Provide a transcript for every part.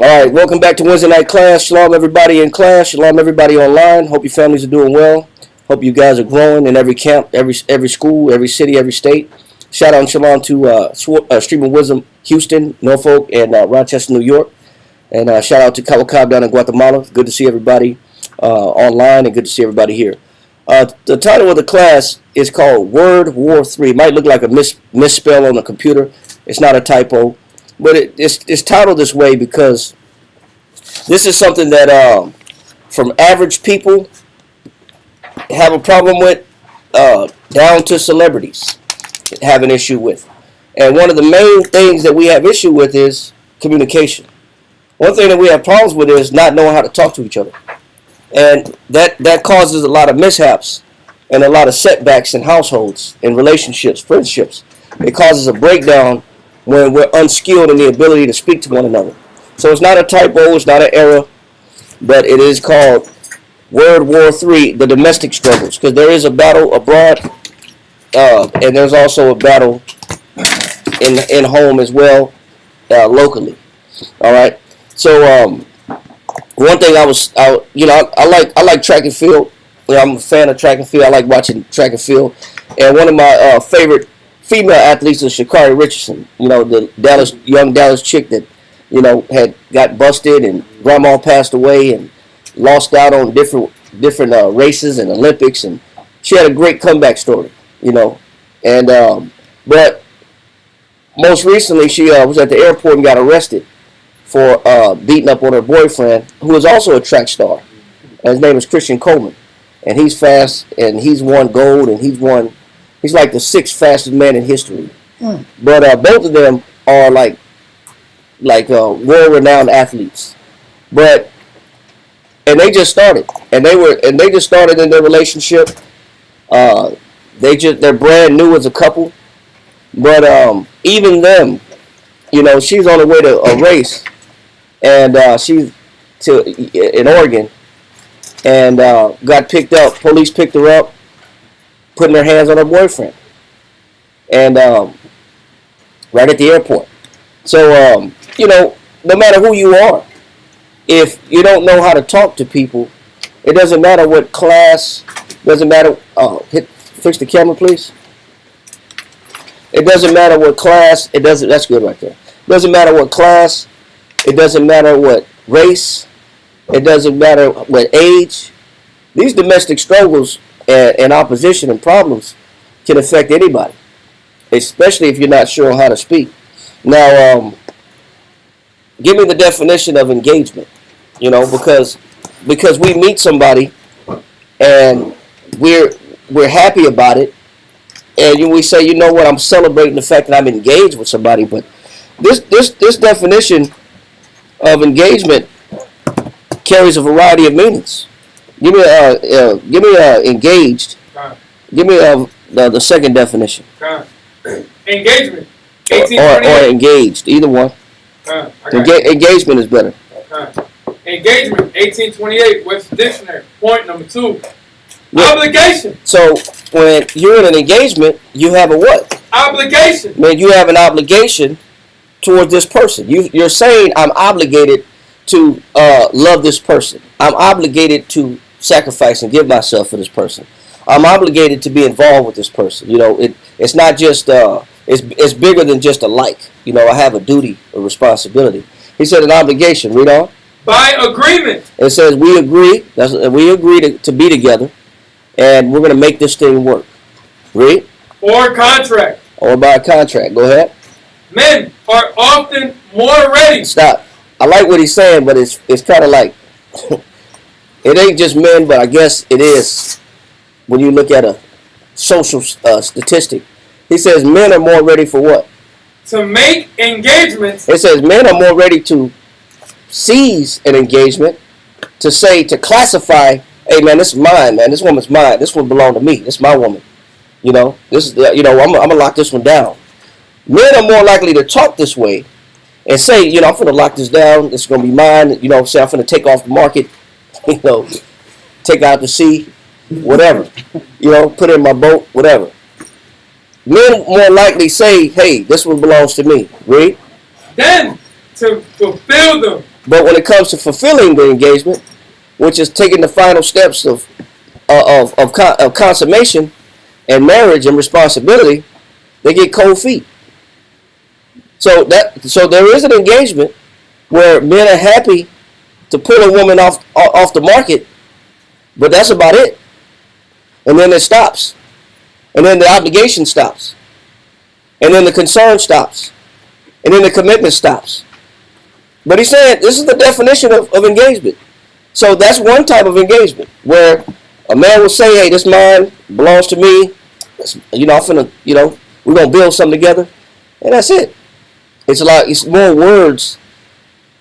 All right, welcome back to Wednesday night class. Shalom, everybody in class. Shalom, everybody online. Hope your families are doing well. Hope you guys are growing in every camp, every school, every city, every state. Shout out and shalom to Stream of Wisdom, Houston, Norfolk, and Rochester, New York. And shout out to Cabo down in Guatemala. Good to see everybody online, and good to see everybody here. The title of the class is called World War III. It might look like a misspell on the computer. It's not a typo. But it's titled this way because this is something that from average people have a problem with down to celebrities have an issue with. And one of the main things that we have issue with is communication. One thing that we have problems with is not knowing how to talk to each other. And that causes a lot of mishaps and a lot of setbacks in households, in relationships, friendships. It causes a breakdown when we're unskilled in the ability to speak to one another. So it's not a typo, it's not an error, but it is called World War III, the domestic struggles, because there is a battle abroad, and there's also a battle in home as well, locally. All right. So one thing I like track and field. I'm a fan of track and field. I like watching track and field, and one of my favorite female athletes is Sha'Carri Richardson. The young Dallas chick that had got busted and grandma passed away and lost out on different races and Olympics, and she had a great comeback story. And but most recently she was at the airport and got arrested for beating up on her boyfriend, who was also a track star. And his name is Christian Coleman, and he's fast, and he's won gold, and he's like the 6th fastest man in history. But both of them are like world-renowned athletes. And they just started, and they just started in their relationship. They're brand new as a couple. But even them, she's on her way to a race, and she's in Oregon, and got picked up. Police picked her up, putting their hands on her boyfriend, and right at the airport. So no matter who you are, if you don't know how to talk to people, it doesn't matter what class. Doesn't matter. Fix the camera, please. It doesn't matter what class. That's good right there. It doesn't matter what class. It doesn't matter what race. It doesn't matter what age. These domestic struggles and opposition and problems can affect anybody, especially if you're not sure how to speak. Now, give me the definition of engagement. Because we meet somebody and we're happy about it, and we say, I'm celebrating the fact that I'm engaged with somebody. But this definition of engagement carries a variety of meanings. Give me engaged. Give me the second definition. Engagement. Or engaged, either one. Engagement is better. Engagement, 1828, Webster Dictionary. Point number 2. Yeah. Obligation. So when you're in an engagement, you have a what? Obligation. Man, you have an obligation towards this person. You're saying, I'm obligated to love this person. I'm obligated to sacrifice and give myself for this person. I'm obligated to be involved with this person. It's not just it's bigger than just a like. I have a duty, a responsibility. He said an obligation. Read on. By agreement. It says we agree. We agree to be together, and we're going to make this thing work. Read. Or contract. Or by a contract. Go ahead. Men are often more ready. Stop. I like what he's saying, but it's kind of like it ain't just men, but I guess it is when you look at a social statistic. He says men are more ready for what? To make engagements. It says men are more ready to seize an engagement, to classify, hey man, this is mine, man. This woman's mine. This one belongs to me. This is my woman. This is I'm gonna lock this one down. Men are more likely to talk this way and say, I'm gonna lock this down. This is gonna be mine. Say I'm gonna take off the market. Take out to sea, whatever. Put in my boat, whatever. Men more likely say, hey, this one belongs to me. Read. Then to fulfill them But when it comes to fulfilling the engagement, which is taking the final steps of consummation and marriage and responsibility, they get cold feet. So there is an engagement where men are happy to pull a woman off the market, but that's about it. And then it stops. And then the obligation stops. And then the concern stops. And then the commitment stops. But he's saying this is the definition of engagement. So that's one type of engagement where a man will say, hey, this mine belongs to me. We're going to build something together. And that's it. It's more words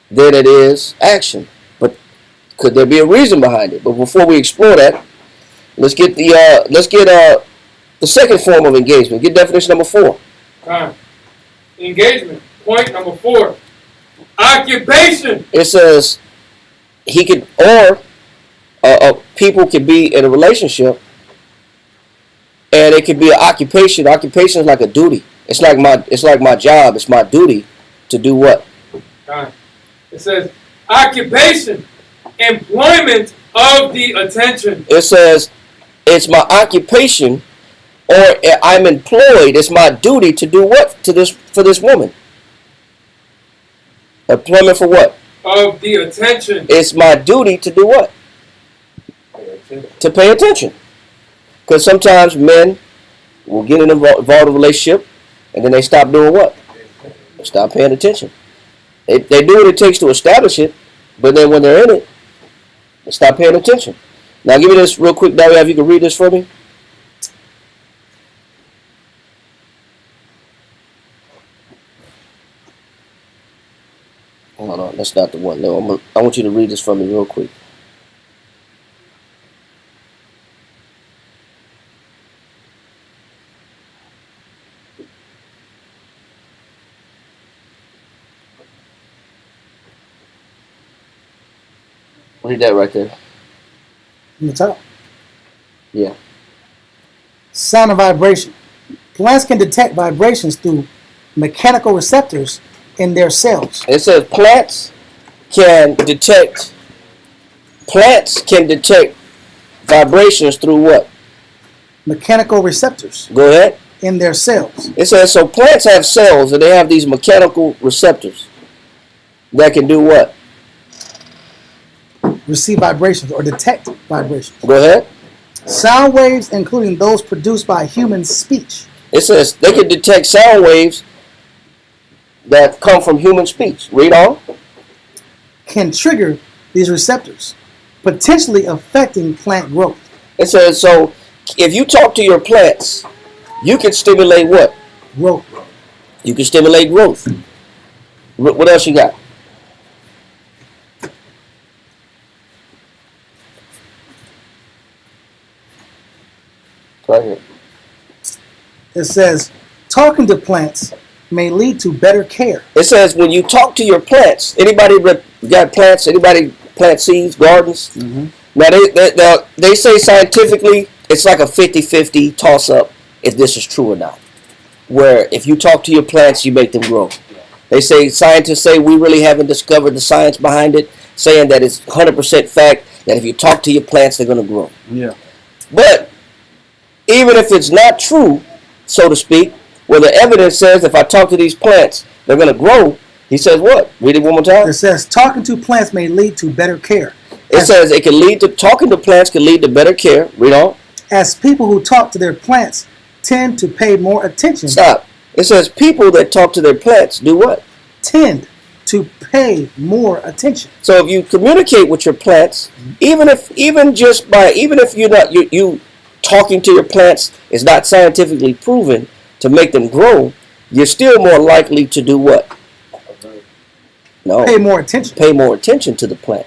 than it is action. But could there be a reason behind it? But before we explore that, let's get the second form of engagement. Get definition number 4. Engagement. Point number 4. Occupation. It says people can be in a relationship, and it can be an occupation. Occupation is like a duty. It's like my job. It's my duty to do what? It says occupation, employment of the attention. It says it's my occupation, or I'm employed. It's my duty to do what for this woman? Employment for what? Of the attention. It's my duty to do what? To pay attention. Because sometimes men will get involved in a relationship, and then they stop doing what? They stop paying attention. They do what it takes to establish it, but then when they're in it, they stop paying attention. Now give me this real quick, Daria, if you can read this for me. Hold on, that's not the one. No, I want you to read this for me real quick. Read that right there. In the top. Yeah. Sound and vibration. Plants can detect vibrations through mechanical receptors in their cells. It says plants can detect vibrations through what? Mechanical receptors Go ahead. in their cells. It says so plants have cells and they have these mechanical receptors that can do what? Receive vibrations or detect vibrations. Go ahead. Sound waves, including those produced by human speech. It says they can detect sound waves that come from human speech. Read on. Can trigger these receptors, potentially affecting plant growth. It says so if you talk to your plants, you can stimulate what? Growth. You can stimulate growth. What else you got? Right here. It says talking to plants may lead to better care. It says when you talk to your plants, anybody got plants? Anybody plant seeds, gardens? Mm-hmm. Now they say scientifically it's like a 50-50 toss up if this is true or not. Where if you talk to your plants, you make them grow. They say scientists say we really haven't discovered the science behind it, saying that it's 100% fact that if you talk to your plants, they're going to grow. Yeah. But even if it's not true, so to speak, where the evidence says if I talk to these plants, they're going to grow, he says what? Read it one more time. It says talking to plants may lead to better care. It says it can lead to, talking to plants can lead to better care. Read on. As people who talk to their plants tend to pay more attention. Stop. It says people that talk to their plants do what? Tend to pay more attention. So if you communicate with your plants, even if you're not you talking to your plants is not scientifically proven to make them grow, you're still more likely to do what? No. Pay more attention. Pay more attention to the plant.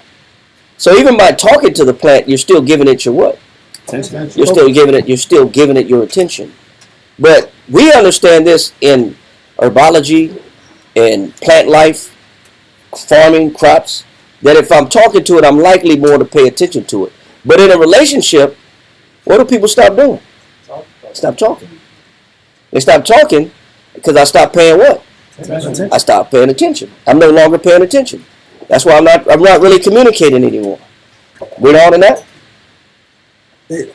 So even by talking to the plant, you're still giving it your what? Attention. You're still giving it your attention. But we understand this in herbology, in plant life, farming, crops, that if I'm talking to it, I'm likely more to pay attention to it. But in a relationship, what do people stop doing? Stop talking. They stop talking because I stopped paying what? Attention. I stopped paying attention. I'm no longer paying attention. That's why I'm not really communicating anymore. Read on in that.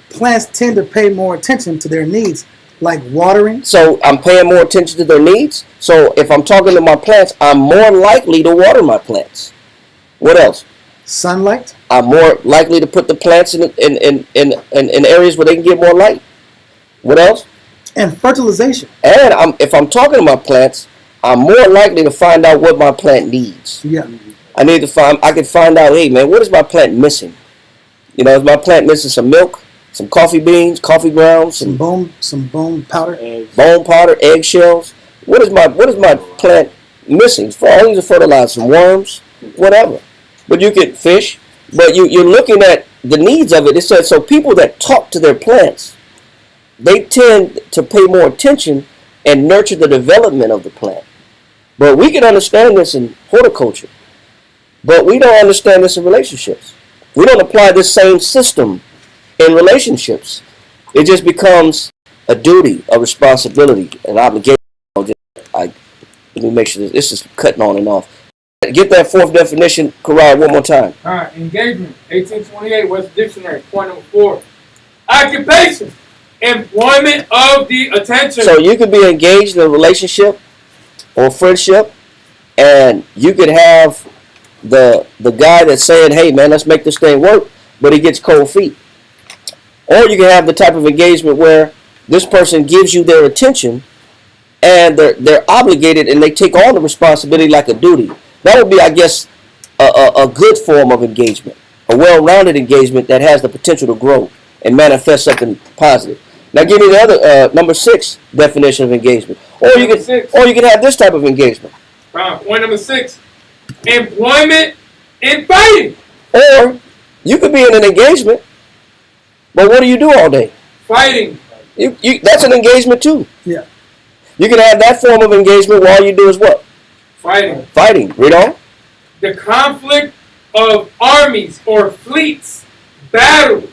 Plants tend to pay more attention to their needs, like watering. So I'm paying more attention to their needs. So if I'm talking to my plants, I'm more likely to water my plants. What else? Sunlight. I'm more likely to put the plants in areas where they can get more light. What else? And fertilization. And if I'm talking to my plants, I'm more likely to find out what my plant needs. Yeah. I can find out, hey man, what is my plant missing? You know, is my plant missing some milk, some coffee beans, coffee grounds, some bone powder, eggshells? What is my plant missing? These are fertilizers, some worms, whatever. But you get fish, but you're looking at the needs of it. It says, so people that talk to their plants, they tend to pay more attention and nurture the development of the plant. But we can understand this in horticulture, but we don't understand this in relationships. We don't apply this same system in relationships. It just becomes a duty, a responsibility, an obligation. Let me make sure this is cutting on and off. Get that fourth definition, Karai, one more time. All right, engagement, 1828, West Dictionary, point number 4. Occupation, employment of the attention. So you could be engaged in a relationship or friendship, and you could have the guy that's saying, hey man, let's make this thing work, but he gets cold feet. Or you can have the type of engagement where this person gives you their attention, and they're obligated and they take on the responsibility like a duty. That would be, I guess, a good form of engagement, a well-rounded engagement that has the potential to grow and manifest something positive. Now, give me the other number 6 definition of engagement, or you can have this type of engagement. Point number 6: employment in fighting. Or you could be in an engagement, but what do you do all day? Fighting. That's an engagement too. Yeah. You can have that form of engagement while you do is what? Fighting. Fighting. Read on. The conflict of armies or fleets, battle,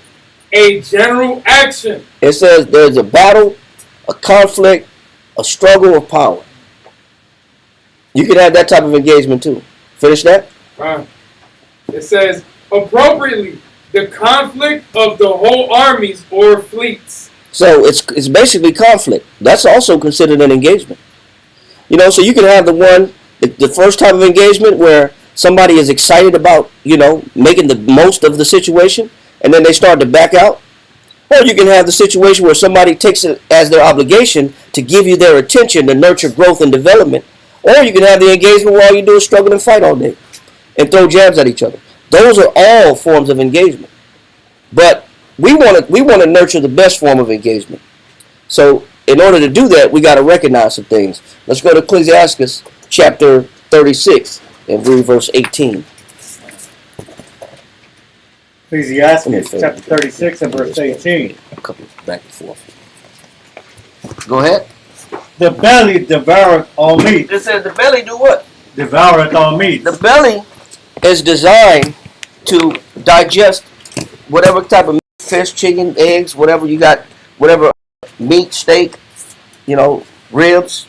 a general action. It says there's a battle, a conflict, a struggle of power. You can have that type of engagement too. Finish that. It says appropriately the conflict of the whole armies or fleets. So it's basically conflict. That's also considered an engagement. You know, so you can have the first type of engagement where somebody is excited about, making the most of the situation, and then they start to back out. Or you can have the situation where somebody takes it as their obligation to give you their attention to nurture growth and development. Or you can have the engagement where all you do is struggle and fight all day and throw jabs at each other. Those are all forms of engagement. But we want to nurture the best form of engagement. So in order to do that, we got to recognize some things. Let's go to Ecclesiastes chapter 36 and read verse 18. Ecclesiastes chapter 36 and verse 18. A couple back and forth. Go ahead. The belly devoureth all meat. It says the belly do what? Devoureth all meat. The belly is designed to digest whatever type of meat, fish, chicken, eggs, whatever you got, whatever meat, steak, ribs.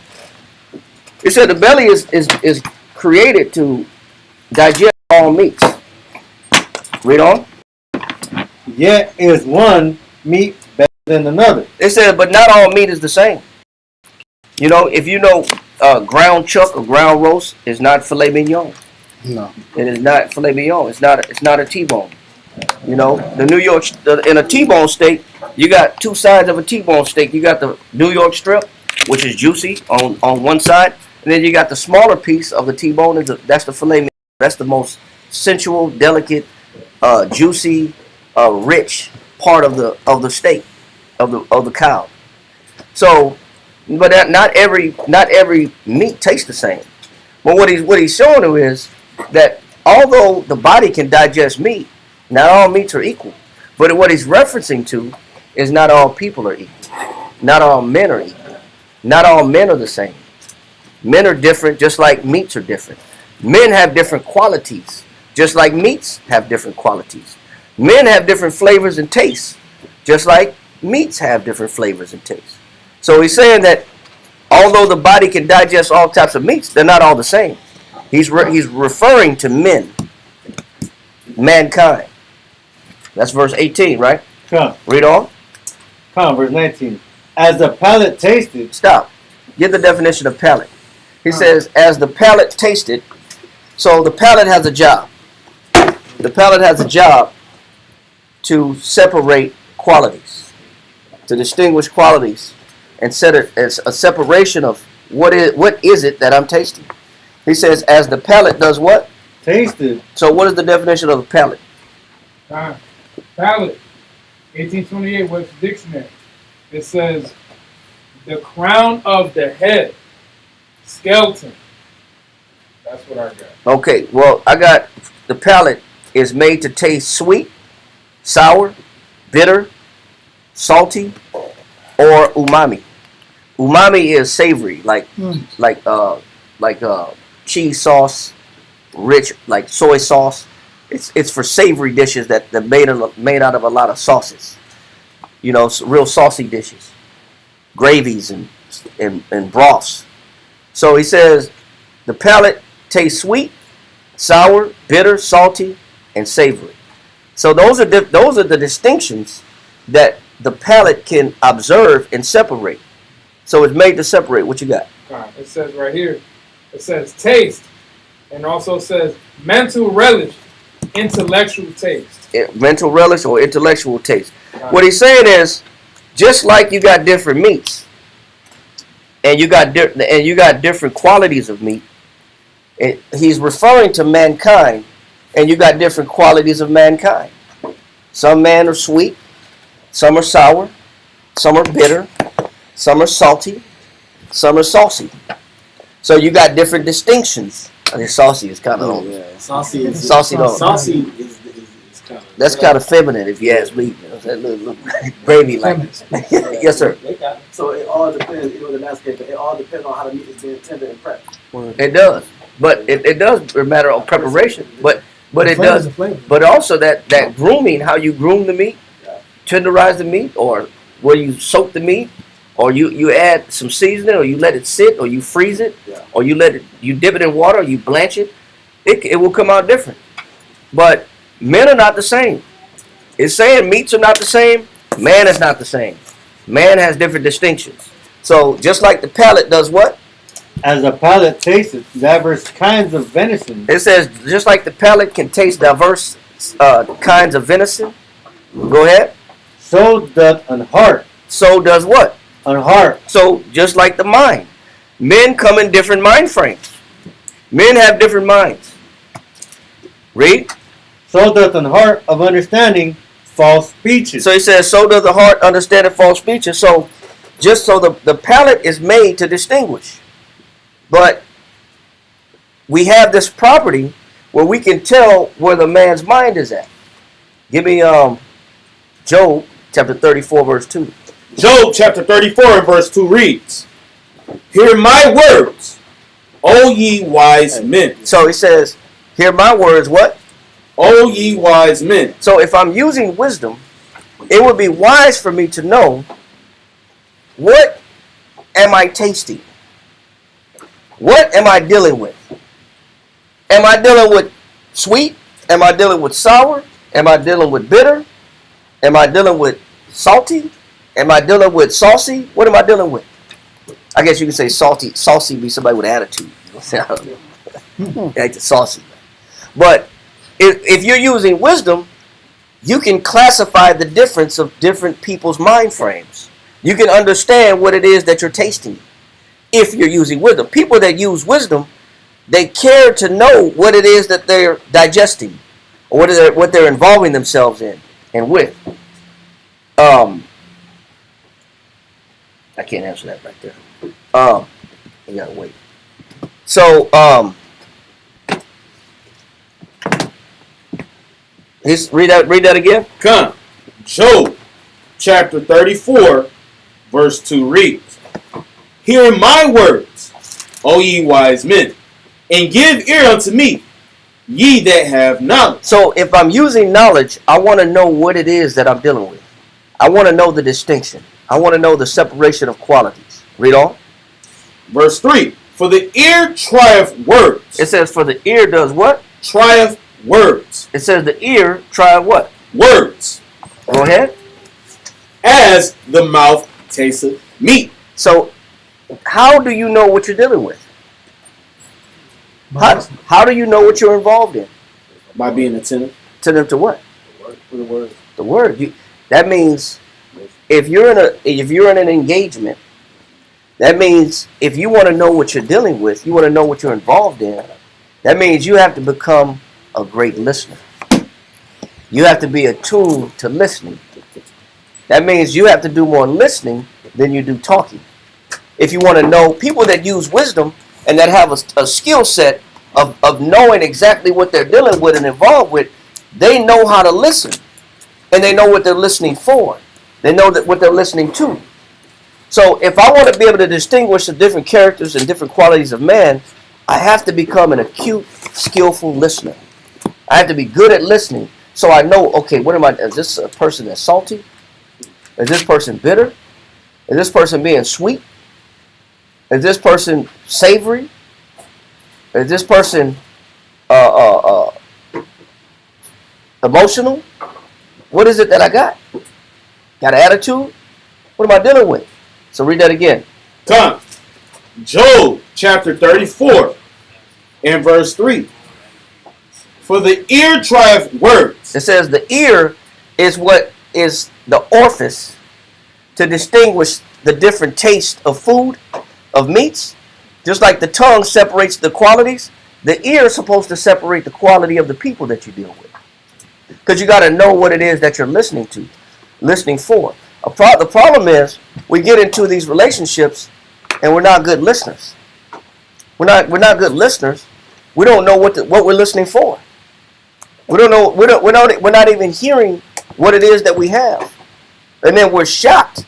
It said the belly is created to digest all meats. Read on. Yet is one meat better than another. It said, but not all meat is the same. If ground chuck or ground roast is not filet mignon. No. It is not filet mignon. It's not a T-bone. The New York in a T-bone steak, you got two sides of a T-bone steak. You got the New York strip, which is juicy on one side, and then you got the smaller piece of the T-bone. That's the filet mignon. That's the most sensual, delicate, juicy, rich part of the steak of the cow. So, but not every meat tastes the same. But what he's showing you is that although the body can digest meat, not all meats are equal. But what he's referencing to is not all people are equal. Not all men are equal. Not all men are the same. Men are different just like meats are different. Men have different qualities just like meats have different qualities. Men have different flavors and tastes just like meats have different flavors and tastes. So he's saying that although the body can digest all types of meats, they're not all the same. He's referring to men. mankind. That's verse 18, right? Come, Read on. verse 19. As the palate tasted, Stop. Get the definition of palate. He says, as the palate tasted. So the palate has a job. The palate has a job to separate qualities, to distinguish qualities, and set it as a separation of what is it that I'm tasting. He says, as the palate does what? tasted, So what is the definition of a palate? Palate, 1828 Webster Dictionary. It says, the crown of the head, skeleton. That's what I got. Okay, well, I got the palate is made to taste sweet, sour, bitter, salty, or umami. Umami is savory, like cheese sauce, rich like soy sauce. It's for savory dishes that made out of a lot of sauces. You know, real saucy dishes, gravies and broths. So he says the palate tastes sweet, sour, bitter, salty, and savory. So those are the distinctions that the palate can observe and separate. So it's made to separate. What you got? It says right here, it says taste, and also says mental relish, intellectual taste. Mental relish or intellectual taste. What he's saying is, just like you got different meats, and you got different qualities of meat. He's referring to mankind, and you got different qualities of mankind. Some men are sweet, some are sour, some are bitter, some are salty, some are saucy. So you got different distinctions. I think saucy is kind of Saucy is saucy. Saucy is kind of. That's kind of feminine, if you ask me. You know, that little gravy like this. Yes, sir. So it all depends. It was a landscape. It all depends on how the meat is being tender and prepped. It does, but it does matter of preparation. But it does. Flavor. But also that grooming, how you groom the meat, tenderize the meat, or where you soak the meat, or you add some seasoning, or you let it sit, or you freeze it, or you dip it in water, or you blanch it. It will come out different. But men are not the same. It's saying meats are not the same. Man is not the same. Man has different distinctions. So just like the palate does what? as the palate tasted diverse kinds of venison. It says just like the palate can taste diverse kinds of venison. Go ahead. So doth an heart. So does what? An heart. So just like the mind. Men come in different mind frames. Men have different minds. Read. So doth an heart of understanding false speeches. So he says, so does the heart understand false speeches. So just so the palate is made to distinguish. But we have this property where we can tell where the man's mind is at. Give me Job chapter 34 verse 2. Job chapter 34 and verse 2 reads, "Hear my words, O ye wise men." So he says, hear my words, what? O ye wise men. So if I'm using wisdom, it would be wise for me to know, what am I tasting? What am I dealing with? Am I dealing with sweet? Am I dealing with sour? Am I dealing with bitter? Am I dealing with salty? Am I dealing with saucy? What am I dealing with? I guess you can say salty. Saucy be somebody with attitude. Like the saucy. But if you're using wisdom, you can classify the difference of different people's mind frames. You can understand what it is that you're tasting if you're using wisdom. People that use wisdom, they care to know what it is that they're digesting or what they're involving themselves in and with. I can't answer that right there. You gotta wait. So, read that again. Come. Job chapter 34 verse 2 reads, "Hear my words, O ye wise men, and give ear unto me, ye that have knowledge." So if I'm using knowledge, I want to know what it is that I'm dealing with. I want to know the distinction. I want to know the separation of qualities. Read on. Verse 3, "For the ear trieth words." It says, for the ear does what? Trieth words. It says the ear try what? Words. Go ahead. As the mouth tasteth meat. So, how do you know what you're dealing with? How do you know what you're involved in? By being attentive. Attentive to what? For the word. The word. That means if you're in an engagement, that means if you want to know what you're dealing with, you want to know what you're involved in. That means you have to become a great listener. You have to be attuned to listening. That means you have to do more listening than you do talking. If you want to know, people that use wisdom and that have a skill set of knowing exactly what they're dealing with and involved with, they know how to listen. And they know what they're listening for. They know that what they're listening to. So if I want to be able to distinguish the different characters and different qualities of man, I have to become an acute, skillful listener. I have to be good at listening so I know, okay, what am I, is this a person that's salty? Is this person bitter? Is this person being sweet? Is this person savory? Is this person emotional? What is it that I got? Got an attitude? What am I dealing with? So read that again. Come. Job chapter 34 and verse 3. For the ear trieth words. It says the ear is what is the orifice to distinguish the different taste of food, of meats. Just like the tongue separates the qualities, the ear is supposed to separate the quality of the people that you deal with. Because you got to know what it is that you're listening to, listening for. The problem is we get into these relationships and we're not good listeners. We're not good listeners. We don't know what we're listening for. We don't know. We're not even hearing what it is that we have, and then we're shocked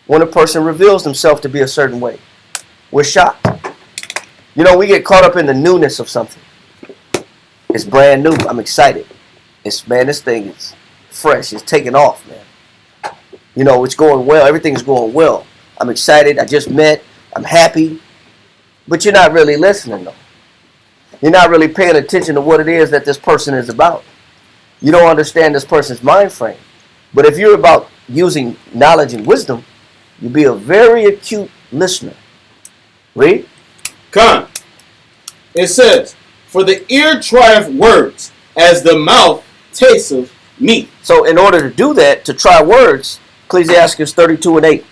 when a person reveals themselves to be a certain way. We're shocked. You know, we get caught up in the newness of something. It's brand new. I'm excited. This thing is fresh. It's taking off, man. You know, it's going well. Everything's going well. I'm excited. I just met. I'm happy. But you're not really listening, though. You're not really paying attention to what it is that this person is about. You don't understand this person's mind frame. But if you're about using knowledge and wisdom, you'll be a very acute listener. Read. Come. It says, for the ear trieth words, as the mouth tasteth meat. So in order to do that, to try words, Ecclesiastes 32 and 8.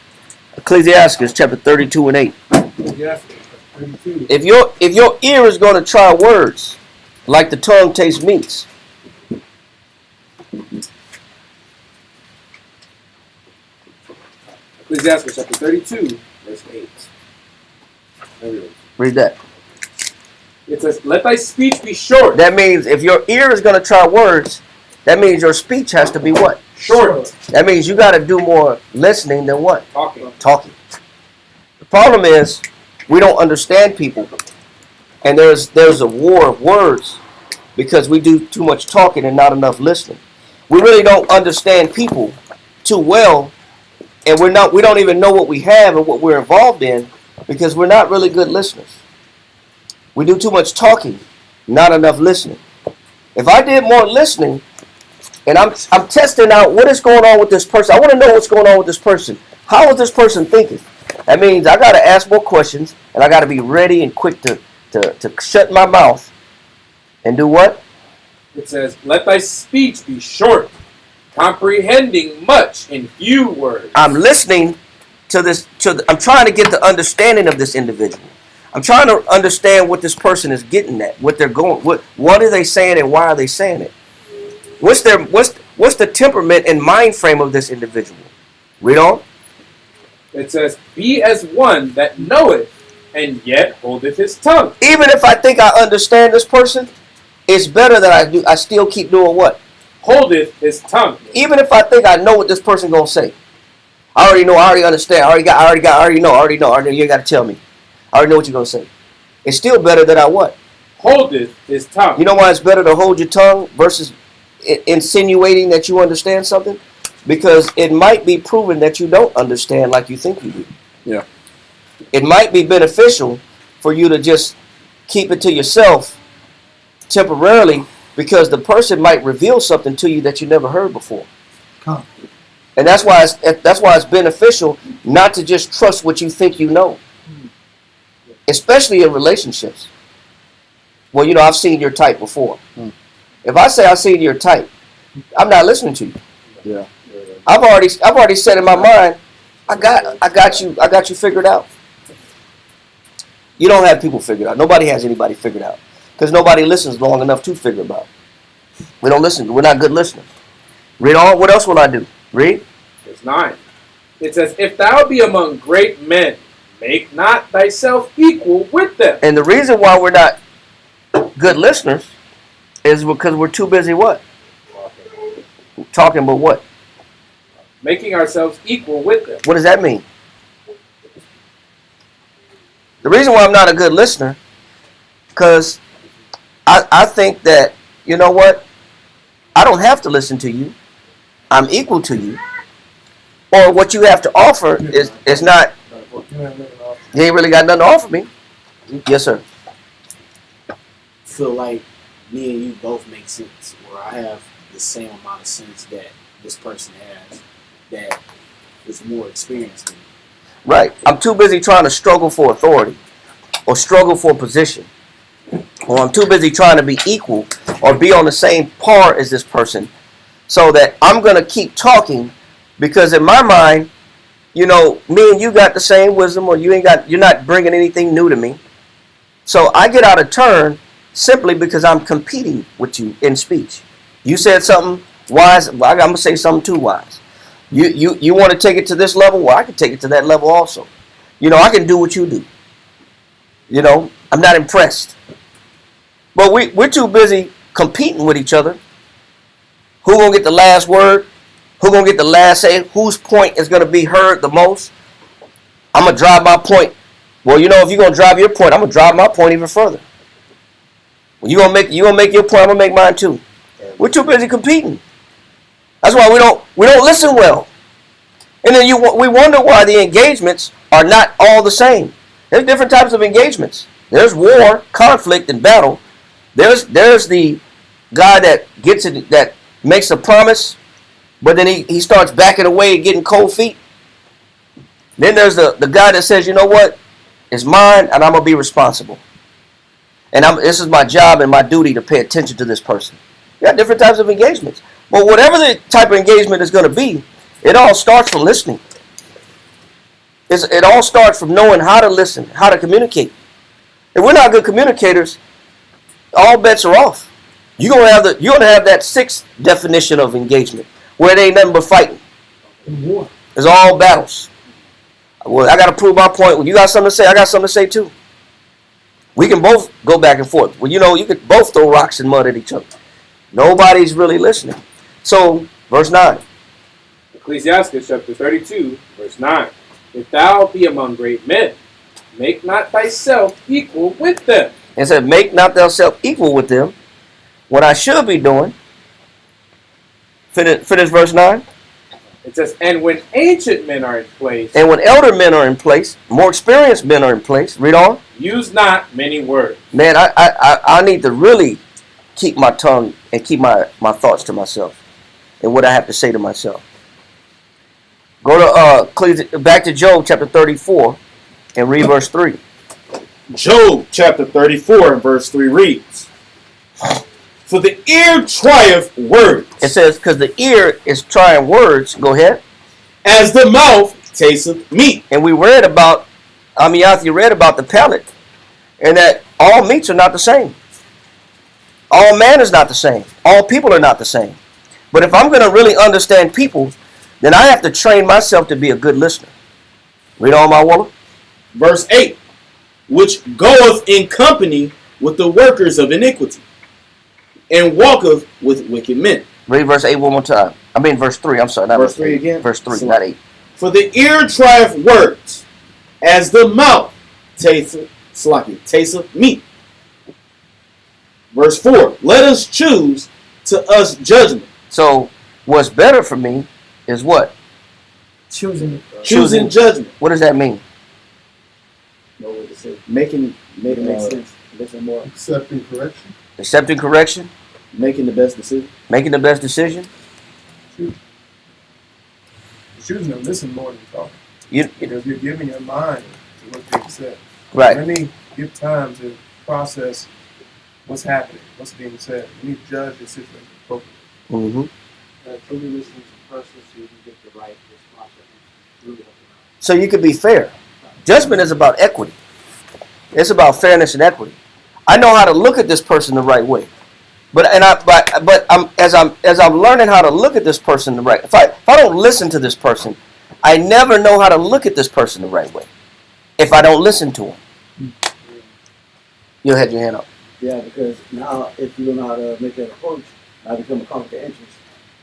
Ecclesiastes chapter 32 and 8. Yes. 32. If your ear is going to try words, like the tongue tastes meats. Ecclesiastes chapter 32, verse 8. There it is. Read that. It says, let thy speech be short. That means if your ear is going to try words, that means your speech has to be what? Short. That means you got to do more listening than what? Talking. The problem is we don't understand people, and there's a war of words because we do too much talking and not enough listening. We really don't understand people too well, and we don't even know what we have and what we're involved in because we're not really good listeners. We do too much talking, not enough listening. If I did more listening, and I'm testing out what is going on with this person, I want to know what's going on with this person. How is this person thinking? That means I got to ask more questions, and I got to be ready and quick to shut my mouth and do what? It says, let thy speech be short, comprehending much in few words. I'm listening to this. I'm trying to get the understanding of this individual. I'm trying to understand what this person is getting at, what they're going. What are they saying, and why are they saying it? What's the temperament and mind frame of this individual? Read on. It says, be as one that knoweth, and yet holdeth his tongue. Even if I think I understand this person, it's better that I still keep doing what? Holdeth his tongue. Even if I think I know what this person gonna say. I already know, I already understand, I already know, you ain't gotta tell me. I already know what you're gonna say. It's still better that I what? Holdeth his tongue. You know why it's better to hold your tongue versus insinuating that you understand something? Because it might be proven that you don't understand like you think you do. Yeah. It might be beneficial for you to just keep it to yourself temporarily because the person might reveal something to you that you never heard before. Come. And that's why it's beneficial not to just trust what you think you know, especially in relationships. Well, you know, I've seen your type before. If I say I've seen your type, I'm not listening to you. Yeah. I've already said in my mind, I got you figured out. You don't have people figured out. Nobody has anybody figured out because nobody listens long enough to figure it out. We don't listen. We're not good listeners. Read on. What else will I do? Read. Verse 9. It says, "If thou be among great men, make not thyself equal with them." And the reason why we're not good listeners is because we're too busy what? Talking about what? Making ourselves equal with them. What does that mean? The reason why I'm not a good listener, because I think that, you know what? I don't have to listen to you. I'm equal to you. Or what you have to offer is not, you ain't really got nothing to offer me. Yes, sir. Feel like me and you both make sense, or I have the same amount of sense that this person has that is more experienced than me. Right. I'm too busy trying to struggle for authority or struggle for position. Or I'm too busy trying to be equal or be on the same par as this person so that I'm going to keep talking because in my mind, you know, me and you got the same wisdom or you're not bringing anything new to me. So I get out of turn simply because I'm competing with you in speech. You said something wise, well, I'm going to say something too wise. You want to take it to this level? Well, I can take it to that level also. You know, I can do what you do. You know, I'm not impressed. But we're too busy competing with each other. Who going to get the last word? Who going to get the last say? Whose point is going to be heard the most? I'm going to drive my point. Well, you know, if you're going to drive your point, I'm going to drive my point even further. When you're going to make your point, I'm going to make mine too. We're too busy competing. That's why we don't listen well. And then we wonder why the engagements are not all the same. There's different types of engagements. There's war, conflict, and battle. There's the guy that makes a promise, but then he starts backing away and getting cold feet. Then there's the guy that says, you know what? It's mine, and I'm going to be responsible. And this is my job and my duty to pay attention to this person. You got different types of engagements. But whatever the type of engagement is going to be, it all starts from listening. It all starts from knowing how to listen, how to communicate. If we're not good communicators, all bets are off. You're gonna have that sixth definition of engagement, where it ain't nothing but fighting. It's all battles. Well, I got to prove my point. When you got something to say, I got something to say too. We can both go back and forth. Well, you know, you could both throw rocks and mud at each other. Nobody's really listening. So, verse 9. Ecclesiastes chapter 32, verse 9. "If thou be among great men, make not thyself equal with them." It said, make not thyself equal with them. What I should be doing. Finish verse 9. It says, "And when ancient men are in place, And when elder men are in place, more experienced men are in place. Read on. use not many words." Man, I need to really keep my tongue and keep my thoughts to myself and what I have to say to myself. Go to back to Job chapter 34 and read verse 3. Job chapter 34 and verse 3 reads, "For the ear trieth words, It says, because the ear is trying words. Go ahead. as the mouth tasteth meat." And we read about, Amiyathi read about the palate, and that all meats are not the same. All man is not the same. All people are not the same. But if I'm going to really understand people, then I have to train myself to be a good listener. Read on, my Waller. Verse 8, "Which goeth in company with the workers of iniquity, and walketh with wicked men." Read verse 8 one more time. I mean verse 3. I'm sorry, not Verse verse 3 8. again? Verse 3, not 8. "For the ear trieth words, as the mouth tasteth meat." Verse 4, "Let us choose to us judgment." So what's better for me is what? Choosing. Choosing judgment. What does that mean? Know what to say. Making Make it make uh, sense. Listen more. Accepting correction. Accepting correction? Making the best decision. Making the best decision. Choosing to listen more than talking. You Because you're giving your mind to what's being said. right. Let me give time to process what's happening, what's being said. Let me judge the situation appropriately. Mm-hmm. Truly listening to the person so you can get the right response. Really help them out. So you can be fair. Judgment is about equity. It's about fairness and equity. I know how to look at this person the right way, but as I'm learning how to look at this person the right. If I don't listen to this person, I never know how to look at this person the right way. If I don't listen to him, you'll have your hand up. Yeah, because now if you don't know how to make that approach, now become a conflict of interest.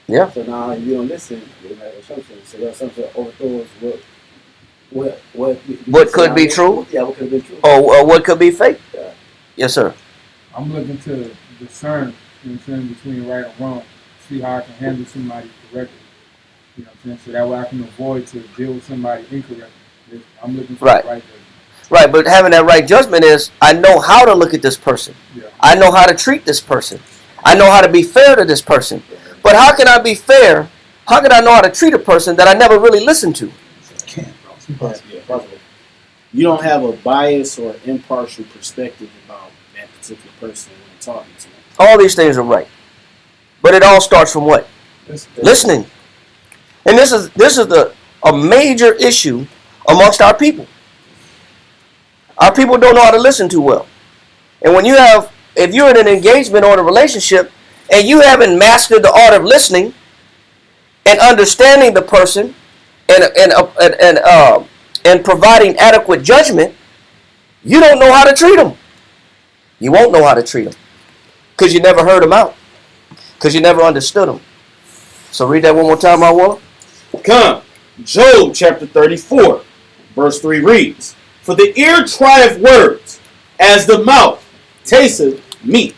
Yeah. So now you don't listen, you make assumptions. So your assumption overthrows what could be true? Yeah, what could be true? Or what could be fake? Yeah. Yes, sir. I'm looking to discern, you know what I'm saying, between right and wrong. See how I can handle somebody correctly. You know what I'm saying? So that way I can avoid to deal with somebody incorrectly. I'm looking for Right. the right judgment. Right, but having that right judgment is I know how to look at this person. Yeah. I know how to treat this person. I know how to be fair to this person. But how can I be fair? How can I know how to treat a person that I never really listened to? Can't. It's Yeah, impossible. possible. You don't have a bias or impartial perspective about that particular person when you're talking to them. All these things are right. But it all starts from what? Listening. And this is a major issue amongst our people. Our people don't know how to listen too well. And if you're in an engagement or in a relationship and you haven't mastered the art of listening and understanding the person and providing adequate judgment, you don't know how to treat them. You won't know how to treat them because you never heard them out, because you never understood them. So read that one more time, my Waller. Come. Job chapter 34, verse 3 reads, "For the ear trieth words, as the mouth tasteth meat.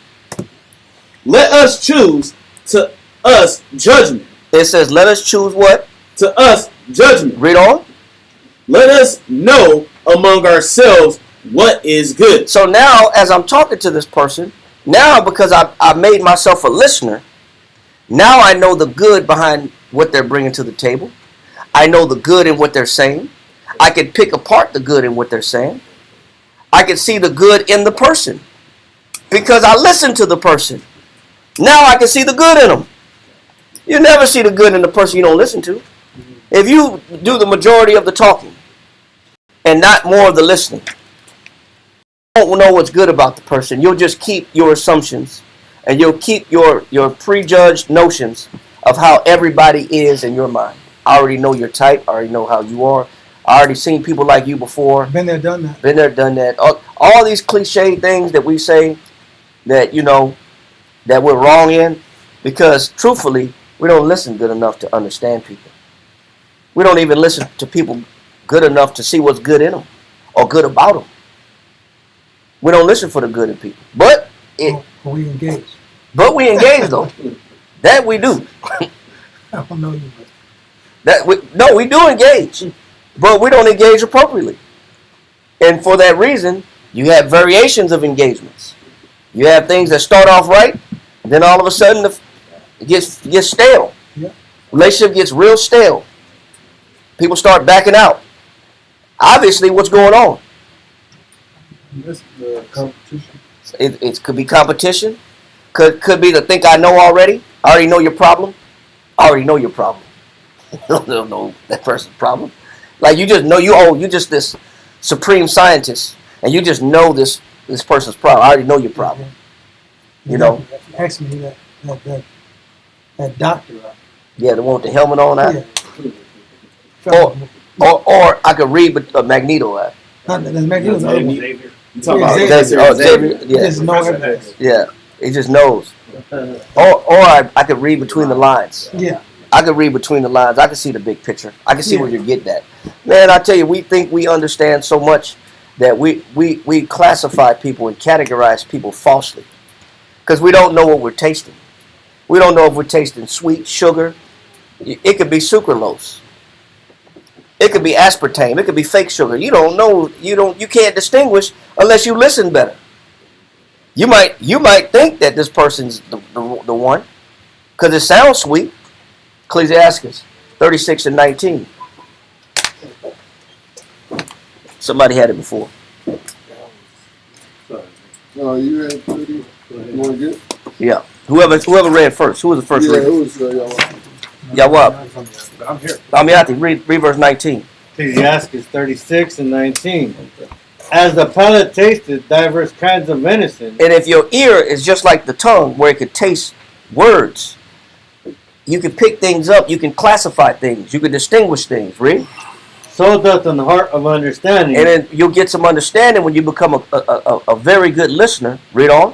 Let us choose to us judgment." It says, let us choose what? To us judgment. Read on. Let us know among ourselves what is good. So now, as I'm talking to this person, now because I made myself a listener, now I know the good behind what they're bringing to the table. I know the good in what they're saying. I can pick apart the good in what they're saying. I can see the good in the person because I listened to the person. Now I can see the good in them. You never see the good in the person you don't listen to. If you do the majority of the talking and not more of the listening, you won't know what's good about the person. You'll just keep your assumptions and you'll keep your prejudged notions of how everybody is in your mind. I already know your type. I already know how you are. I already seen people like you before. Been there, done that. Been there, done that. All these cliche things that we say that, that we're wrong in, because truthfully, we don't listen good enough to understand people. We don't even listen to people good enough to see what's good in them or good about them. We don't listen for the good in people. But we engage. we engage though. That we do. I don't know you, but We do engage, but we don't engage appropriately. And for that reason, you have variations of engagements. You have things that start off right, then all of a sudden it gets stale. Yeah. Relationship gets real stale. People start backing out. Obviously, what's going on? This the competition. It could be competition. Could be to think I know already. I already know your problem. I already know your problem. I don't know that person's problem. Like you just know you're just this supreme scientist, and you just know this person's problem. I already know your problem. You know. Ask me that doctor. Yeah, the one with the helmet on. Yeah. Or I could read with a Magneto. Not that Magneto's the other one. You talking about Xavier. Xavier? Yeah, There's no evidence. yeah. He just knows. Or I could read between the lines. Yeah. I could read between the lines. I can see the big picture. I can see where you're getting at. Man, I tell you, we think we understand so much that we classify people and categorize people falsely because we don't know what we're tasting. We don't know if we're tasting sweet, sugar. It could be sucralose. It could be aspartame. It could be fake sugar. You don't know. You can't distinguish unless you listen better. You might think that this person's the one, because it sounds sweet. Ecclesiastes 36:19. Somebody had it before. No, you read 30? You want to get? Yeah. Whoever read first. Who was the first Yeah, reader? it was Yawab. I'm here. Amiyati, read verse 19. Ecclesiastes 36 and 19. As the palate tasted diverse kinds of venison, And if your ear is just like the tongue, where it could taste words, you can pick things up, you can classify things, you can distinguish things, read. so doth an heart of understanding. And then you'll get some understanding when you become a very good listener. Read on.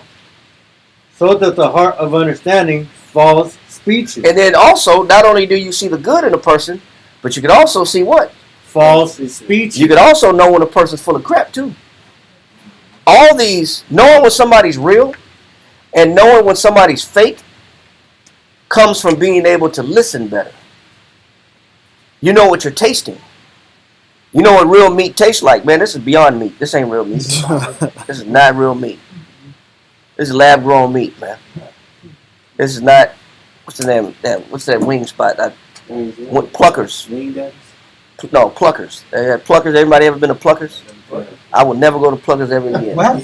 So doth the heart of understanding false speeches. And then also, not only do you see the good in a person, but you can also see what? False speeches. You can also know when a person's full of crap too. All these, knowing when somebody's real and knowing when somebody's fake, comes from being able to listen better. You know what you're tasting. You know what real meat tastes like. Man, this is beyond meat. This ain't real meat. This is not real meat. This is lab grown meat, man. This is not, what's the name? What's that wing spot? Pluckers. Wing Daddies? No, Pluckers. They had Pluckers. Everybody ever been to Pluckers? I will never go to Pluckers ever again. What?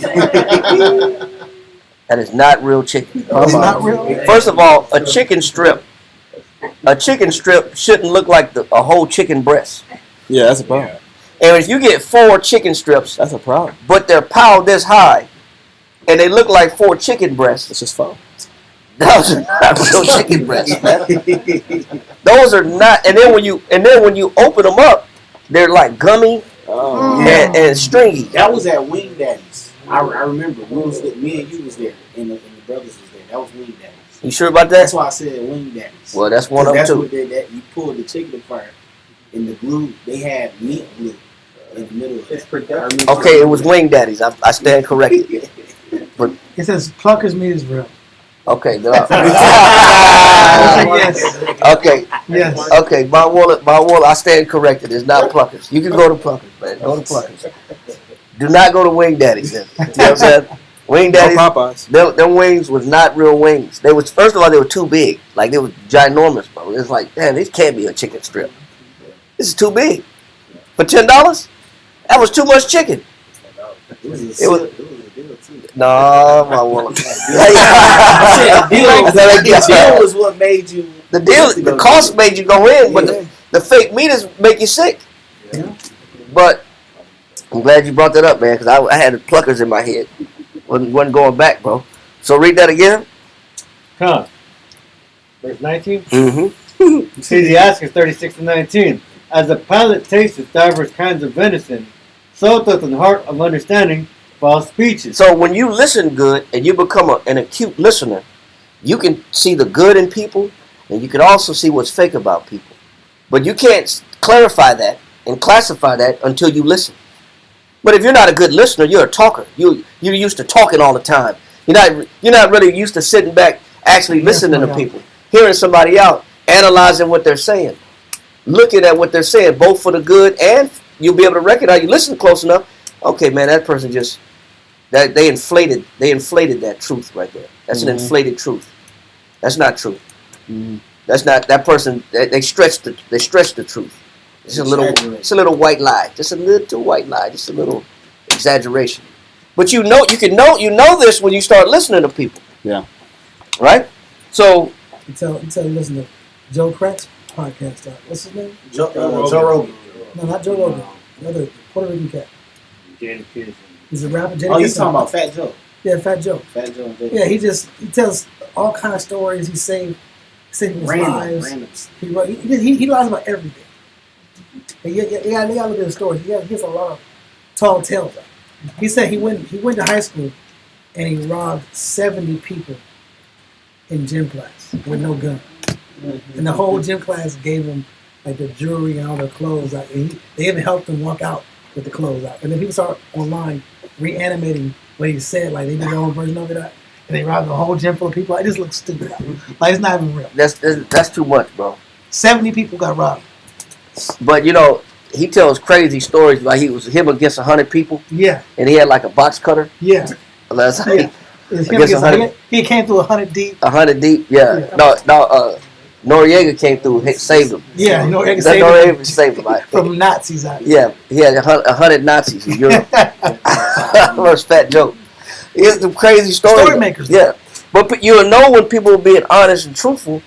That is not real chicken. It's not real. First of all, a chicken strip shouldn't look like a whole chicken breast. Yeah, that's a problem. And if you get 4 chicken strips, That's a problem. but they're piled this high, and they look like 4 chicken breasts, It's just fun. those are not real chicken breasts, man. Those are not. And then when you open them up, they're like gummy and stringy. That was at Wing Daddies. I remember. Me and you was there, and the brothers was there. That was Wing Daddies. You sure about That's that? why I said Wing Daddies. Well, that's one of them That's too. what that you pulled the chicken apart, and the glue they had meat glue in the middle of it. Okay, it was Wing Daddies. I stand corrected. It says Pluckers meat is real. Okay. Yes. Okay. Yes. Okay. My wallet. I stand corrected. It's not Pluckers. You can go to Pluckers, man. Go to Pluckers. Do not go to Wing Daddies. Then. You know what I'm saying? Wing No Daddies. Popeyes. Them wings was not real wings. They was, first of all, they were too big. Like, they were ginormous, bro. It's like, damn, this can't be a chicken strip. This is too big. For $10? That was too much chicken. It was It was- a deal too. No, my wallet. The deal was what made you. The cost made you go in, but the fake meat make you sick. Yeah. But I'm glad you brought that up, man, because I had the Pluckers in my head. Wasn't going back, bro. So read that again. Come. Verse 19. Mm-hmm. Ecclesiastes 36 and 19. As the palate tasteth diverse kinds of venison, so doth an heart of understanding false speeches. So when you listen good and you become an acute listener, you can see the good in people, and you can also see what's fake about people. But you can't clarify that and classify that until you listen. But if you're not a good listener, you're a talker. You're used to talking all the time. You're not really used to sitting back, actually listening to people, hearing somebody out, analyzing what they're saying, looking at what they're saying, both for the good, and you'll be able to recognize. You listen close enough. Okay, man, that person just they inflated that truth right there. That's an inflated truth. That's not true. That's not that person. They stretched the truth. It's a little white lie. Just a little white lie. Just a little exaggeration. But you know this when you start listening to people. Yeah. Right. So Until you listen to Joe Crack's podcast. What's his name? Joe Rogan. No, not Joe Rogan. Another Puerto Rican cat. He's a rapper. Oh, you talking about Fat Joe? Yeah, Fat Joe. Fat Joe. Yeah, he tells all kind of stories. He saved people's lives. He lies about everything. And you gotta look at the stories. He has a lot of tall tales. He said he went to high school and he robbed 70 people in gym class with no gun. And the whole gym class gave him like the jewelry and all their clothes out. And they even helped him walk out with the clothes out. And then people start online reanimating what he said, like they did their own version of it. And they robbed a whole gym full of people. It just looks stupid. Like it's not even real. that's too much, bro. 70 people got robbed. But he tells crazy stories like he was him against 100 people, Yeah, and he had like a box cutter. yeah. That's Yeah. Against 100. He came through 100 deep. 100 deep. Yeah. No. Noriega came through, saved him. Yeah, Noriega Noriega saved him. From Nazis out here. Yeah, he had 100 Nazis in Europe. First fat joke. It's some crazy story makers. Yeah, but you'll know when people are being honest and truthful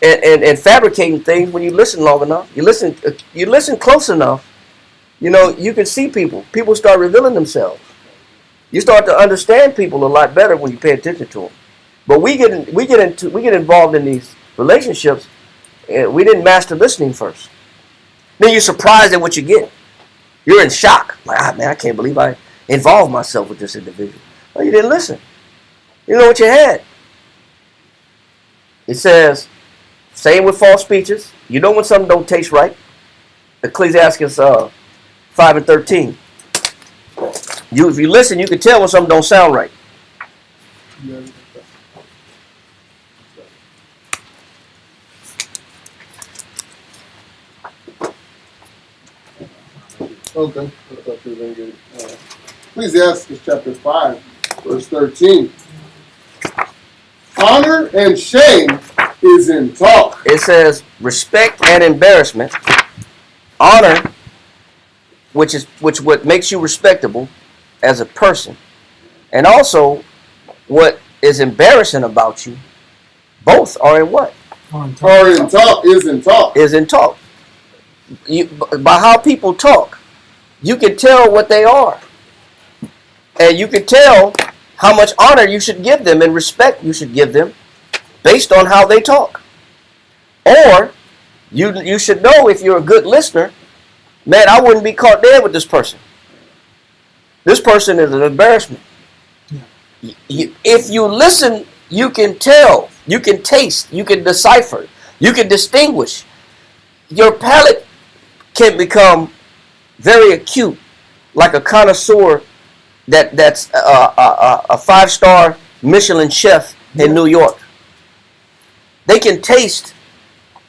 and fabricating things when you listen long enough. You listen close enough. You can see people. People start revealing themselves. You start to understand people a lot better when you pay attention to them. But we get involved in these relationships. We didn't master listening first. Then you're surprised at what you get. You're in shock. Like, man, I can't believe I involved myself with this individual. Well, you didn't listen. You know what you had. It says, same with false speeches. You know when something don't taste right. Ecclesiastes 5:13. If you listen, you can tell when something don't sound right. Okay. I thought you were going to get it. Ecclesiastes chapter 5, verse 13. Honor and shame is in talk. It says respect and embarrassment. Honor, which what makes you respectable as a person, and also what is embarrassing about you. Both are in what? Is in talk. Is in talk. By how people talk, you can tell what they are. And you can tell how much honor you should give them and respect you should give them based on how they talk. Or you should know, if you're a good listener, man, I wouldn't be caught dead with this person. This person is an embarrassment. If you listen, you can tell, you can taste, you can decipher, you can distinguish. Your palate can become very acute, like a connoisseur that's a 5-star Michelin chef in New York. They can taste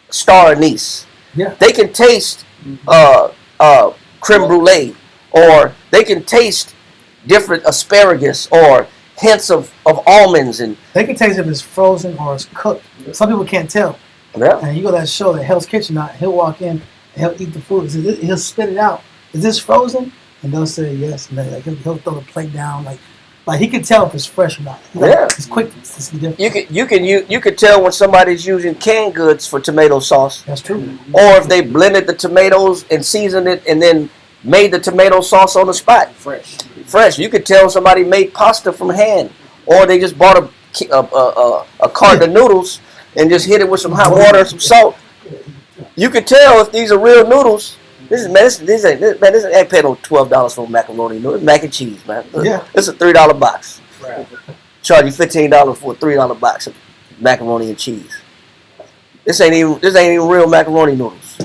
star anise. Yeah. They can taste creme brulee, or they can taste different asparagus or hints of almonds, and they can taste if it's frozen or it's cooked. Some people can't tell. Yeah. And you go to that show, that Hell's Kitchen, he'll walk in and he'll eat the food. He'll spit it out. Is this frozen? And they'll say yes. And then he'll throw the plate down. Like he can tell if it's fresh or not. It's quick to see difference. You can tell when somebody's using canned goods for tomato sauce. That's true. Or if they blended the tomatoes and seasoned it and then made the tomato sauce on the spot. Fresh. You could tell somebody made pasta from hand, or they just bought a carton of noodles and just hit it with some hot water and some salt. You could tell if these are real noodles. This ain't paying no $12 for macaroni noodles. It's mac and cheese, man. Yeah. It's a $3 box. Right. Charge you $15 for a $3 box of macaroni and cheese. This ain't even real macaroni noodles.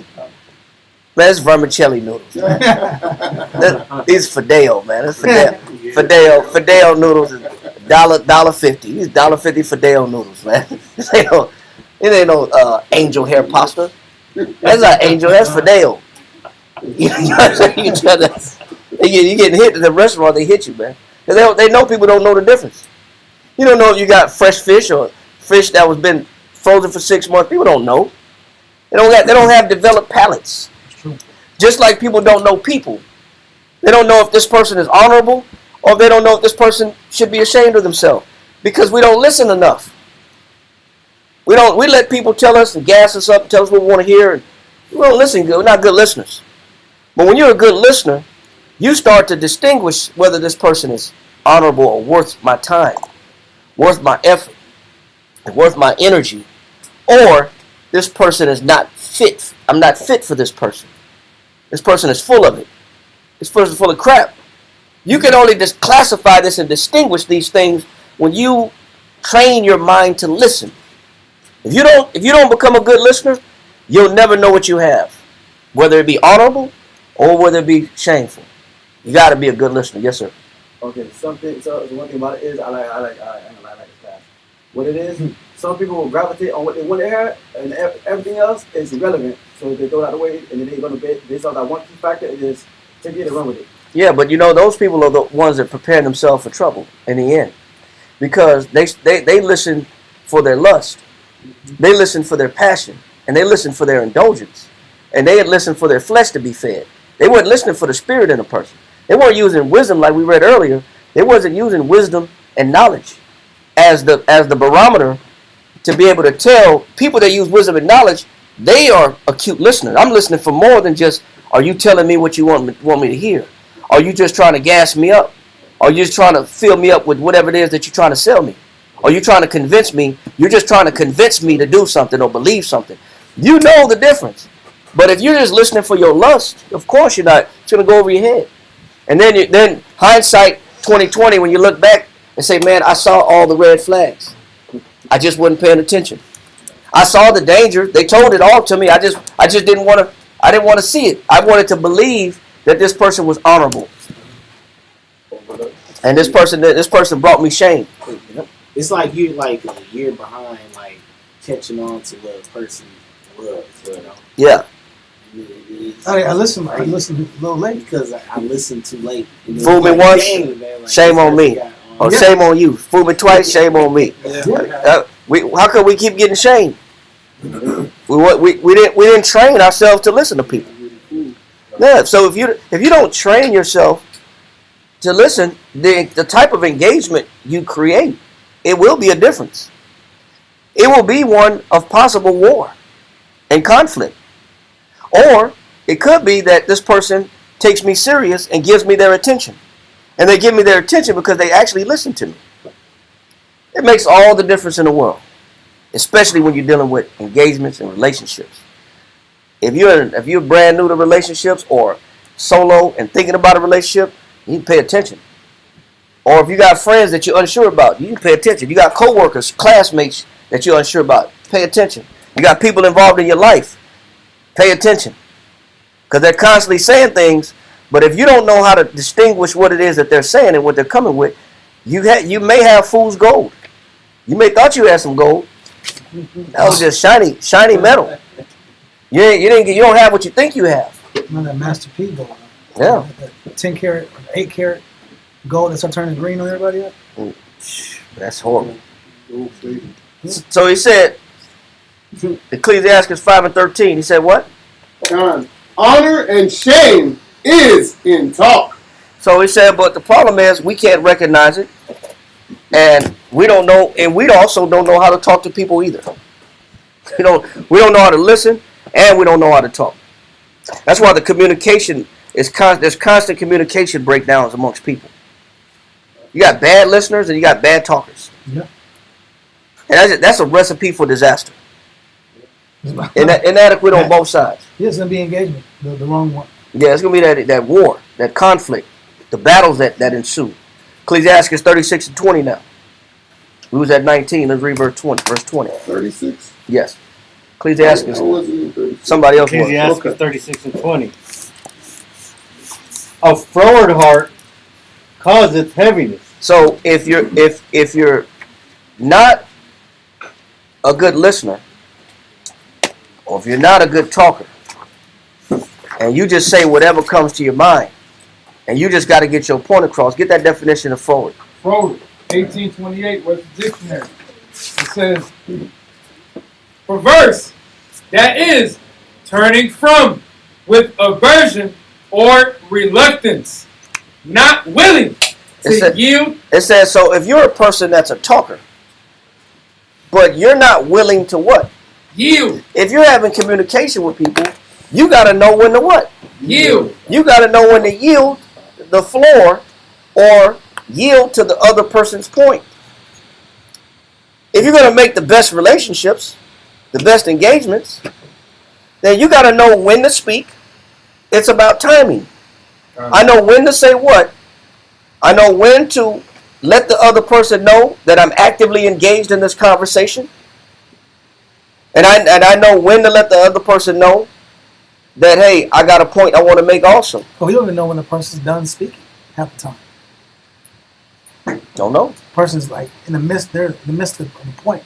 Man, it's vermicelli noodles. These Fideo, man. It's Fideo noodles is $1.50. These $1.50 Fideo noodles, man. It ain't no angel hair pasta. That's not angel. That's Fideo. You getting hit at the restaurant, they hit you, man. They know people don't know the difference. You don't know if you got fresh fish or fish that was been frozen for 6 months. People don't know. They don't have developed palates. Just like people don't know people. They don't know if this person is honorable, or they don't know if this person should be ashamed of themselves, because we don't listen enough. We let people tell us and gas us up and tell us what we want to hear, and we don't listen good. We're not good listeners. But when you're a good listener, you start to distinguish whether this person is honorable or worth my time, worth my effort, and worth my energy, or this person is not fit. I'm not fit for this person. This person is full of it. This person is full of crap. You can only just classify this and distinguish these things when you train your mind to listen. If you don't become a good listener, you'll never know what you have, whether it be honorable or whether it be shameful. You got to be a good listener. Yes, sir. Okay, so one thing about it is I like this class. What it is, some people will gravitate on what they want to hear, and everything else is irrelevant. So they throw it out the way, and then they're going to base on that one key factor and just take it and run with it. Yeah, but those people are the ones that prepare themselves for trouble in the end. because they listen for their lust, they listen for their passion, and they listen for their indulgence, and they had listened for their flesh to be fed. They weren't listening for the spirit in a person. They weren't using wisdom like we read earlier. They wasn't using wisdom and knowledge as the barometer to be able to tell people that use wisdom and knowledge. They are acute listeners. I'm listening for more than just, are you telling me what you want me to hear? Are you just trying to gas me up? Are you just trying to fill me up with whatever it is that you're trying to sell me? Are you trying to convince me? You're just trying to convince me to do something or believe something. You know the difference. But if you're just listening for your lust, of course you're not. It's going to go over your head. And then hindsight 2020, when you look back and say, man, I saw all the red flags. I just wasn't paying attention. I saw the danger. They told it all to me. I just didn't want to. I didn't want to see it. I wanted to believe that this person was honorable. And this person brought me shame. It's like you're like a year behind, like catching on to what a person was. You know? Yeah. I listened a little late because I listened too late. Fool me once, shame on me. Or Yeah. shame on you. Fool me twice, shame on me. Yeah. How come we keep getting shamed? We didn't train ourselves to listen to people. Yeah. So if you don't train yourself to listen, the type of engagement you create, it will be a difference. It will be one of possible war and conflict. Or it could be that this person takes me serious and gives me their attention. And they give me their attention because they actually listen to me. It makes all the difference in the world, especially when you're dealing with engagements and relationships. If you're brand new to relationships or solo and thinking about a relationship, you need to pay attention. Or if you got friends that you're unsure about, you need to pay attention. You got coworkers, classmates that you're unsure about, pay attention. You got people involved in your life, pay attention. Because they're constantly saying things, but if you don't know how to distinguish what it is that they're saying and what they're coming with, you may have fool's gold. You may thought you had some gold. That was just shiny metal. You don't have what you think you have. that Master P gold. Yeah. That 10 karat, 8 karat gold that start turning green on everybody up. That's horrible. So he said, Ecclesiastes 5:13, he said what? John, honor and shame is in talk. So he said, but the problem is we can't recognize it, and we don't know, and we also don't know how to talk to people either. We don't know how to listen, and we don't know how to talk. That's why the communication is there's constant communication breakdowns amongst people. You got bad listeners and you got bad talkers. Yeah. And that's a recipe for disaster. Inadequate on both sides. Yeah, it's gonna be engagement, the wrong one. Yeah, it's gonna be that war, that conflict, the battles that ensue. Ecclesiastes 36:20 now. We was at 19. Let's read verse 20. 36. Yes. Ecclesiastes. I wasn't in 36. Somebody else was. Ecclesiastes 36:20. A froward heart causeth heaviness. So if you're not a good listener, or if you're not a good talker, and you just say whatever comes to your mind, and you just got to get your point across, get that definition of forward. Forward, 1828, what's the dictionary? It says, perverse, that is, turning from, with aversion or reluctance, not willing to yield. It says, so if you're a person that's a talker, but you're not willing to what? Yield. If you're having communication with people, you got to know when to what? Yield. You got to know when to yield the floor or yield to the other person's point. If you're going to make the best relationships, the best engagements, then you got to know when to speak. It's about timing. I know when to say what. I know when to let the other person know that I'm actively engaged in this conversation. And I know when to let the other person know that, hey, I got a point I want to make also. But we don't even know when the person's done speaking half the time. Don't know. The person's like they're in the midst of the point.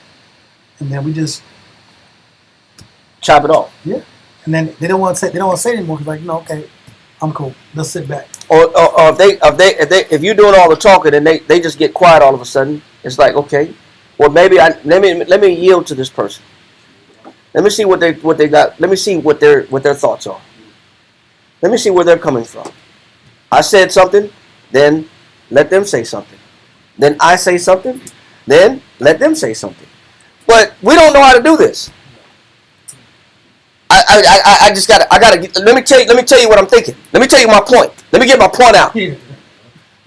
And then we just Chop it off. Yeah. And then they don't want to say anymore because like, no, okay, I'm cool. They'll sit back. Or if you're doing all the talking and they just get quiet all of a sudden, It's like, okay, well maybe let me yield to this person. Let me see what they got. Let me see what their thoughts are. Let me see where they're coming from. I said something, then let them say something. Then I say something, then let them say something. But we don't know how to do this. I just gotta let me tell you what I'm thinking. Let me tell you my point. Let me get my point out.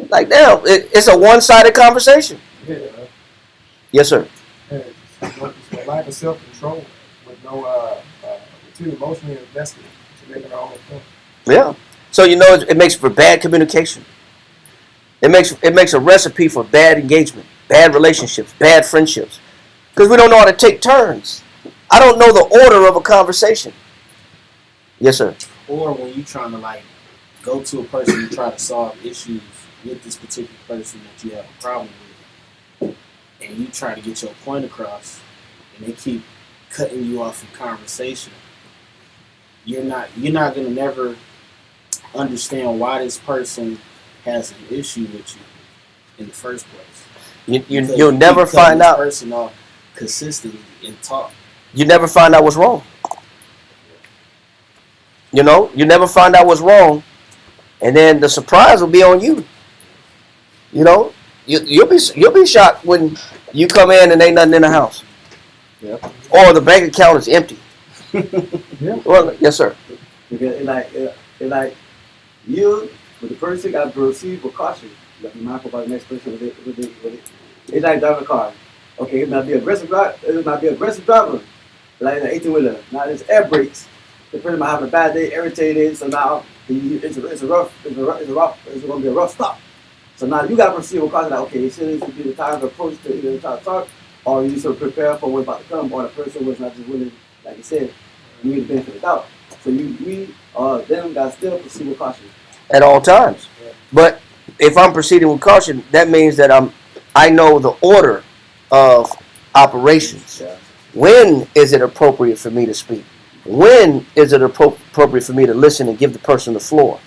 Like damn, it's a one-sided conversation. Yeah. Yes, sir. It's a lack of self-control with no we're too emotionally invested to making our own point. Yeah. So it makes for bad communication. It makes a recipe for bad engagement, bad relationships, bad friendships, because we don't know how to take turns. I don't know the order of a conversation. Yes, sir. Or when you trying to like go to a person and try to solve issues with this particular person that you have a problem with, and you try to get your point across, and they keep cutting you off in conversation, you're not gonna never understand why this person has an issue with you in the first place. You'll never find out. Person off consistently in talk. You never find out what's wrong. You never find out what's wrong, and then the surprise will be on you. You'll be shocked when you come in and ain't nothing in the house. Yep. Or the bank account is empty. Yeah. Well, yes, sir. Because it like you, with the person, got to proceed with caution. You got to be mindful about the next person with it. It's like driving a car. Okay, it might be aggressive driver, like an 18-wheeler. Now there's air brakes. The person might have a bad day, irritated. So now it's going to be a rough stop. So now you got to proceed with caution. Like, okay, it should be the time to approach to either try to talk, or you sort of prepare for what's about to come, or the person was not just willing, like you said, you need the benefit of the doubt. So them got to still proceed with caution At all times. But if I'm proceeding with caution, that means that I know the order of operations. Yeah. When is it appropriate for me to speak? When is it appropriate for me to listen and give the person the floor?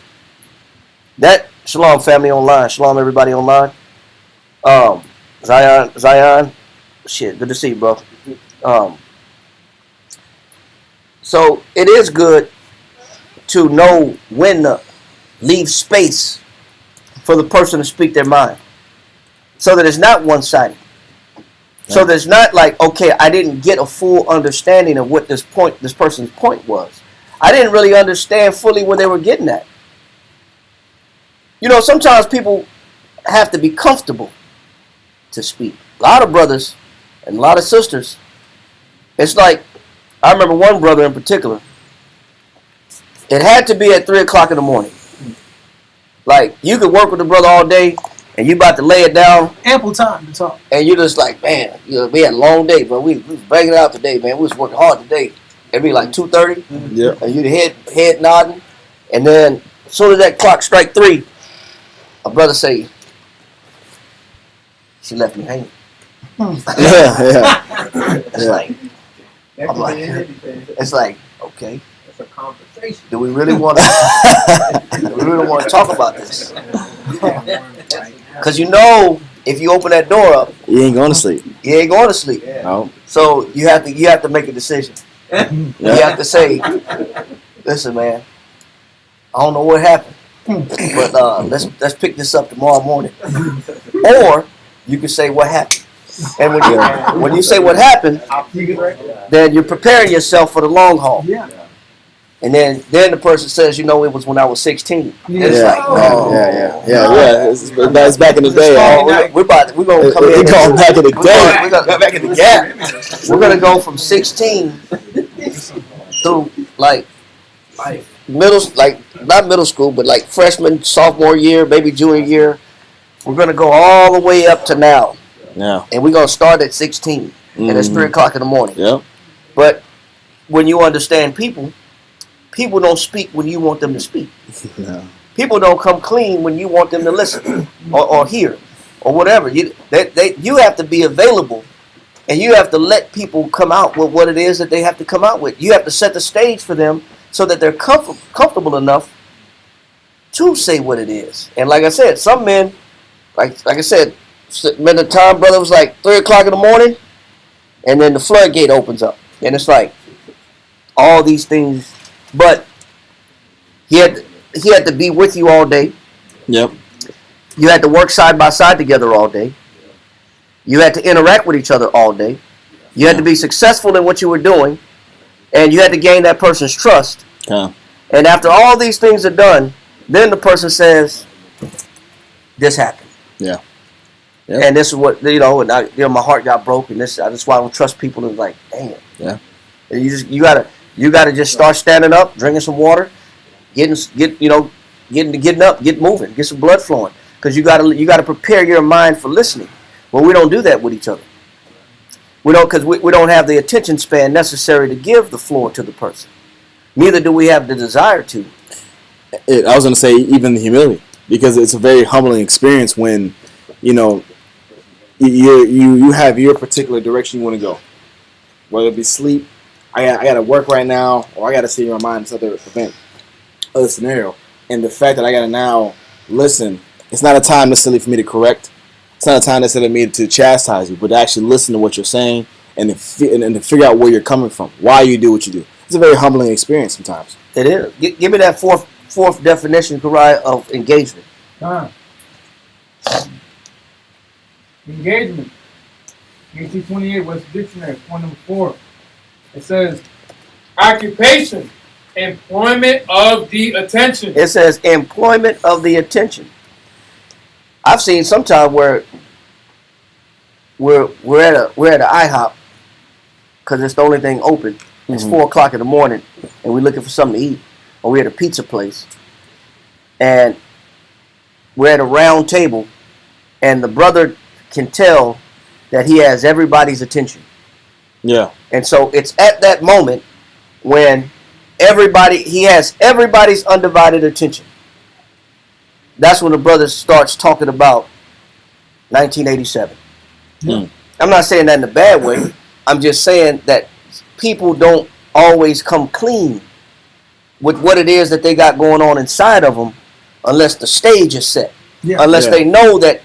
That shalom family online, shalom everybody online. Zion, shit, good to see you, bro. So it is good to know when to leave space for the person to speak their mind, so that it's not one-sided. So that it's not like, okay, I didn't get a full understanding of what this person's point was. I didn't really understand fully what they were getting at. Sometimes people have to be comfortable to speak. A lot of brothers and a lot of sisters, it's like, I remember one brother in particular, it had to be at 3 o'clock in the morning. Like, you could work with the brother all day, and you about to lay it down. Ample time to talk. And you're just like, man, we had a long day, but we was banging it out today, man. We was working hard today. It'd be like 2:30. Yeah. And you'd head nodding. And then, as soon as that clock strike 3, a brother say, she left me hanging. It's like, okay. It's a conversation. Do we really want to talk about this? Because if you open that door up, You ain't going to sleep. you ain't going to sleep. No. So you have to make a decision. You have to say, listen, man, I don't know what happened, but let's pick this up tomorrow morning. Or you can say what happened. And when you say what happened, then you're preparing yourself for the long haul. Yeah. And then the person says, it was when I was 16. And it's like, It's back in the day. we're gonna come in. We going back in the day. We're gonna back in the gap. We're gonna go from 16 through like not middle school, but like freshman, sophomore year, maybe junior year. We're gonna go all the way up to now. Yeah. And we're gonna start at 16, and it's 3 o'clock in the morning. Yep. But when you understand people don't speak when you want them to speak. No. People don't come clean when you want them to listen or hear or whatever. You have to be available, and you have to let people come out with what it is that they have to come out with. You have to set the stage for them so that they're comfortable enough to say what it is. And like I said, some men, like I said, When the time, brother, was like 3 o'clock in the morning, and then the floodgate opens up, and it's like all these things. But he had to be with you all day. Yep. You had to work side by side together all day. You had to interact with each other all day. You had to be successful in what you were doing, and you had to gain that person's trust. Yeah. And after all these things are done, then the person says, "This happened." Yeah. Yep. And this is what and my heart got broken. That's why I don't trust people. And like, damn. Yeah. And you gotta just start standing up, drinking some water, getting up, get moving, get some blood flowing, because you gotta prepare your mind for listening. Well, we don't do that with each other. We don't, because we don't have the attention span necessary to give the floor to the person. Neither do we have the desire to. I was going to say even the humility, because it's a very humbling experience when, you have your particular direction you want to go, whether it be sleep. I got to work right now, or I got to see my mind in some other event, other scenario, and the fact that I got to now listen. It's not a time necessarily for me to correct. It's not a time necessarily for me to chastise you, but to actually listen to what you're saying and to figure out where you're coming from, why you do what you do. It's a very humbling experience sometimes. It is. Give me that fourth definition, Karai, of engagement. Engagement. 1828 Webster Dictionary, point number 4. It says, occupation, employment of the attention. It says employment of the attention. I've seen sometimes where we're at an IHOP because it's the only thing open. It's 4 o'clock in the morning, and we're looking for something to eat, or we're at a pizza place, and we're at a round table, and the brother can tell that he has everybody's attention. Yeah. And so it's at that moment when he has everybody's undivided attention. That's when the brother starts talking about 1987. I'm not saying that in a bad way. I'm just saying that people don't always come clean with what it is that they got going on inside of them unless the stage is set. Yeah. Unless they know that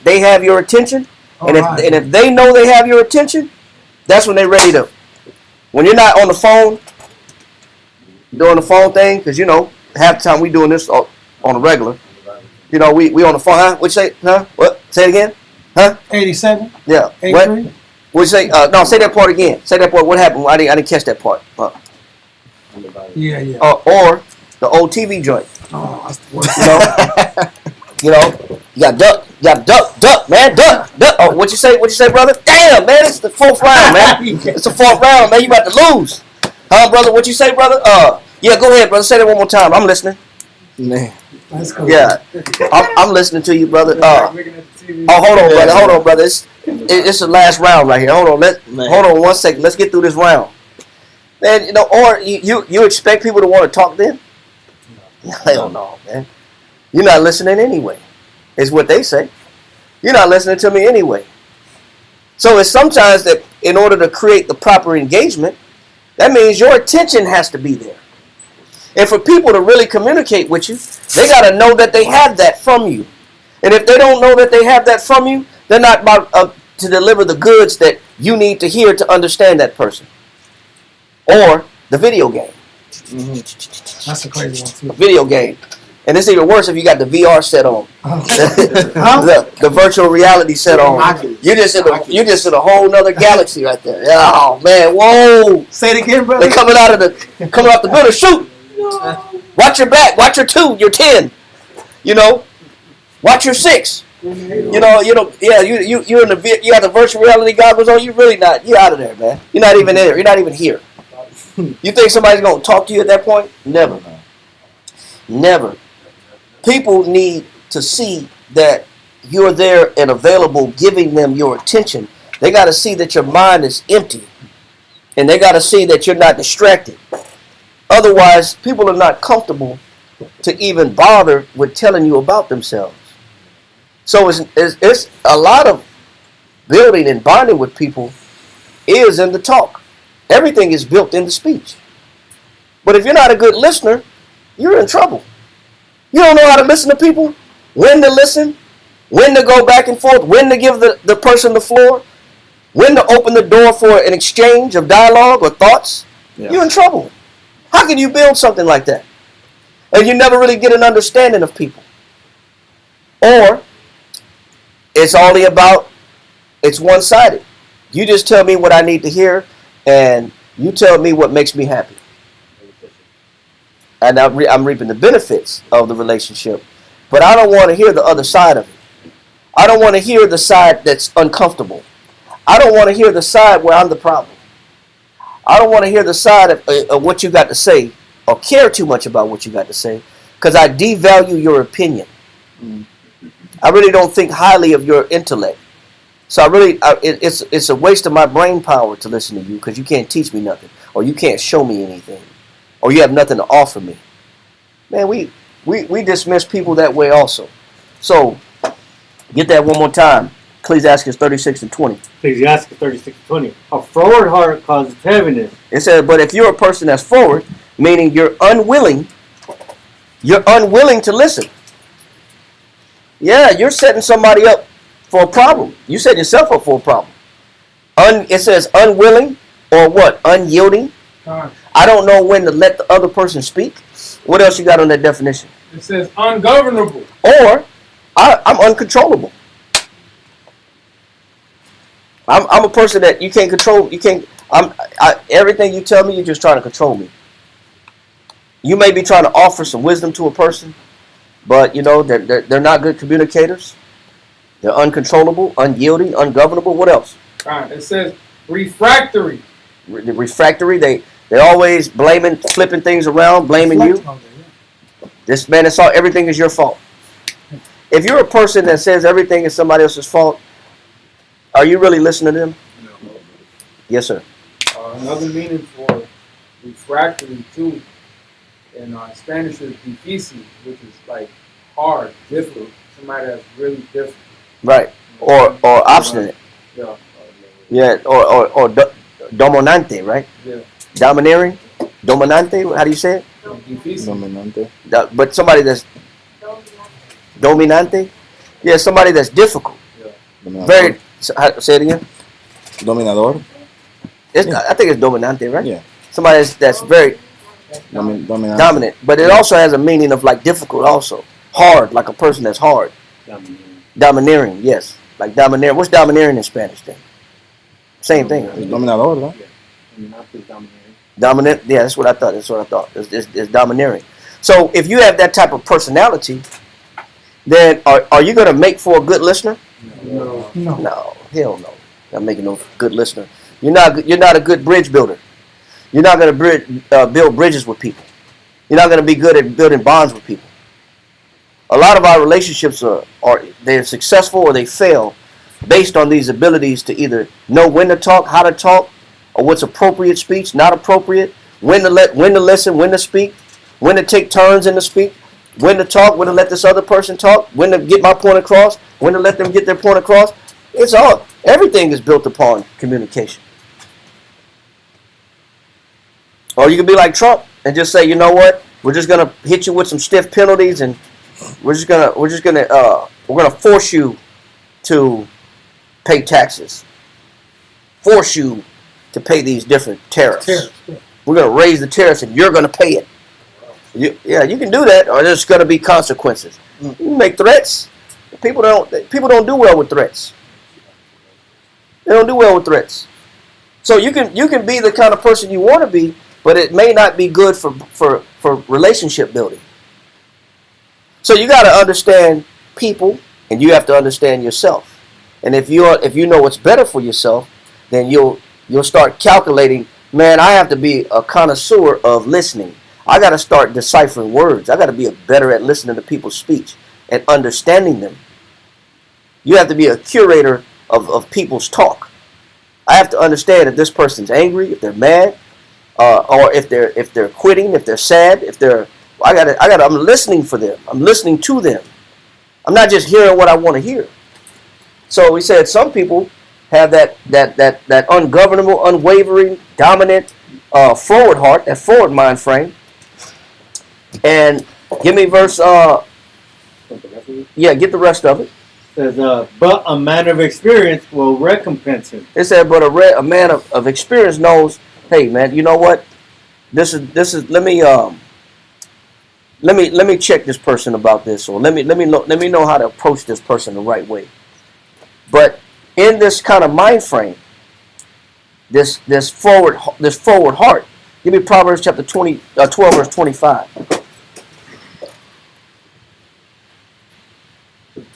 they have your attention. And if they know they have your attention, that's when they're ready to. When you're not on the phone doing the phone thing, because half the time we doing this on a regular. We on the phone, huh? What you say? Huh? What? Say it again? Huh? 87? Yeah. 83? What? What you say? No, say that part again. Say that part. What happened? I didn't catch that part. Yeah. Or the old TV joint. Oh, that's the worst. You got duck, man, duck. Oh, what you say, brother? Damn, man, it's the 4th round, man. It's the 4th round, man. You about to lose, huh, brother? What you say, brother? Yeah, go ahead, brother. Say that one more time. I'm listening. Man. That's cool. Yeah, I'm listening to you, brother. Hold on, brother. It's the last round right here. Hold on, hold on 1 second. Let's get through this round. Man, or you expect people to want to talk then? Hell no, man. You're not listening anyway, is what they say. You're not listening to me anyway. So it's sometimes that in order to create the proper engagement, that means your attention has to be there. And for people to really communicate with you, they got to know that they have that from you. And if they don't know that they have that from you, they're not about to deliver the goods that you need to hear to understand that person. Or the video game. That's a crazy one, too. Video game. And it's even worse if you got the VR set on. the virtual reality set on. You're just in a whole nother galaxy right there. Oh man, whoa. Say it again, brother. They're coming out the building. Shoot. Watch your back. Watch your 2. You're 10. Watch your 6. Yeah, you in you got the virtual reality goggles on. You're really not. You're out of there, man. You're not even there. You're not even here. You think somebody's gonna talk to you at that point? Never. Never. People need to see that you're there and available, giving them your attention. They got to see that your mind is empty, and they got to see that you're not distracted. Otherwise, people are not comfortable to even bother with telling you about themselves. So it's a lot of building and bonding with people is in the talk. Everything is built in the speech. But if you're not a good listener, you're in trouble. You don't know how to listen to people, when to listen, when to go back and forth, when to give the person the floor, when to open the door for an exchange of dialogue or thoughts, you're in trouble. How can you build something like that? And you never really get an understanding of people. Or it's only about, it's one-sided. You just tell me what I need to hear, and you tell me what makes me happy. And I'm reaping the benefits of the relationship. But I don't want to hear the other side of it. I don't want to hear the side that's uncomfortable. I don't want to hear the side where I'm the problem. I don't want to hear the side of what you got to say or care too much about what you got to say, because I devalue your opinion. I really don't think highly of your intellect. So it's a waste of my brain power to listen to you, because you can't teach me nothing, or you can't show me anything, or you have nothing to offer me. Man, we dismiss people that way also. So get that one more time. Ecclesiastes 36:20. Ecclesiastes 36:20. A forward heart causes heaviness. It says, but if you're a person that's forward, meaning you're unwilling to listen. Yeah, you're setting somebody up for a problem. You set yourself up for a problem. It says unwilling, or what? Unyielding. I don't know when to let the other person speak. What else you got on that definition? It says ungovernable. Or I'm uncontrollable. I'm a person that you can't control. You can't. Everything you tell me, you're just trying to control me. You may be trying to offer some wisdom to a person, but you know they're not good communicators. They're uncontrollable, unyielding, ungovernable. What else? It says refractory. Refractory. They're always blaming, flipping things around, blaming you. This man, it's all, everything is your fault. If you're a person that says everything is somebody else's fault, are you really listening to them? No. Yes, sir. Another meaning for refractory too in Spanish is difícil, which is like hard, difficult. Somebody that's really difficult. Right. Or obstinate. Yeah. Yeah. Or dominante, right? Yeah. Domineering. Dominante. How do you say it? Difícil. Dominante. But somebody that's dominante. Yeah, somebody that's difficult. Dominador. Very. Say it again. Dominador. I think it's dominante, right? Yeah. Somebody that's very Dominante. dominant, but it also has a meaning of like difficult, also hard, like a person that's hard. Domineering, yes, like domineering. What's domineering in Spanish then? Same thing. Es dominador, ¿no? Dominant, yeah, that's what I thought. It's domineering. So if you have that type of personality, then are you going to make for a good listener? No, hell no. Not making no good listener. You're not a good bridge builder. You're not going to build bridges with people. You're not going to be good at building bonds with people. A lot of our relationships are they're successful or they fail based on these abilities to either know when to talk, how to talk, or what's appropriate speech, not appropriate, when to listen, when to speak, when to take turns in the speak, when to talk, when to let this other person talk, when to get my point across, when to let them get their point across. Everything is built upon communication. Or you can be like Trump and just say, you know what, we're just gonna hit you with some stiff penalties, and we're gonna force you to pay taxes, force you to pay these different tariffs. We're gonna raise the tariffs, and you're gonna pay it. You can do that, or there's gonna be consequences. You make threats. People don't do well with threats. They don't do well with threats. So you can be the kind of person you want to be, but it may not be good for relationship building. So you got to understand people, and you have to understand yourself. And if you know what's better for yourself, then you'll start calculating. Man, I have to be a connoisseur of listening. I got to start deciphering words. I got to be better at listening to people's speech and understanding them. You have to be a curator of people's talk. I have to understand if this person's angry, if they're mad, or if they're quitting, if they're sad, I'm listening for them. I'm listening to them. I'm not just hearing what I want to hear. So we said some people have that ungovernable, unwavering, dominant, forward heart, that forward mind frame. And give me verse. Get the rest of it. Says, but a man of experience will recompense him. It said, but a man of experience knows, hey man, you know what? This is let me check this person about this, or let me know how to approach this person the right way. But in this kind of mind frame, this forward heart. Give me Proverbs chapter 12 verse 25.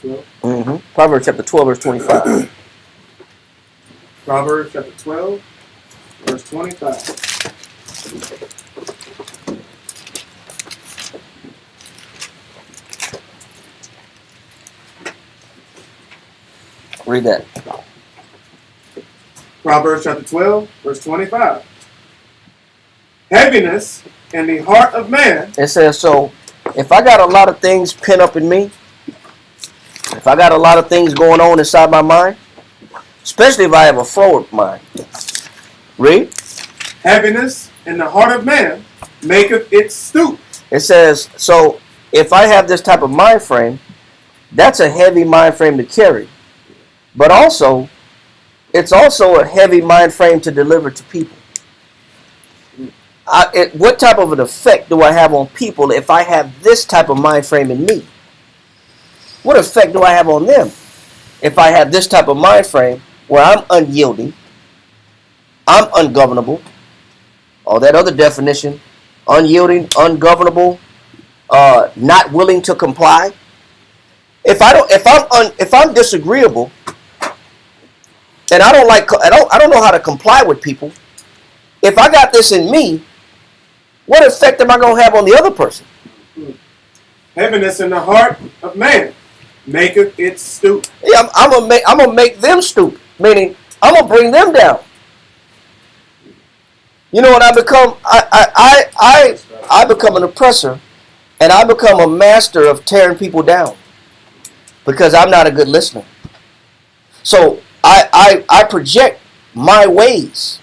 12. Proverbs chapter 12 verse 25. Proverbs chapter 12, verse 25. Read that. Proverbs chapter 12, verse 25. Heaviness in the heart of man. It says, so if I got a lot of things pent up in me, if I got a lot of things going on inside my mind, especially if I have a forward mind. Read. Heaviness in the heart of man maketh it stoop. It says, so if I have this type of mind frame, that's a heavy mind frame to carry. But also, it's also a heavy mind frame to deliver to people. What type of an effect do I have on people if I have this type of mind frame in me? What effect do I have on them if I have this type of mind frame where I'm unyielding, I'm ungovernable, all that other definition, unyielding, ungovernable, not willing to comply. If I'm disagreeable, and I don't know how to comply with people. If I got this in me, what effect am I going to have on the other person? Heaviness in the heart of man maketh it stoop. Yeah, I'm gonna make them stoop. Meaning, I'm gonna bring them down. You know what I become? I become an oppressor, and I become a master of tearing people down because I'm not a good listener. So I project my ways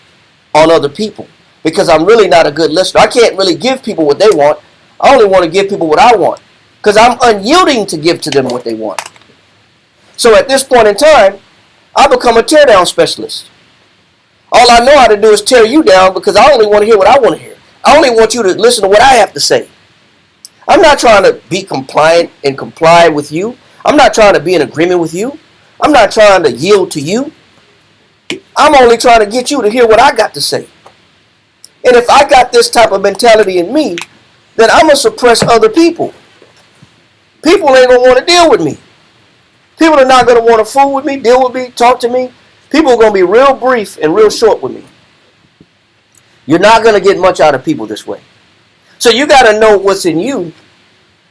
on other people because I'm really not a good listener. I can't really give people what they want. I only want to give people what I want because I'm unyielding to give to them what they want. So at this point in time, I become a teardown specialist. All I know how to do is tear you down because I only want to hear what I want to hear. I only want you to listen to what I have to say. I'm not trying to be compliant and comply with you. I'm not trying to be in agreement with you. I'm not trying to yield to you. I'm only trying to get you to hear what I got to say. And if I got this type of mentality in me, then I'm going to suppress other people. People ain't going to want to deal with me. People are not going to want to fool with me, deal with me, talk to me. People are going to be real brief and real short with me. You're not going to get much out of people this way. So you got to know what's in you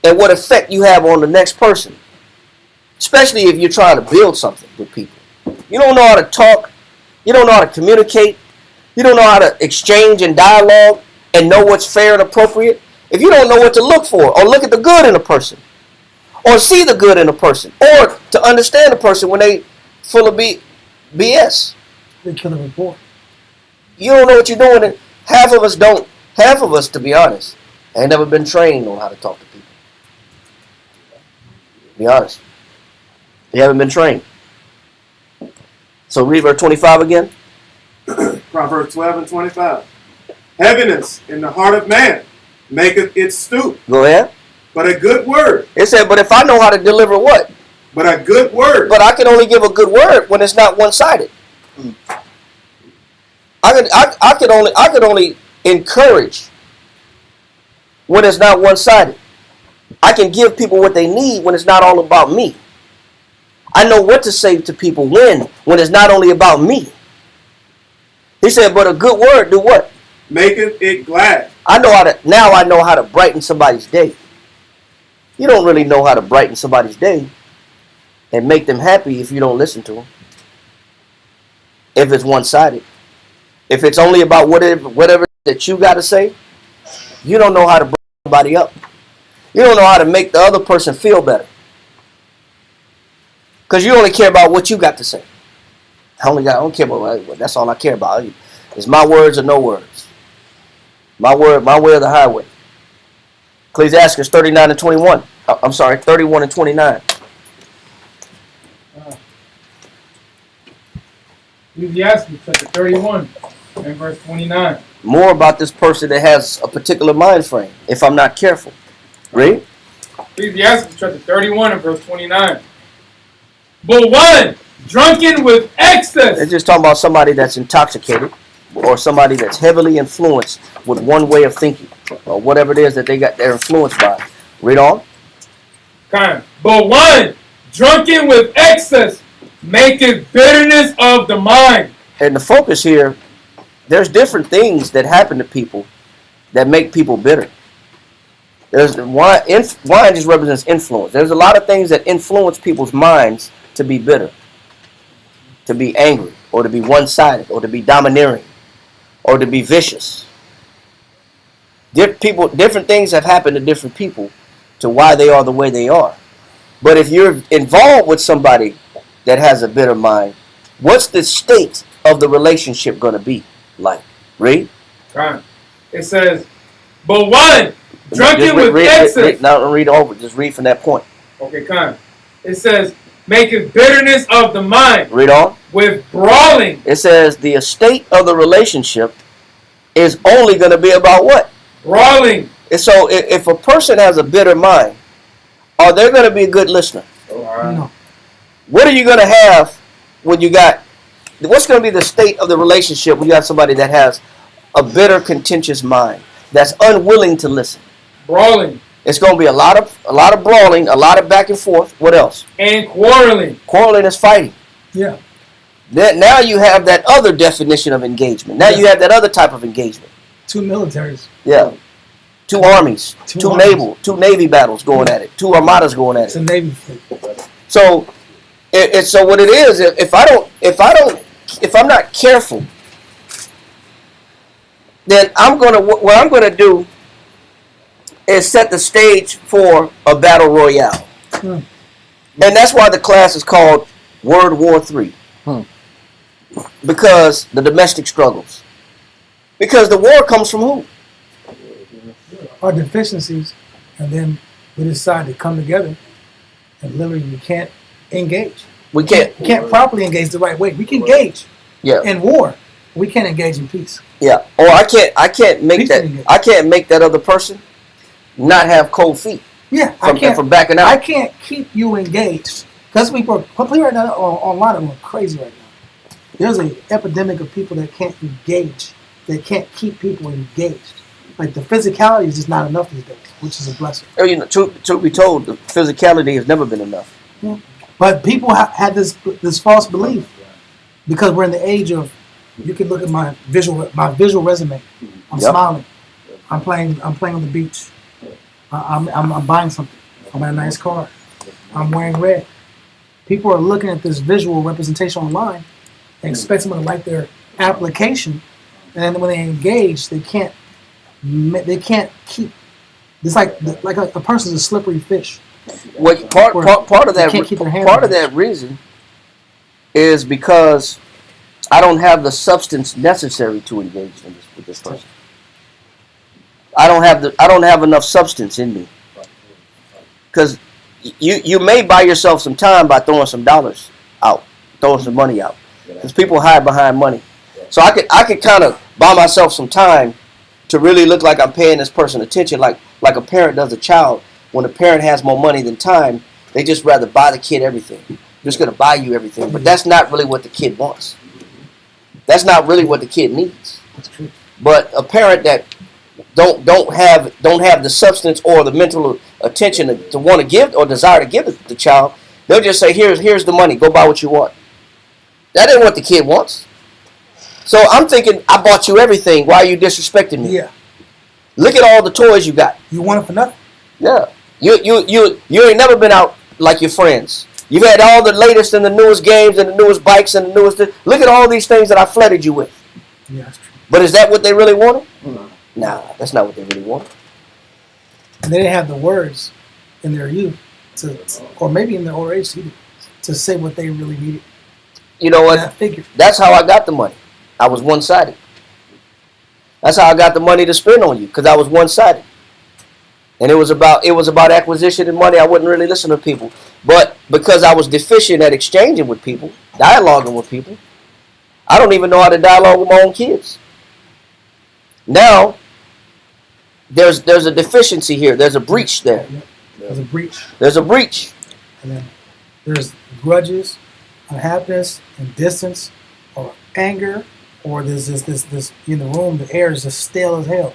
and what effect you have on the next person. Especially if you're trying to build something with people. You don't know how to talk. You don't know how to communicate. You don't know how to exchange and dialogue and know what's fair and appropriate. If you don't know what to look for or look at the good in a person or see the good in a person or to understand a person when they full of BS. They kill a report. You don't know what you're doing. And half of us don't. Half of us, to be honest, ain't never been trained on how to talk to people. Be honest. They haven't been trained. So read verse 25 again. Proverbs 12 and 25. Heaviness in the heart of man maketh it stoop. Go ahead. But a good word. It said, but if I know how to deliver what? But a good word. But I can only give a good word when it's not one-sided. I could only encourage when it's not one-sided. I can give people what they need when it's not all about me. I know what to say to people when it's not only about me. He said, but a good word do what? Maketh it glad. I know how to brighten somebody's day. You don't really know how to brighten somebody's day and make them happy if you don't listen to them. If it's one-sided. If it's only about whatever that you got to say, you don't know how to brighten somebody up. You don't know how to make the other person feel better. Because you only care about what you got to say. I don't care about that's all I care about. It's my words or no words. My way or the highway. Ecclesiastes 39 and 21. I'm sorry, 31 and 29. Ecclesiastes chapter 31 and verse 29. More about this person that has a particular mind frame, if I'm not careful. Read. Ecclesiastes chapter 31 and verse 29. But one drunken with excess. They're just talking about somebody that's intoxicated or somebody that's heavily influenced with one way of thinking or whatever it is that they're influenced by. Read on. But one drunken with excess maketh bitterness of the mind. And the focus here, there's different things that happen to people that make people bitter. There's wine just represents influence. There's a lot of things that influence people's minds to be bitter, to be angry, or to be one-sided, or to be domineering, or to be vicious. Different things have happened to different people to why they are the way they are. But if you're involved with somebody that has a bitter mind, what's the state of the relationship going to be like? Read. It says, but one drunken with excess. Now read over. Just read from that point. Okay, it says, maketh bitterness of the mind. Read on. With brawling. It says the estate of the relationship is only going to be about what? Brawling. And so if a person has a bitter mind, are they going to be a good listener? No. What are you going to have when you got, what's going to be the state of the relationship when you have somebody that has a bitter, contentious mind, that's unwilling to listen? Brawling. It's going to be a lot of brawling, a lot of back and forth. What else? And quarreling. Quarreling is fighting. Yeah. Now you have that other definition of engagement. Now you have that other type of engagement. Two militaries. Yeah. Two armies. Two Navy battles going at it. Two armadas going at it. It's a Navy fleet. So, so what it is, if I'm not careful, then what I'm gonna do is set the stage for a battle royale, and that's why the class is called World War III, because the domestic struggles, because the war comes from who? Our deficiencies, and then we decide to come together, and literally we can't engage. We can't properly engage the right way. We can engage in war. We can't engage in peace. Yeah. Or I can't make that other person not have cold feet. Yeah. From backing out. I can't keep you engaged because people right now online are going crazy right now. There's an epidemic of people that can't engage. They can't keep people engaged. Like the physicality is just not enough these days, which is a blessing. Truth be told, the physicality has never been enough. Yeah. But people have this false belief because we're in the age of. You can look at my visual resume. I'm smiling. I'm playing on the beach. I'm buying something. I'm in a nice car. I'm wearing red. People are looking at this visual representation online and expect someone to like their application, and then when they engage, they can't keep. It's like a person's a slippery fish. What part of that reason is because I don't have the substance necessary to engage with this person. I don't have enough substance in me. Because you may buy yourself some time by throwing some dollars out, throwing some money out. Because people hide behind money. So I could kind of buy myself some time to really look like I'm paying this person attention, like a parent does a child. When a parent has more money than time, they just rather buy the kid everything. I'm just going to buy you everything. But that's not really what the kid wants. That's not really what the kid needs. That's true. But a parent that don't have the substance or the mental attention to want to give or desire to give the child, they'll just say, here's the money, go buy what you want. That ain't what the kid wants. So I'm thinking, I bought you everything. Why are you disrespecting me? Yeah. Look at all the toys you got. You want it for nothing? Yeah. You ain't never been out like your friends. You've had all the latest and the newest games and the newest bikes and the newest. Look at all these things that I flooded you with. Yeah, that's true. But is that what they really wanted? Nah, that's not what they really wanted. And they didn't have the words in their youth, or maybe in their older age to say what they really needed. You know what? That's how I got the money. I was one-sided. That's how I got the money to spend on you, because I was one-sided. And it was about acquisition and money. I wouldn't really listen to people. But because I was deficient at exchanging with people, dialoguing with people, I don't even know how to dialogue with my own kids. Now, there's a deficiency here. There's a breach there. There's a breach. There's a breach. And then there's grudges, unhappiness, and distance, or anger, or there's this in the room. The air is just stale as hell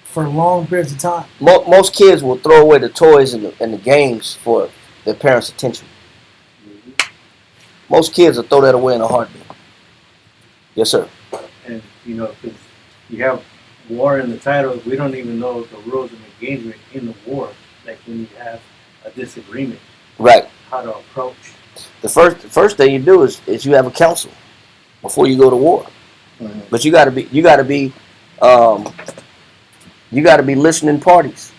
for long periods of time. Most kids will throw away the toys and the games for their parents' attention. Most kids will throw that away in a heartbeat. Yes, sir. And because you have war in the title, we don't even know the rules of engagement in the war. Like when you have a disagreement, Right. how to approach. The first thing you do is you have a council before you go to war. Mhm. But you got to be listening parties.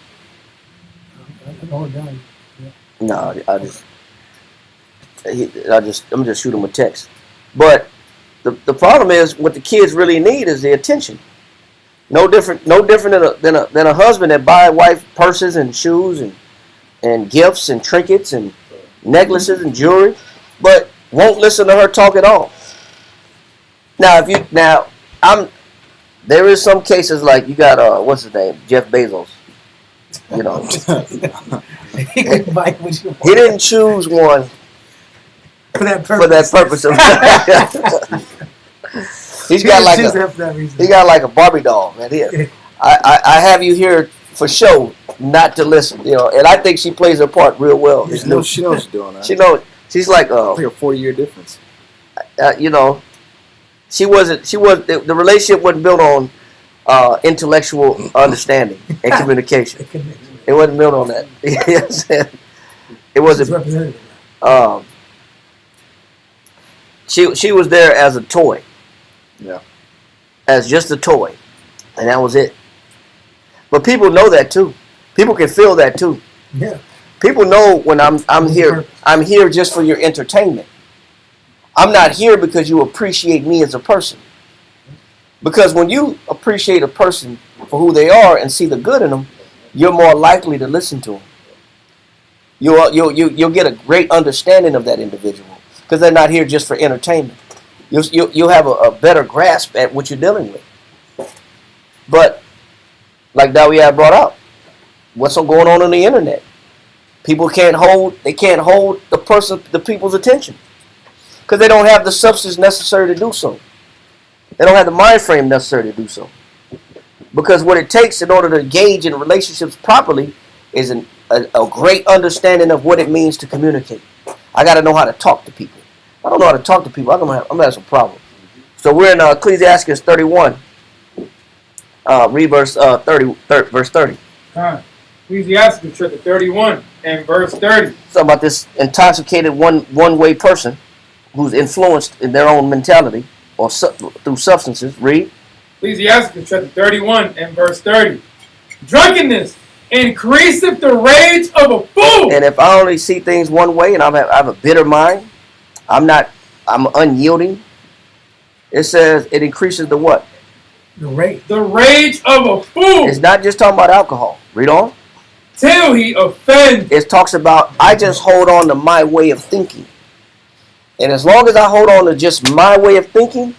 No, I'm just shooting a text. But the problem is what the kids really need is the attention. No different than a husband that buy wife purses and shoes and gifts and trinkets and necklaces and jewelry, but won't listen to her talk at all. There is some cases like you got what's his name, Jeff Bezos. He didn't choose one For that for that purpose. He got like a Barbie doll, man. I have you here for show, not to listen. And I think she plays her part real well. She knows she's doing that. She knows. She's like It's like a 40-year difference. She wasn't. The relationship wasn't built on intellectual understanding and communication. It wasn't built on that. You know what I'm saying? It wasn't. She was there as a toy. Yeah. As just a toy, and that was it. But people know that too. People can feel that too. Yeah. People know when I'm here. I'm here just for your entertainment. I'm not here because you appreciate me as a person. Because when you appreciate a person for who they are and see the good in them, you're more likely to listen to them. You'll get a great understanding of that individual because they're not here just for entertainment. You'll have a better grasp at what you're dealing with. But like Dawiyah brought up, what's going on the internet? People can't hold the people's attention because they don't have the substance necessary to do so. They don't have the mind frame necessary to do so. Because what it takes in order to engage in relationships properly is a great understanding of what it means to communicate. I got to know how to talk to people. I don't know how to talk to people. I'm gonna have some problems. So we're in Ecclesiastes 31. Read verse 30. Verse 30. Ecclesiastes chapter 31 and verse 30. Something about this intoxicated one-way person who's influenced in their own mentality or through substances. Read. Ecclesiastes chapter 31 and verse 30. Drunkenness increaseth the rage of a fool. And if I only see things one way and I have a bitter mind, I'm unyielding. It says it increases the what? The rage. The rage of a fool. It's not just talking about alcohol. Read on. Till he offends. It talks about I just hold on to my way of thinking. And as long as I hold on to just my way of thinking,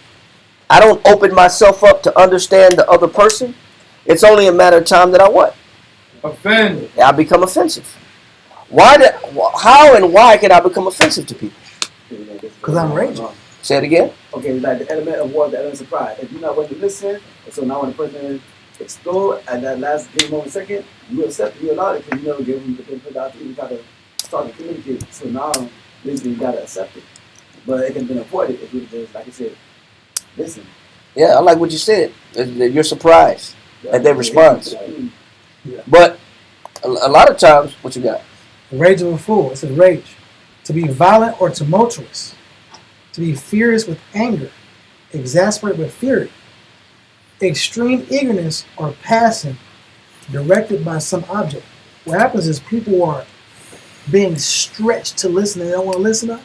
I don't open myself up to understand the other person. It's only a matter of time that I what? Offend. I become offensive. How and why can I become offensive to people? Because I'm raging. Say it again. Okay, like the element of war, the element of surprise. If you're not willing to listen, and so now when the person explode at that last given moment second, you accept it, you allow it, because you never give them the benefit out to even try to start to communicate. So now, basically, you gotta accept it. But it can have been avoided if you just, like I said, listen. Yeah, I like what you said. You're surprised at their response. But a lot of times, what you got? The rage of a fool. It says rage. To be violent or tumultuous. To be furious with anger. Exasperate with fury. Extreme eagerness or passion directed by some object. What happens is people are being stretched to listen and they don't want to listen up.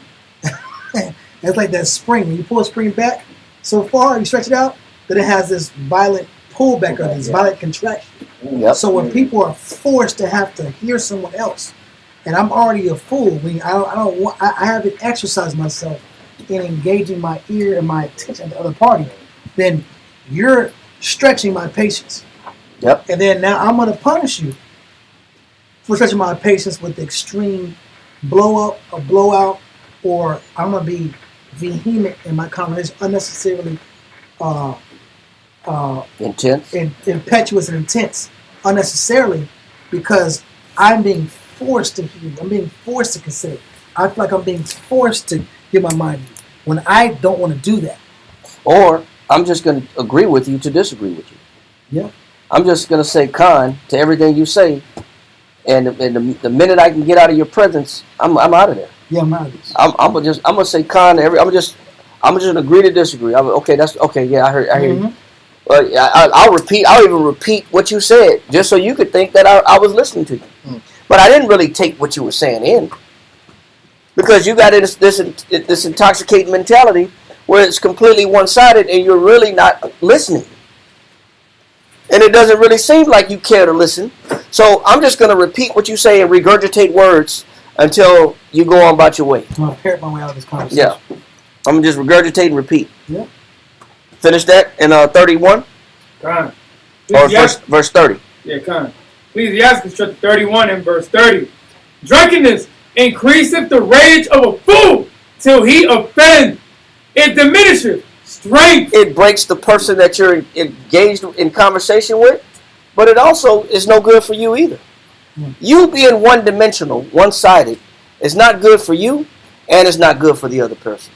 It's like that spring. When you pull a spring back so far, you stretch it out, then it has this violent pullback or this violent contraction. Yep. So when people are forced to have to hear someone else, and I'm already a fool, I haven't exercised myself in engaging my ear and my attention to the other party, then you're stretching my patience. Yep. And then now I'm going to punish you for stretching my patience with extreme blow up or blowout, or I'm going to be vehement in my conversation, unnecessarily Intense. impetuous and intense, unnecessarily, because I'm being forced to hear. I'm being forced to consider. I feel like I'm being forced to give my mind to you when I don't want to do that. Or I'm just going to agree with you to disagree with you. Yeah. I'm just going to say con to everything you say, and the minute I can get out of your presence, I'm out of there. Yeah, I'm out of this. I'm gonna say con to every. I'm just gonna agree to disagree. Okay, that's okay. Yeah, I hear you. I'll repeat. I'll even repeat what you said, just so you could think that I was listening to you. But I didn't really take what you were saying in, because you got this intoxicating mentality where it's completely one-sided and you're really not listening. And it doesn't really seem like you care to listen. So I'm just going to repeat what you say and regurgitate words until you go on about your way. I'm going to parrot my way out of this conversation. Yeah. I'm going to just regurgitate and repeat. Yeah. Finish that in 31? Con. Or verse 30? Yeah, con. Ecclesiastes chapter 31 and verse 30. Drunkenness increaseth the rage of a fool till he offend. It diminisheth strength. It breaks the person that you're engaged in conversation with, but it also is no good for you either. You being one-dimensional, one-sided, is not good for you, and it's not good for the other person.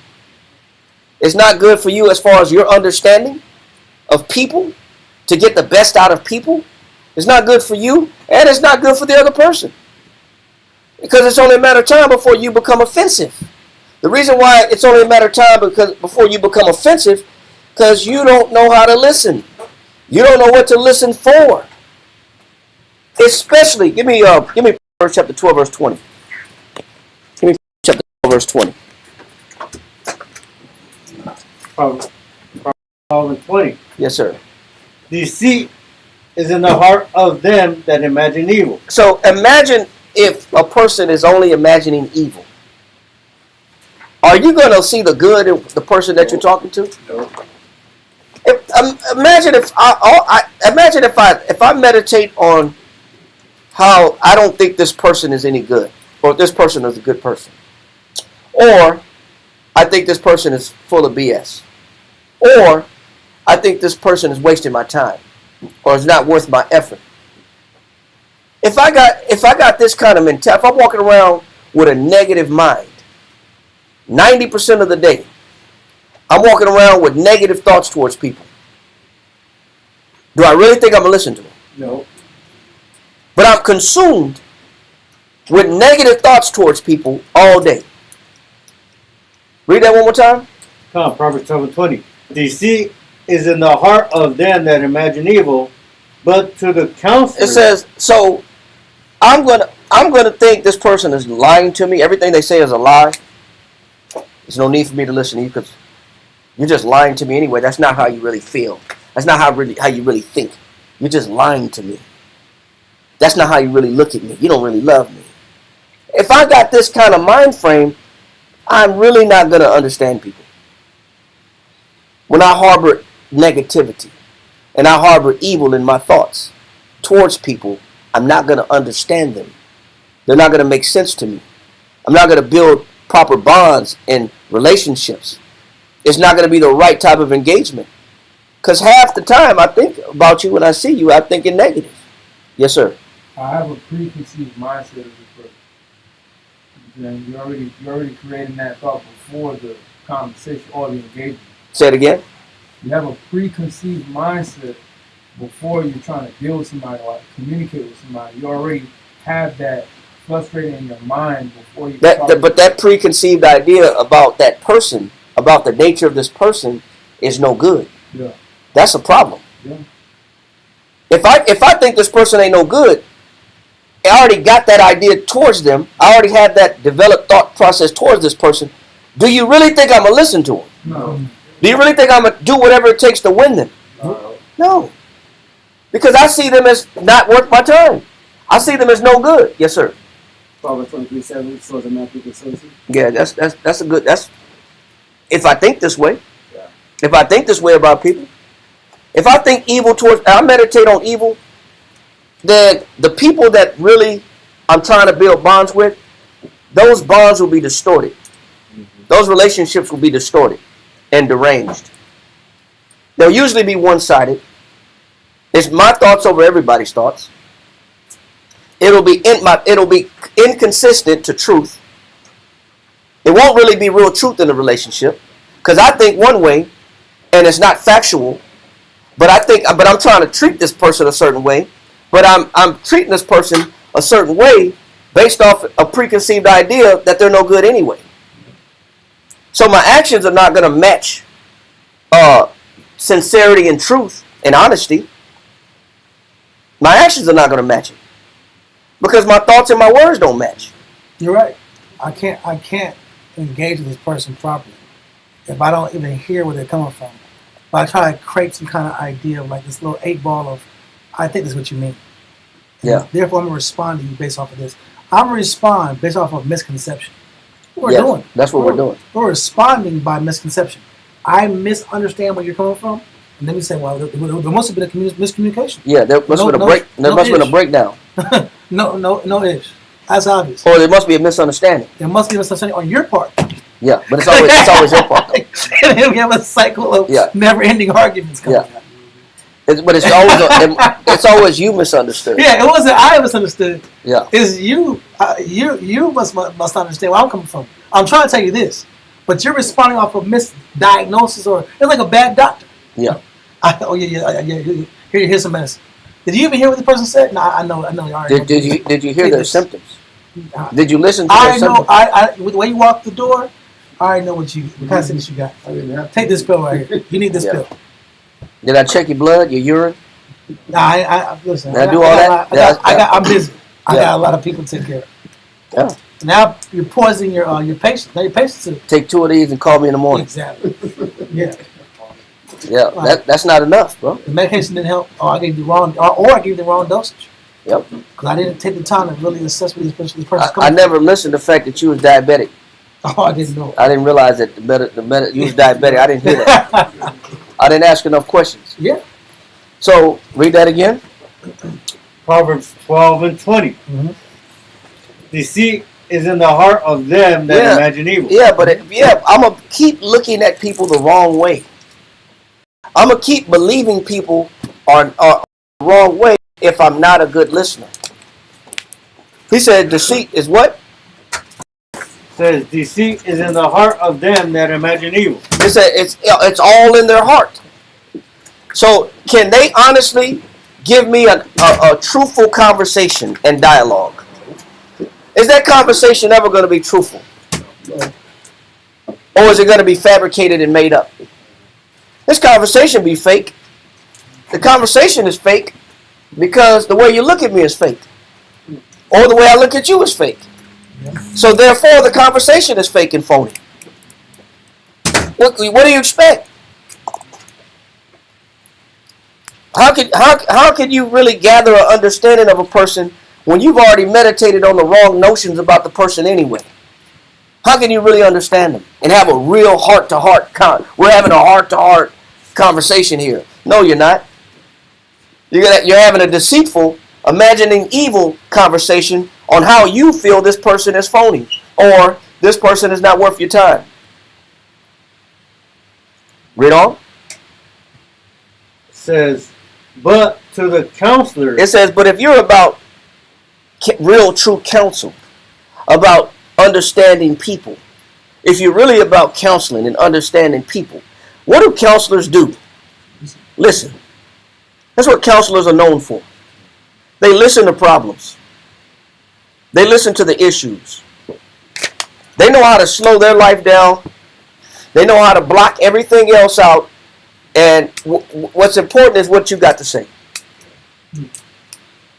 It's not good for you as far as your understanding of people, to get the best out of people. It's not good for you, and it's not good for the other person. Because it's only a matter of time before you become offensive. The reason why it's only a matter of time before you become offensive, because you don't know how to listen. You don't know what to listen for. Especially, give me Proverbs chapter 12, verse 20. Give me chapter 12, verse 20. Proverbs 12 and 20. Yes, sir. Deceit is in the heart of them that imagine evil. So imagine if a person is only imagining evil. Are you going to see the good in the person that you're talking to? No. Imagine if I meditate on how I don't think this person is any good, or this person is a good person, or I think this person is full of BS, or I think this person is wasting my time, or is not worth my effort. If I got this kind of mentality, if I'm walking around with a negative mind, 90% of the day, I'm walking around with negative thoughts towards people. Do I really think I'm going to listen to them? No. But I'm consumed with negative thoughts towards people all day. Read that one more time. Proverbs 12 and 20. Deceit is in the heart of them that imagine evil, but to the counselor. It says, so I'm gonna think this person is lying to me. Everything they say is a lie. There's no need for me to listen to you because you're just lying to me anyway. That's not how you really feel. That's not how you really think. You're just lying to me. That's not how you really look at me. You don't really love me. If I got this kind of mind frame, I'm really not going to understand people. When I harbor negativity and I harbor evil in my thoughts towards people, I'm not going to understand them. They're not going to make sense to me. I'm not going to build proper bonds and relationships. It's not going to be the right type of engagement. Because half the time I think about you when I see you, I think in negative. Yes, sir. I have a preconceived mindset of the person. And you're already creating that thought before the conversation or the engagement. Say it again. You have a preconceived mindset before you're trying to deal with somebody or communicate with somebody. You already have that frustrated in your mind before you. But that preconceived idea about that person, about the nature of this person, is no good. Yeah. That's a problem. Yeah. If I think this person ain't no good, I already got that idea towards them. I already had that developed thought process towards this person. Do you really think I'm going to listen to them? No. Do you really think I'm going to do whatever it takes to win them? No. Because I see them as not worth my time. I see them as no good. Yes, sir. Proverbs 23:7, so is a man through consistency. Yeah, that's a good, If I think this way, Yeah. if I think this way about people, if I think evil towards, I meditate on evil, then the people that really I'm trying to build bonds with, those bonds will be distorted. Those relationships will be distorted and deranged. They'll usually be one-sided. It's my thoughts over everybody's thoughts. It'll be inconsistent to truth. It won't really be real truth in the relationship because I think one way and it's not factual. But I'm trying to treat this person a certain way. But I'm treating this person a certain way based off a preconceived idea that they're no good anyway. So my actions are not going to match sincerity and truth and honesty. My actions are not going to match it because my thoughts and my words don't match. You're right. I can't engage with this person properly if I don't even hear where they're coming from. But I try to create some kind of idea of like this little 8-ball of, I think this is what you mean. Yeah. Therefore, I'm going to respond to you based off of this. I'm going to respond based off of misconception. What we're Yes, doing. that's what we're doing. We're responding by misconception. I misunderstand where you're coming from, and then we say, well, there must have been a miscommunication. Yeah, there must have been a break. There must have been a breakdown. No ish. That's obvious. Or there must be a misunderstanding. There must be a misunderstanding on your part. Yeah, but it's always your part though. And we have a cycle of never-ending arguments coming out. But it's always you misunderstood. Yeah, it wasn't I misunderstood. Yeah, it's you. You must understand where I'm coming from. I'm trying to tell you this, but you're responding off of misdiagnosis, or it's like a bad doctor. Yeah. Here's some medicine. Did you even hear what the person said? No, I know. You already did you hear their symptoms? Did you listen to their symptoms? I know. With the way you walk the door, I already know what kind of sickness you got. Take this pill right here. You need this pill. Did I check your blood, your urine? Nah, I listen. Did I do all that? I'm busy. I got a lot of people to take care of. Yeah. Now you're poisoning your patients. Now your patients take 2 of these and call me in the morning. Exactly. Yeah. Yeah, that's not enough, bro. The medication didn't help, or I gave you the wrong, or I gave you the wrong dosage. Yep. Because I didn't take the time to really assess what this person's I never listened to the fact that you was diabetic. Oh, I didn't know. I didn't realize that you was diabetic. I didn't hear that. I didn't ask enough questions. Yeah. So read that again. Proverbs 12:20. Mm-hmm. Deceit is in the heart of them that imagine evil. Yeah, but I'm gonna keep looking at people the wrong way. I'm gonna keep believing people are the wrong way if I'm not a good listener. He said, deceit is what? Says deceit is in the heart of them that imagine evil. It said it's all in their heart. So can they honestly give me a truthful conversation and dialogue? Is that conversation ever going to be truthful? Or is it going to be fabricated and made up? This conversation be fake. The conversation is fake because the way you look at me is fake. Or the way I look at you is fake. So therefore, the conversation is fake and phony. What do you expect? How can you really gather an understanding of a person when you've already meditated on the wrong notions about the person anyway? How can you really understand them and have a real heart-to-heart we're having a heart-to-heart conversation here? No, you're not. You're having a deceitful, imagining evil conversation on how you feel this person is phony or this person is not worth your time. Read on. It says, but to the counselor. It says, but if you're about real, true counsel, about understanding people, if you're really about counseling and understanding people, what do counselors do? Listen. That's what counselors are known for. They listen to problems. They listen to the issues. They know how to slow their life down. They know how to block everything else out. And what's important is what you got to say.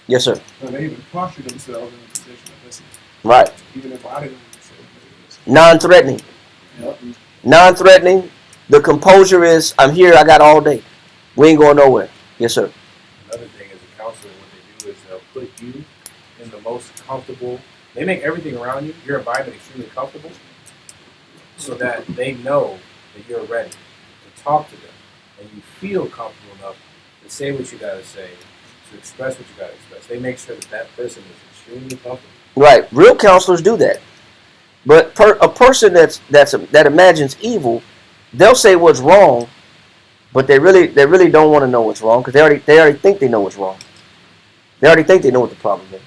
Yes, sir. So they even posture themselves in a position of listening. Right. Even if I didn't say it. Non-threatening. Yep. Non-threatening. The composure is, I'm here, I got all day. We ain't going nowhere. Yes, sir. Another thing as a counselor, what they do is they'll put you in the most comfortable. They make everything around you, your environment, extremely comfortable, so that they know that you're ready to talk to them, and you feel comfortable enough to say what you got to say, to express what you got to express. They make sure that that person is extremely comfortable. Right. Real counselors do that. But a person that imagines evil, they'll say what's wrong, but they really don't want to know what's wrong because they already think they know what's wrong. They already think they know what the problem is.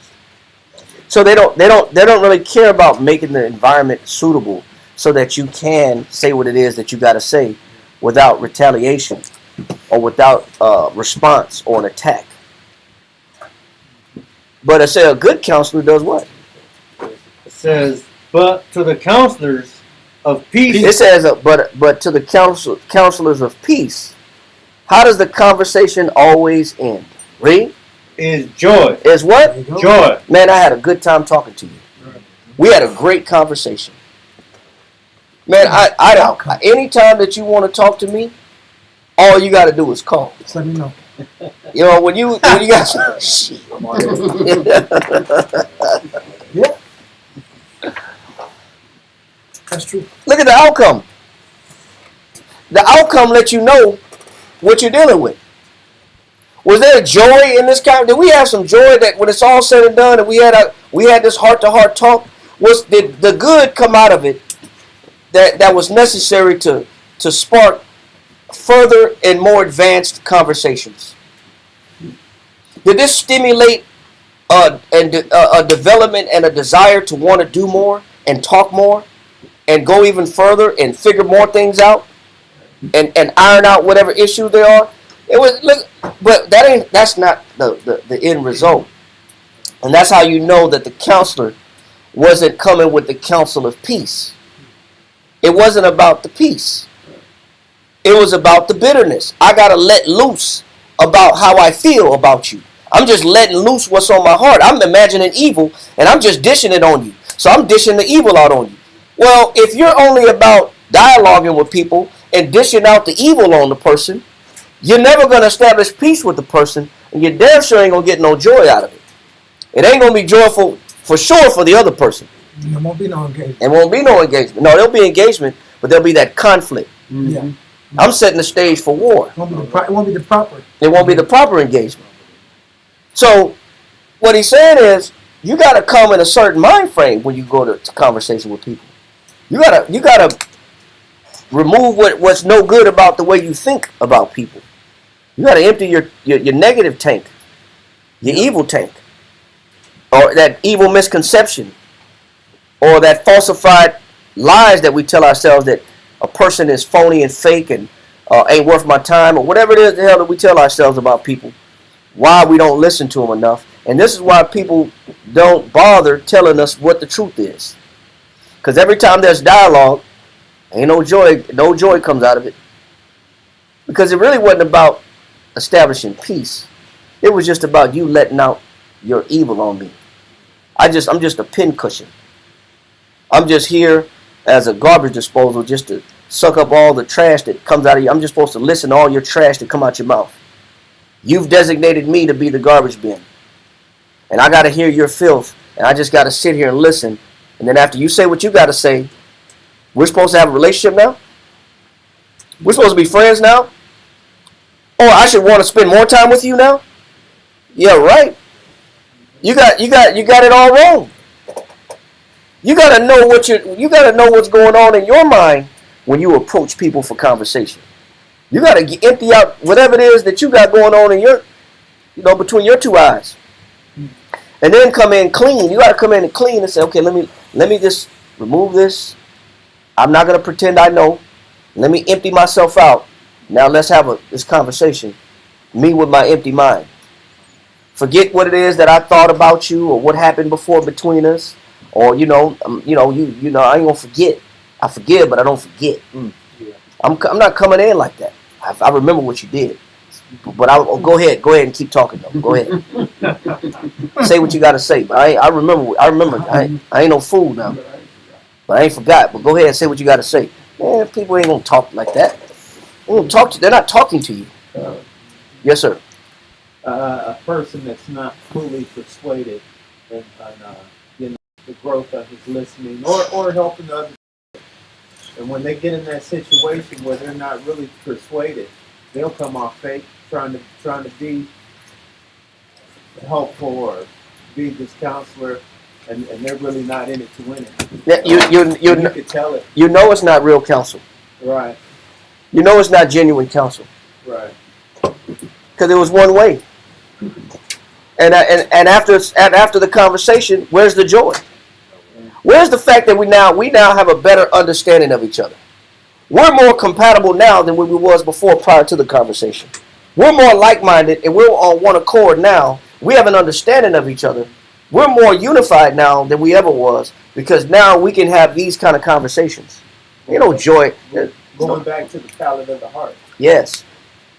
So they don't really care about making the environment suitable so that you can say what it is that you got to say without retaliation or without response or an attack. But I say a good counselor does what? It says, but to the counselors of peace. It says, but to the counselors of peace. How does the conversation always end? Read. Is joy. Is what? Joy. Man, I had a good time talking to you. We had a great conversation. Man, I anytime that you want to talk to me, all you got to do is call. Just let me know. You know, when you got shit. Yeah. That's true. Look at the outcome. The outcome lets you know what you're dealing with. Was there joy in this kind? Did we have some joy that when it's all said and done, and we had this heart-to-heart talk? Did the good come out of it that was necessary to spark further and more advanced conversations? Did this stimulate a development and a desire to want to do more and talk more and go even further and figure more things out and iron out whatever issues there are? It was, look, but that's not the end result. And that's how you know that the counselor wasn't coming with the counsel of peace. It wasn't about the peace. It was about the bitterness. I got to let loose about how I feel about you. I'm just letting loose what's on my heart. I'm imagining evil and I'm just dishing it on you. So I'm dishing the evil out on you. Well, if you're only about dialoguing with people and dishing out the evil on the person, you're never going to establish peace with the person, and you damn sure ain't going to get no joy out of it. It ain't going to be joyful for sure for the other person. There won't be no engagement. There won't be no engagement. No, there'll be engagement, but there'll be that conflict. Yeah. I'm setting the stage for war. It won't be the proper. It won't be the proper engagement. So what he's saying is you got to come in a certain mind frame when you go to conversation with people. You gotta remove what's no good about the way you think about people. You got to empty your negative tank, your evil tank, or that evil misconception, or that falsified lies that we tell ourselves that a person is phony and fake and ain't worth my time, or whatever it is the hell that we tell ourselves about people. Why we don't listen to them enough. And this is why people don't bother telling us what the truth is. Because every time there's dialogue, ain't no joy comes out of it. Because it really wasn't about establishing peace. It was just about you letting out your evil on me. I'm just a pincushion. I'm just here as a garbage disposal just to suck up all the trash that comes out of you. I'm just supposed to listen to all your trash that come out your mouth. You've designated me to be the garbage bin. And I got to hear your filth. And I just got to sit here and listen. And then after you say what you got to say, we're supposed to have a relationship now? We're supposed to be friends now? Oh, I should want to spend more time with you now? Yeah, right. You got it all wrong. You got to know what's going on in your mind when you approach people for conversation. You got to empty out whatever it is that you got going on in your, between your two eyes. And then come in clean. You got to come in and clean and say, okay, let me just remove this. I'm not going to pretend I know. Let me empty myself out. Now let's have this conversation. Me with my empty mind. Forget what it is that I thought about you or what happened before between us. Or, I ain't going to forget. I forgive, but I don't forget. I'm not coming in like that. I remember what you did. But go ahead and keep talking though. Go ahead. Say what you got to say. But I remember. I ain't no fool now. But I ain't forgot. But go ahead and say what you got to say. Man, people ain't gonna talk like that. They're not talking to you. Yes, sir. A person that's not fully persuaded in the growth of his listening or helping others. And when they get in that situation where they're not really persuaded, they'll come off fake, trying to be helpful or be this counselor, and they're really not in it to win it. Yeah, You could tell it. You know it's not real counsel. Right, You know it's not genuine counsel. right. Because it was one way. And after the conversation, where's the joy? Where's the fact that we now have a better understanding of each other? We're more compatible now than when we was before prior to the conversation. We're more like-minded and we're on one accord now. We have an understanding of each other. We're more unified now than we ever was because now we can have these kind of conversations. You know, joy. Going back to the palate of the heart. Yes.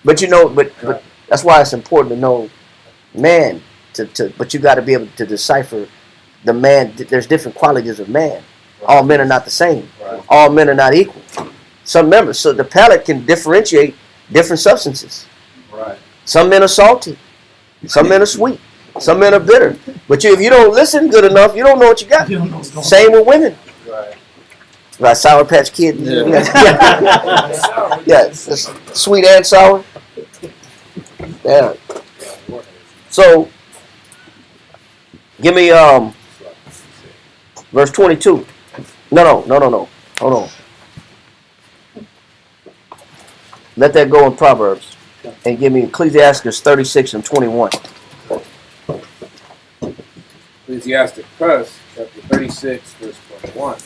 But you know, but that's why it's important to know man but you got to be able to decipher the man. There's different qualities of man. All men are not the same. All men are not equal. Some members, so the palate can differentiate different substances. Right. Some men are salty. Some men are sweet. Some men are bitter. But if you don't listen good enough, you don't know what you got. You don't know what's going Same with women. Right. Like Sour Patch Kid. Yeah. It's sweet and sour. Yeah. So, give me verse 22. No. Hold on. Let that go in Proverbs. And give me Ecclesiastes 36 and 21. Ecclesiastes chapter 36, verse 21.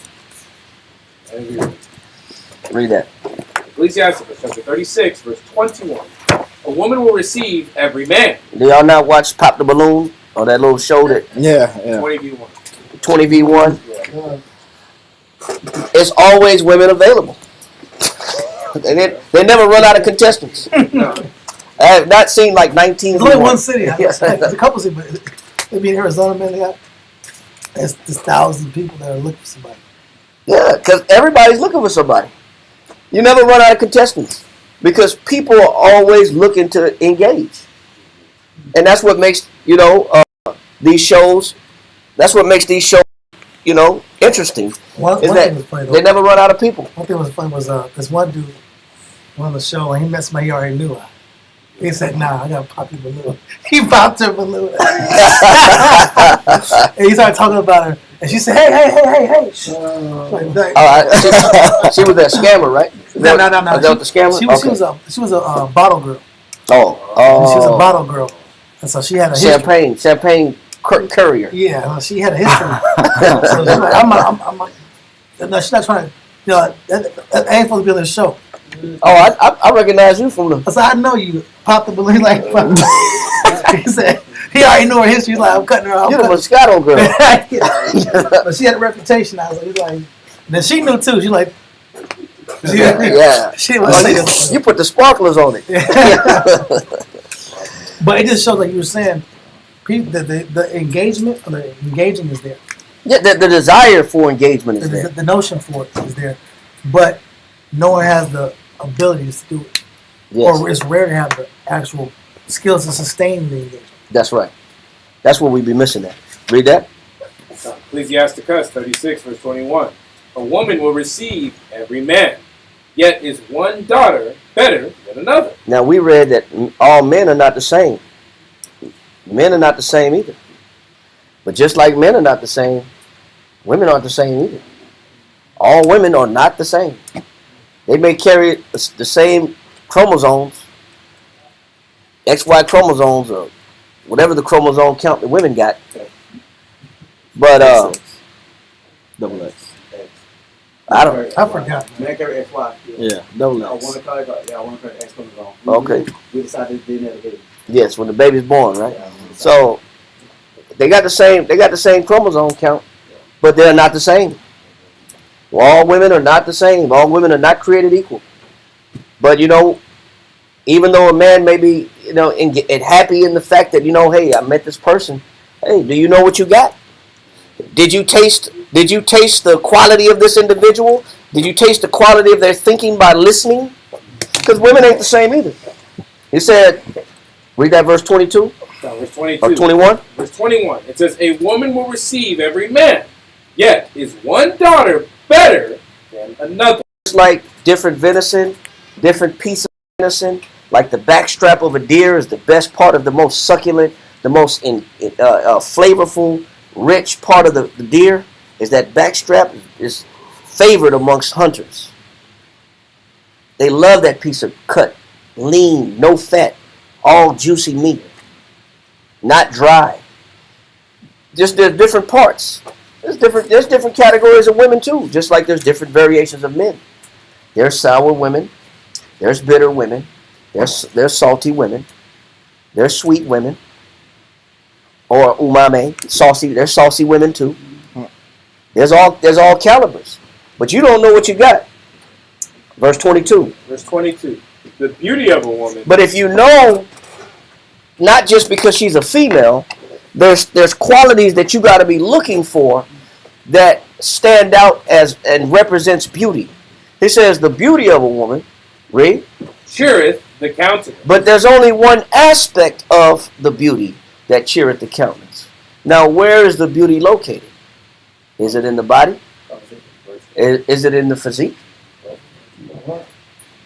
Read that. Ecclesiastes chapter 36, verse 21. A woman will receive every man. Do y'all not watch Pop the Balloon or that little show that 20v1. 20v1? It's always women available. They never run out of contestants. I have not seen like 19. There's only one city. Yes. There's a couple cities, but maybe in Arizona, man, they got there's thousands of people that are looking for somebody. Yeah, because everybody's looking for somebody. You never run out of contestants because people are always looking to engage, and that's what makes these shows. That's what makes these shows interesting. One is thing that was funny, though. they never run out of people. One thing was funny was this one dude on the show, and he met somebody he already knew. He said, "Nah, I gotta pop your balloon." He popped her balloon, and he started talking about her. And she said, "Hey!" She was that scammer, right? No. Is that the scammer? She was a bottle girl. Oh. She was a bottle girl, and so she had a history. champagne courier. Yeah, she had a history. So she's like, I'm no, she's not trying to. That ain't supposed to be on the show. Oh, I recognize you from the. I said, I know you. Pop the balloon like. He said he already knew her history. He's like, I'm cutting her off. You're the Moscato girl. But she had a reputation. I was like, he's like. And then she knew too. She like. Yeah. She was you put the sparklers on it. But it just shows, like you were saying, the engagement, or the engaging is there. Yeah, the desire for engagement is there. The notion for it is there, but no one has the abilities to do it, or it's rare to have the actual skills to sustain the engagement. That's right. That's what we be missing at. Read that. Ecclesiastes 36, verse 21. A woman will receive every man, yet is one daughter better than another. Now we read that all men are not the same. Men are not the same either. But just like men are not the same, women aren't the same either. All women are not the same. They may carry the same chromosomes, XY chromosomes, or whatever the chromosome count the women got. But double X. I forgot. Man carry XY. Yeah, double I X. want to carry X chromosome. Okay. We decided they never did. Yes, when the baby's born, right? So they got the same chromosome count, but they're not the same. Well, all women are not the same. All women are not created equal. But even though a man may be and happy in the fact that hey, I met this person. Hey, do you know what you got? Did you taste the quality of this individual? Did you taste the quality of their thinking by listening? Because women ain't the same either. He said, read that verse 22. No, verse 22. Or 21. Verse 21. It says, a woman will receive every man, yet is one daughter better than another. like different venison, different pieces of venison. Like the backstrap of a deer is the best part of the most succulent, the most flavorful, rich part of the deer. Is that backstrap is favored amongst hunters. They love that piece of cut, lean, no fat, all juicy meat, not dry. Just there's different parts. There's different categories of women too, just like there's different variations of men. There's sour women, there's bitter women, there's salty women, there's sweet women, or umame, saucy. There's saucy women too. There's all calibers, but you don't know what you got. Verse 22. Verse 22. The beauty of a woman. But if you know, not just because she's a female, there's qualities that you got to be looking for that stand out as and represents beauty. He says the beauty of a woman, read, cheereth the countenance. but there's only one aspect of the beauty that cheereth the countenance. Now, where is the beauty located? Is it in the body? Is it in the physique?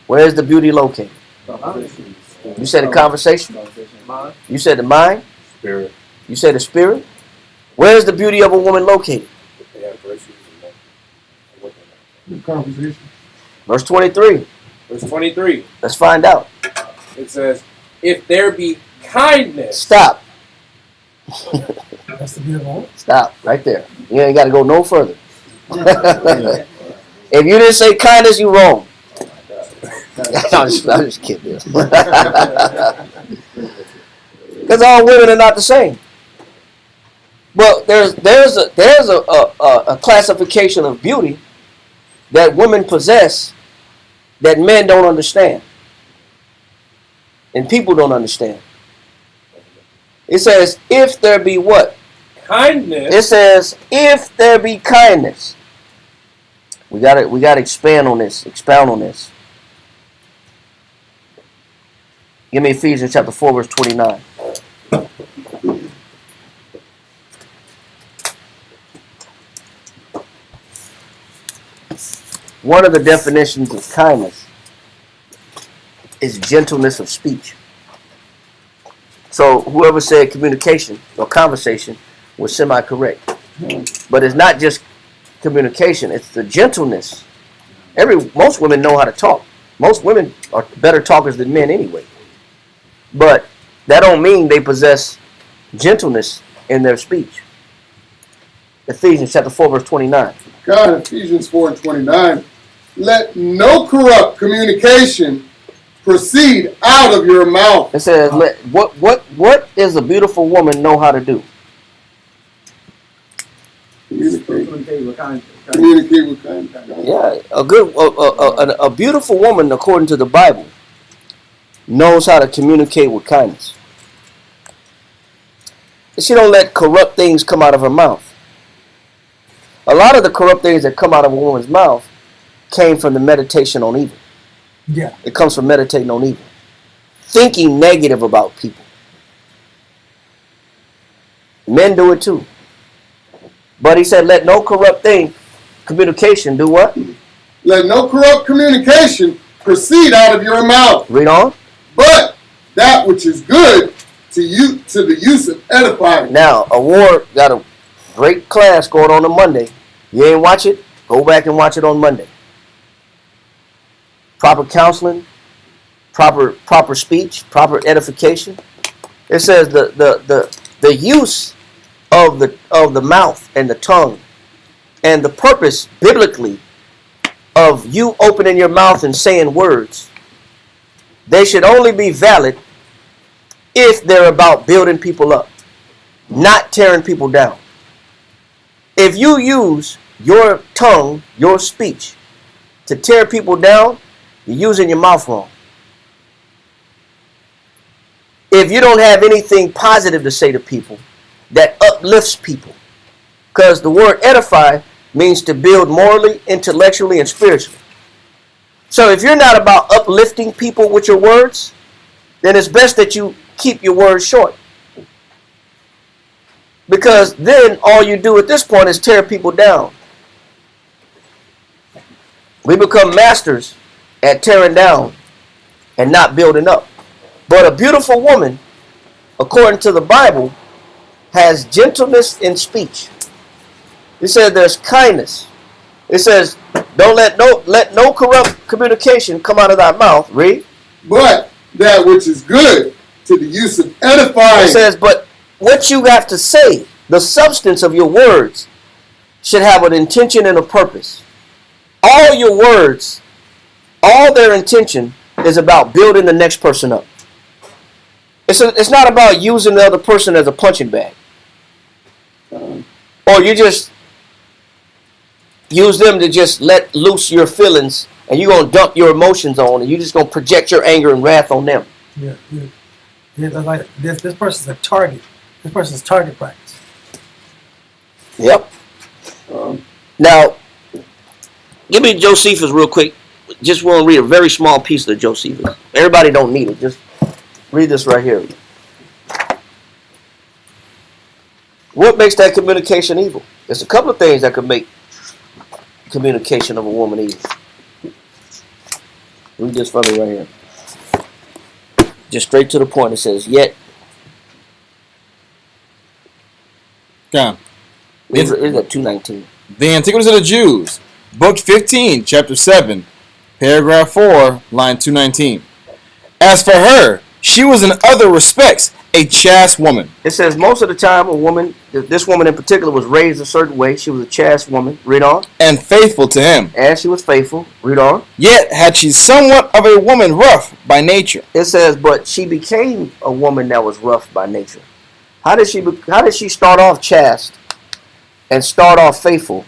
Where is the beauty located? You said the conversation? You said the mind? Spirit. You said the spirit? Where is the beauty of a woman located? Conversation. Verse 23. Verse 23. Let's find out. It says, if there be kindness. Stop. That's the beautiful. Stop right there. You ain't got to go no further. If you didn't say kindness, you wrong. I'm just kidding. Because all women are not the same. Well, there's a classification of beauty that women possess that men don't understand. And people don't understand. It says, if there be what? Kindness. It says, if there be kindness. We gotta expound on this. Give me Ephesians chapter 4, verse 29. One of the definitions of kindness is gentleness of speech. So whoever said communication or conversation was semi-correct. But it's not just communication, it's the gentleness. Most women know how to talk. Most women are better talkers than men anyway. But that don't mean they possess gentleness in their speech. Ephesians chapter 4, verse 29. God, Ephesians 4 and 29. Let no corrupt communication proceed out of your mouth. It says, what does a beautiful woman know how to do? Communicate with kindness. Communicate with kindness. Yeah, a beautiful woman, according to the Bible, knows how to communicate with kindness. She don't let corrupt things come out of her mouth. A lot of the corrupt things that come out of a woman's mouth came from the meditation on evil. Yeah. It comes from meditating on evil. Thinking negative about people. Men do it too. But he said, let no corrupt communication do what? Let no corrupt communication proceed out of your mouth. Read on. But that which is good to the use of edifying. Now, Award got a great class going on Monday. You ain't watch it? Go back and watch it on Monday. Proper counseling, proper speech, proper edification. It says the use of the mouth and the tongue and the purpose biblically of you opening your mouth and saying words, they should only be valid if they're about building people up, not tearing people down. If you use your tongue, your speech, to tear people down, you're using your mouth wrong. If you don't have anything positive to say to people that uplifts people, because the word edify means to build morally, intellectually, and spiritually. So if you're not about uplifting people with your words, then it's best that you keep your words short. Because then all you do at this point is tear people down. We become masters at tearing down and not building up. But a beautiful woman, according to the Bible, has gentleness in speech. It says there's kindness. It says, don't let no corrupt communication come out of thy mouth. Read. But that which is good to the use of edifying. It says, but what you have to say, the substance of your words, should have an intention and a purpose. All your words, all their intention is about building the next person up. It's not about using the other person as a punching bag. Or you just use them to just let loose your feelings and you're going to dump your emotions on and you're just going to project your anger and wrath on them. Yeah. Like this person's a target. This person's target practice. Yep. Now, give me Josephus real quick. Just want to read a very small piece of Josephus. Everybody don't need it. Just read this right here. What makes that communication evil? There's a couple of things that could make communication of a woman evil. Read this for me right here. Just straight to the point. It says, yet. Come. Is that 219? The Antiquities of the Jews, Book 15, Chapter 7, Paragraph 4, line 219. As for her, she was in other respects a chaste woman. It says most of the time a woman, this woman in particular, was raised a certain way. She was a chaste woman. Read on. And faithful to him. And she was faithful. Read on. Yet had she somewhat of a woman rough by nature. It says, but she became a woman that was rough by nature. How did she start off chaste and start off faithful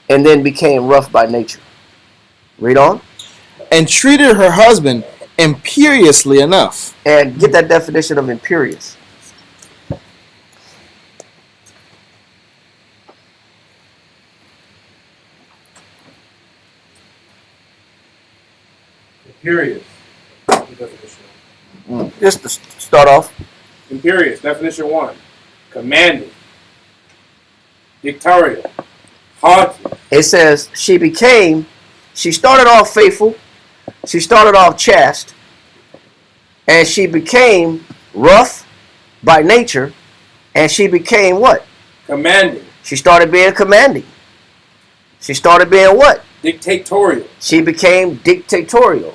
and then became rough by nature? Read on. And treated her husband imperiously enough. And get that definition of imperious. Imperious. Definition. Just to start off. Imperious. Definition 1. Commanding. Dictatorial. Haughty. It says she started off faithful, she started off chaste, and she became rough by nature, and she became what? Commanding. She started being commanding. She started being what? Dictatorial. She became dictatorial.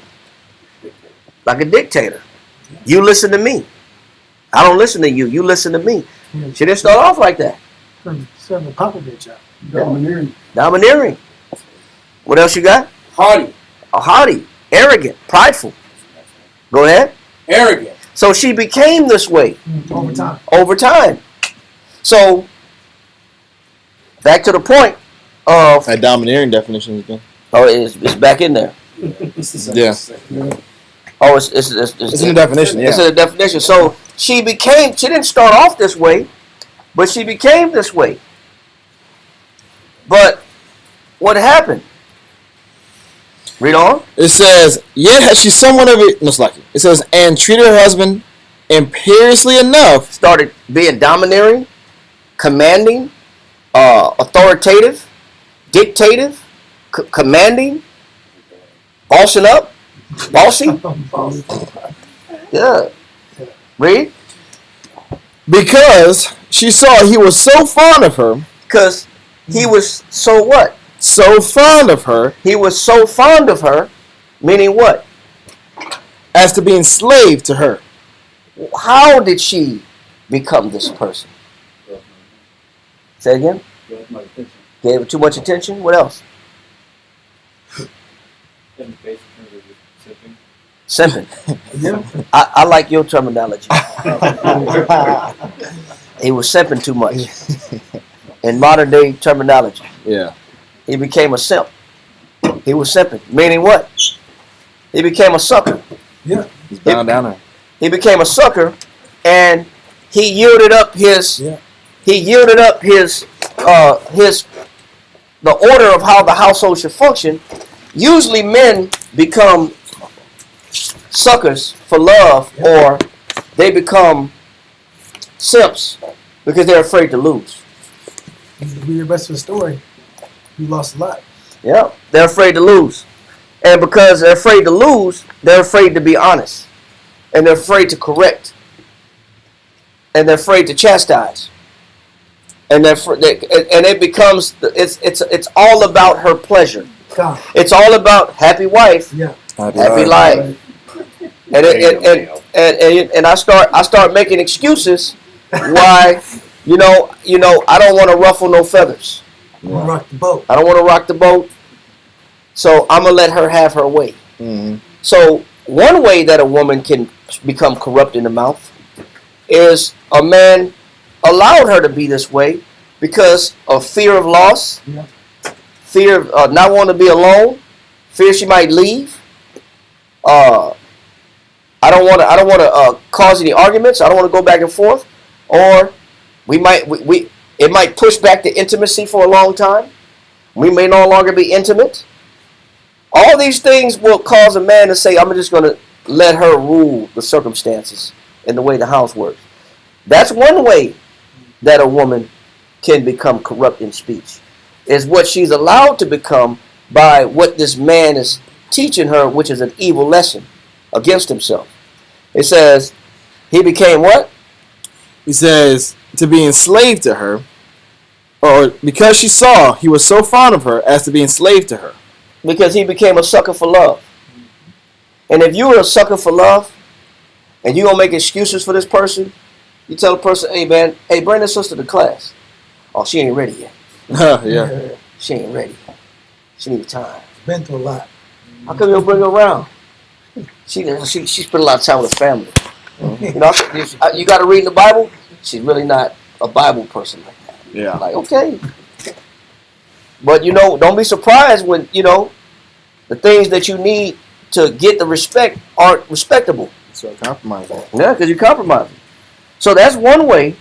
Like a dictator. You listen to me. I don't listen to you. You listen to me. She didn't start off like that. Serve a Popovich out. Domineering. What else you got? Haughty. A haughty. Arrogant. Prideful. Go ahead. Arrogant. So she became this way. Over time. So, back to the point of... That domineering definition again. Oh, it's back in there. Yeah. Oh, it's in the definition, yeah. It's in the definition. So, she didn't start off this way, but she became this way. But, what happened? Read on. It says, yet had she somewhat of it, most likely. It says, and treated her husband imperiously enough. Started being domineering, commanding, authoritative, dictative, commanding, bossing up, bossy. Yeah. Read. Because she saw he was so fond of her. Because he was so what? So fond of her. He was so fond of her, meaning what? As to be enslaved to her. How did she become this person? Say again? Gave her too much attention? What else? Simping. I like your terminology. He was simping too much. In modern day terminology. Yeah. He became a simp. He was simping. Meaning what? He became a sucker. Yeah. He's bound down her. He became a sucker, and he yielded up his. Yeah. He yielded up his the order of how the household should function. Usually, men become suckers for love, or they become simps because they're afraid to lose. To be the rest of the story, you lost a lot. Yeah, they're afraid to lose. And because they're afraid to lose, they're afraid to be honest. And they're afraid to correct. And they're afraid to chastise. And it becomes, it's all about her pleasure. God. It's all about happy wife, Yeah. happy life. And I start making excuses why, I don't want to ruffle no feathers. Rock the boat. I don't want to rock the boat. So I'm going to let her have her way. Mm-hmm. So one way that a woman can become corrupt in the mouth is a man allowed her to be this way because of fear of loss, Yeah. fear of not wanting to be alone, fear she might leave. I don't want to cause any arguments. I don't want to go back and forth, or it might push back the intimacy for a long time. We may no longer be intimate. All these things will cause a man to say, I'm just going to let her rule the circumstances and the way the house works. That's one way that a woman can become corrupt in speech, is what she's allowed to become by what this man is teaching her, which is an evil lesson against himself. It says, he became what? He says, to be enslaved to her, or because she saw he was so fond of her as to be enslaved to her. Because he became a sucker for love. And if you're a sucker for love, and you're going to make excuses for this person, you tell the person, hey man, hey, bring this sister to class. Oh, she ain't ready yet. Yeah. She ain't ready. She needs time. Been through a lot. How come you don't bring her around? She spent a lot of time with her family. You got to read in the Bible. She's really not a Bible person like that. Yeah. Like, okay. But, don't be surprised when, the things that you need to get the respect aren't respectable. So compromise that. Yeah, because you compromise. So that's one way.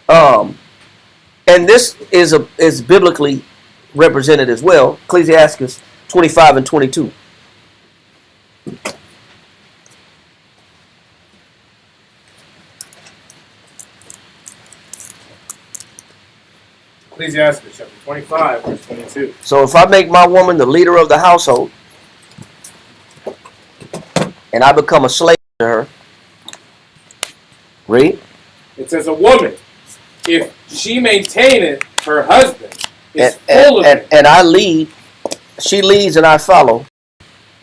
And this is biblically represented as well. Ecclesiastes 25 and 22. Ecclesiastes chapter 25, verse 22. So if I make my woman the leader of the household, and I become a slave to her, read. It says, a woman, if she maintaineth her husband, is And, full of and, it. and I lead, she leads and I follow,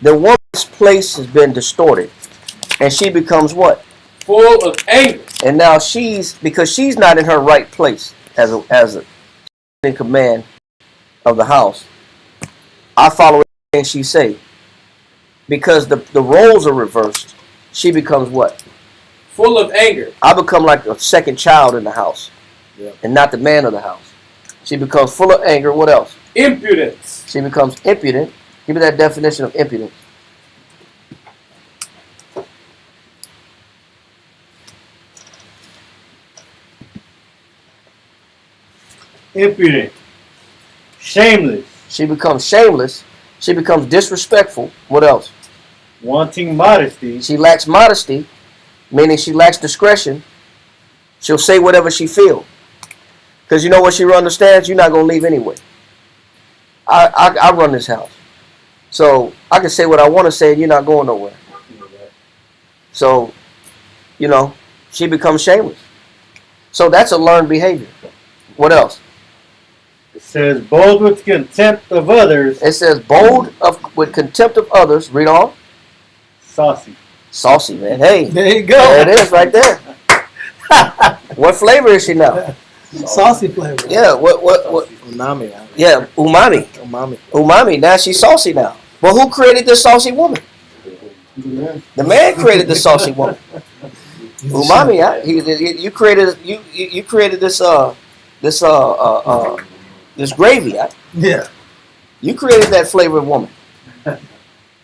the woman's place has been distorted. And she becomes what? Full of anger. And now because she's not in her right place as a in command of the house, I follow everything she say. Because the roles are reversed, she becomes what? Full of anger. I become like a second child in the house. Yeah. And not the man of the house. She becomes full of anger. What else? Impudence. She becomes impudent. Give me that definition of impudence. Impudent. Shameless. She becomes shameless. She becomes disrespectful. What else? Wanting modesty. She lacks modesty, meaning she lacks discretion. She'll say whatever she feels. Because you know what she understands? You're not going to leave anyway. I run this house. So I can say what I want to say and you're not going nowhere. So, she becomes shameless. So that's a learned behavior. What else? It says bold with contempt of others. It says bold with contempt of others. Read on. Saucy. Saucy, man. Hey. There you go. There it is right there. What flavor is she now? Saucy flavor. Yeah, what? Umami. Yeah, umami. Umami. Now she's saucy now. Well, who created this saucy woman? The man created the saucy woman. Umami. You created this gravy. Yeah. You created that flavored woman.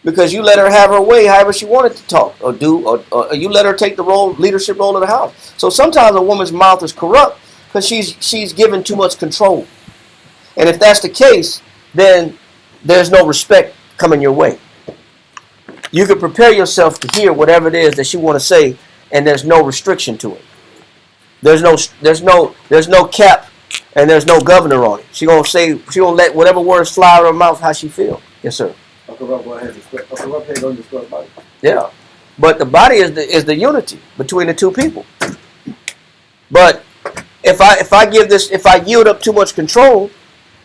Because you let her have her way however she wanted to talk or do, or you let her take the leadership role of the house. So sometimes a woman's mouth is corrupt because she's given too much control. And if that's the case, then there's no respect coming your way. You can prepare yourself to hear whatever it is that she want to say, and there's no restriction to it. There's no cap, and there's no governor on it. She gonna let whatever words fly out of her mouth how she feel. Yes, sir. Okay, corrupt go ahead and destroy. A corrupt head don't destroy the body. Yeah. But the body is the unity between the two people. But if I yield up too much control,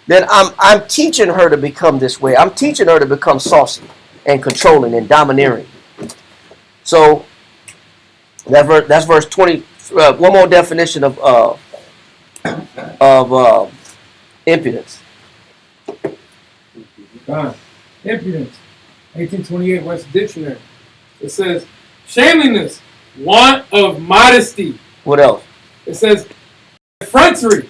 then I'm teaching her to become this way. I'm teaching her to become saucy and controlling and domineering. So that's verse 20. One more definition of impudence. Impudence. 1828 Webster Dictionary. It says shameliness, want of modesty. What else? It says effrontery,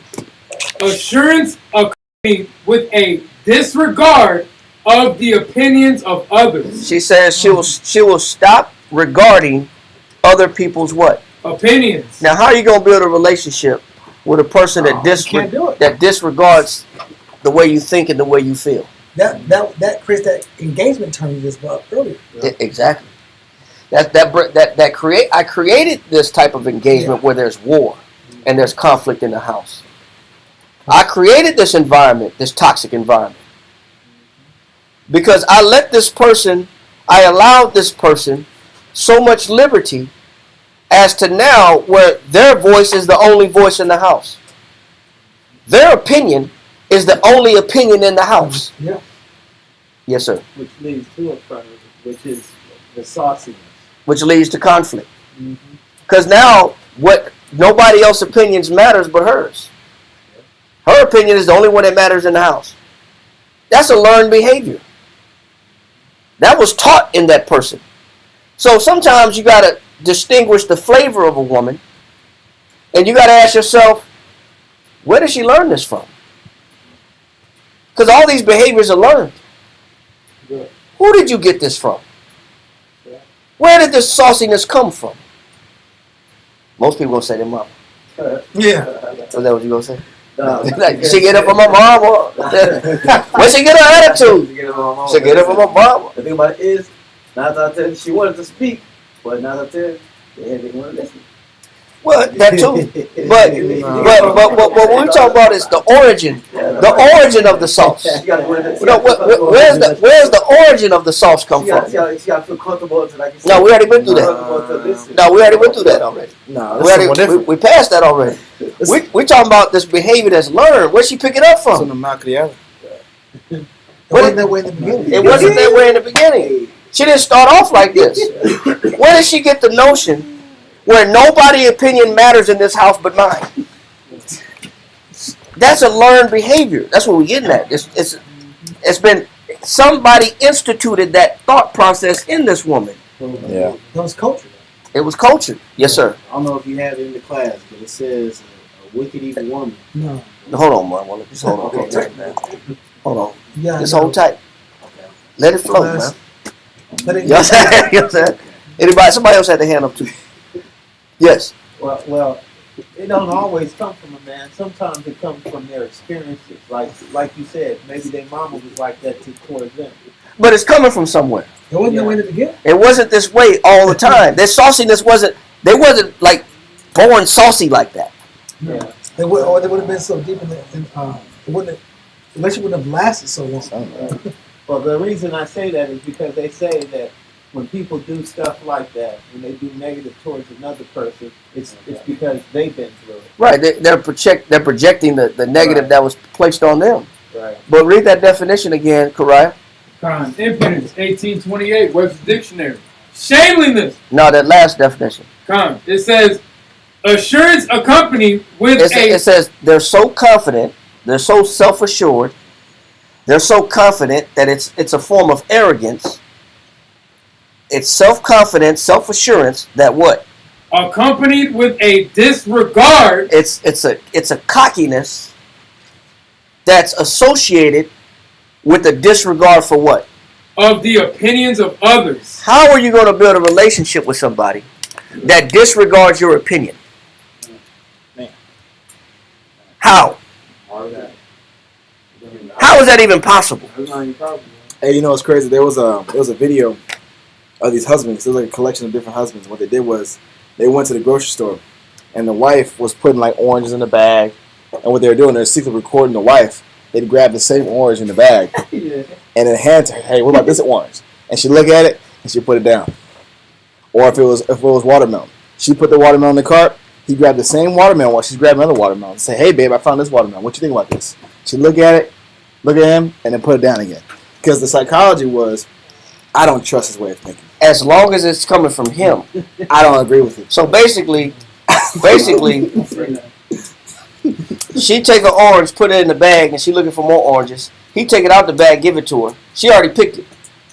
assurance accompanied with a disregard of the opinions of others. She says she will stop regarding other people's what? Opinions. Now, how are you gonna build a relationship with a person that disregards the way you think and the way you feel? That creates that engagement term you just brought up earlier. Exactly. I created this type of engagement where there's war and there's conflict in the house. I created this environment, this toxic environment, because I allowed this person so much liberty as to now where their voice is the only voice in the house. Their opinion is the only opinion in the house. Yeah. Yes, sir. Which leads to a front, which is the sauciness. Which leads to conflict. Because now, nobody else's opinions matters but hers. Her opinion is the only one that matters in the house. That's a learned behavior. That was taught in that person. So sometimes you got to distinguish the flavor of a woman, and you got to ask yourself, where did she learn this from? Because all these behaviors are learned. Who did you get this from? Where did this sauciness come from? Most people gonna say their mama. Yeah. Is that what you gonna say? Like, she get it from her mom, or where she get her attitude? She get it from her mom. The thing about it is, 9 out of 10, she wanted to speak, but 9 out of 10, they didn't want to listen. Well, that too. But what we're talking about is the origin of the sauce. No, where's the origin of the sauce come from? She got to feel comfortable to, like you said. No, we already went through that. No, we already went through that already. No, we passed that already. We talking about this behavior that's learned. Where'd she pick it up from? It wasn't that way in the beginning. It wasn't that way in the beginning. She didn't start off like this. Where did she get the notion where nobody's opinion matters in this house but mine? That's a learned behavior. That's what we're getting at. It's been somebody instituted that thought process in this woman. Yeah. That was culture. It was cultured. Yes, sir. I don't know if you have it in the class, but it says a wicked evil woman. No. Hold on, man. Just hold on. Hold tight, man. Hold on. Yeah. Just hold tight. Let it flow, man. Let it You know what I'm saying? Anybody? Somebody else had their hand up too. Yes. Well, it don't always come from a man. Sometimes it comes from their experiences. Like you said, maybe their mama was like that towards them. But it's coming from somewhere. It wasn't that way in the beginning. It wasn't this way all the time. Their sauciness wasn't. They wasn't like born saucy like that. Yeah. They would have been so deep in the. It wouldn't. The relationship wouldn't have lasted so long. Well, the reason I say that is because they say that when people do stuff like that, when they do negative towards another person, it's because they've been through it. Right. They're projecting the negative that was placed on them. Right. But read that definition again, Kariah. Impudence, 1828, Webster Dictionary. Shameliness. No, that last definition. It says assurance accompanied with It says they're so confident, they're so self-assured, they're so confident that it's a form of arrogance. It's self-confidence, self-assurance that what? Accompanied with a disregard. It's a cockiness that's associated with a disregard for what? Of the opinions of others. How are you going to build a relationship with somebody that disregards your opinion? How? How is that even possible? Hey, you know what's crazy? There was a video of these husbands. There was like a collection of different husbands. What they did was they went to the grocery store, and the wife was putting like oranges in the bag, and what they were doing, they're secretly recording the wife, they'd grab the same orange in the bag and then hand to her, hey, what about this orange? And she'd look at it and she'd put it down. Or if it was watermelon, she put the watermelon in the cart. He grabbed the same watermelon while she's grabbing another watermelon. Say, hey, babe, I found this watermelon. What you think about this? She'd look at it, look at him, and then put it down again. Because the psychology was, I don't trust his way of thinking. As long as it's coming from him. I don't agree with it. So basically, she take an orange, put it in the bag, and she looking for more oranges. He take it out the bag, give it to her. She already picked it.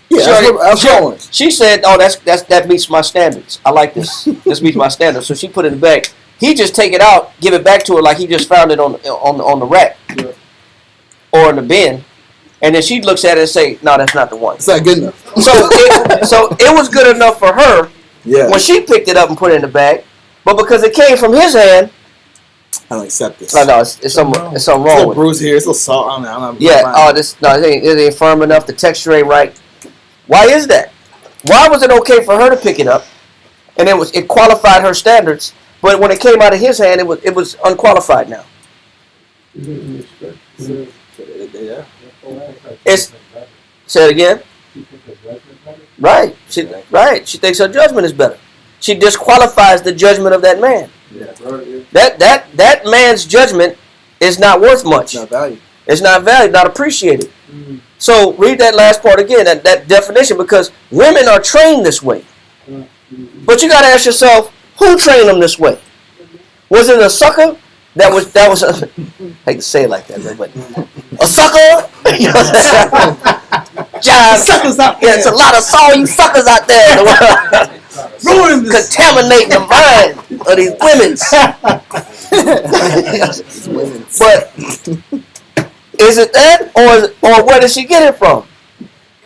Yeah, that's orange. She said, "Oh, that meets my standards. I like this. This meets my standards." So she put it in the bag. He just take it out, give it back to her like he just found it on the rack or in the bin, and then she looks at it and say, "No, that's not the one." It's not good enough. So it was good enough for her when she picked it up and put it in the bag, but because it came from his hand, I don't accept this. no, it's something wrong It's a little with it. bruise here. It's a little salt. I don't know. Yeah. It ain't firm enough. The texture ain't right. Why is that? Why was it okay for her to pick it up, and it qualified her standards, but when it came out of his hand, it was unqualified now? Say it again. Right. She thinks her judgment is better. She disqualifies the judgment of that man. That man's judgment is not worth much. Not valued. It's not valued, not appreciated. So read that last part again, that definition, because women are trained this way. But you got to ask yourself, who trained them this way? Was it a sucker? That was I hate to say it like that, but a sucker? You know what I'm saying? John, suckers out there. Yeah, it's a lot of sorry suckers out there in the world. Contaminating the mind of these women. But is it that, or where did she get it from?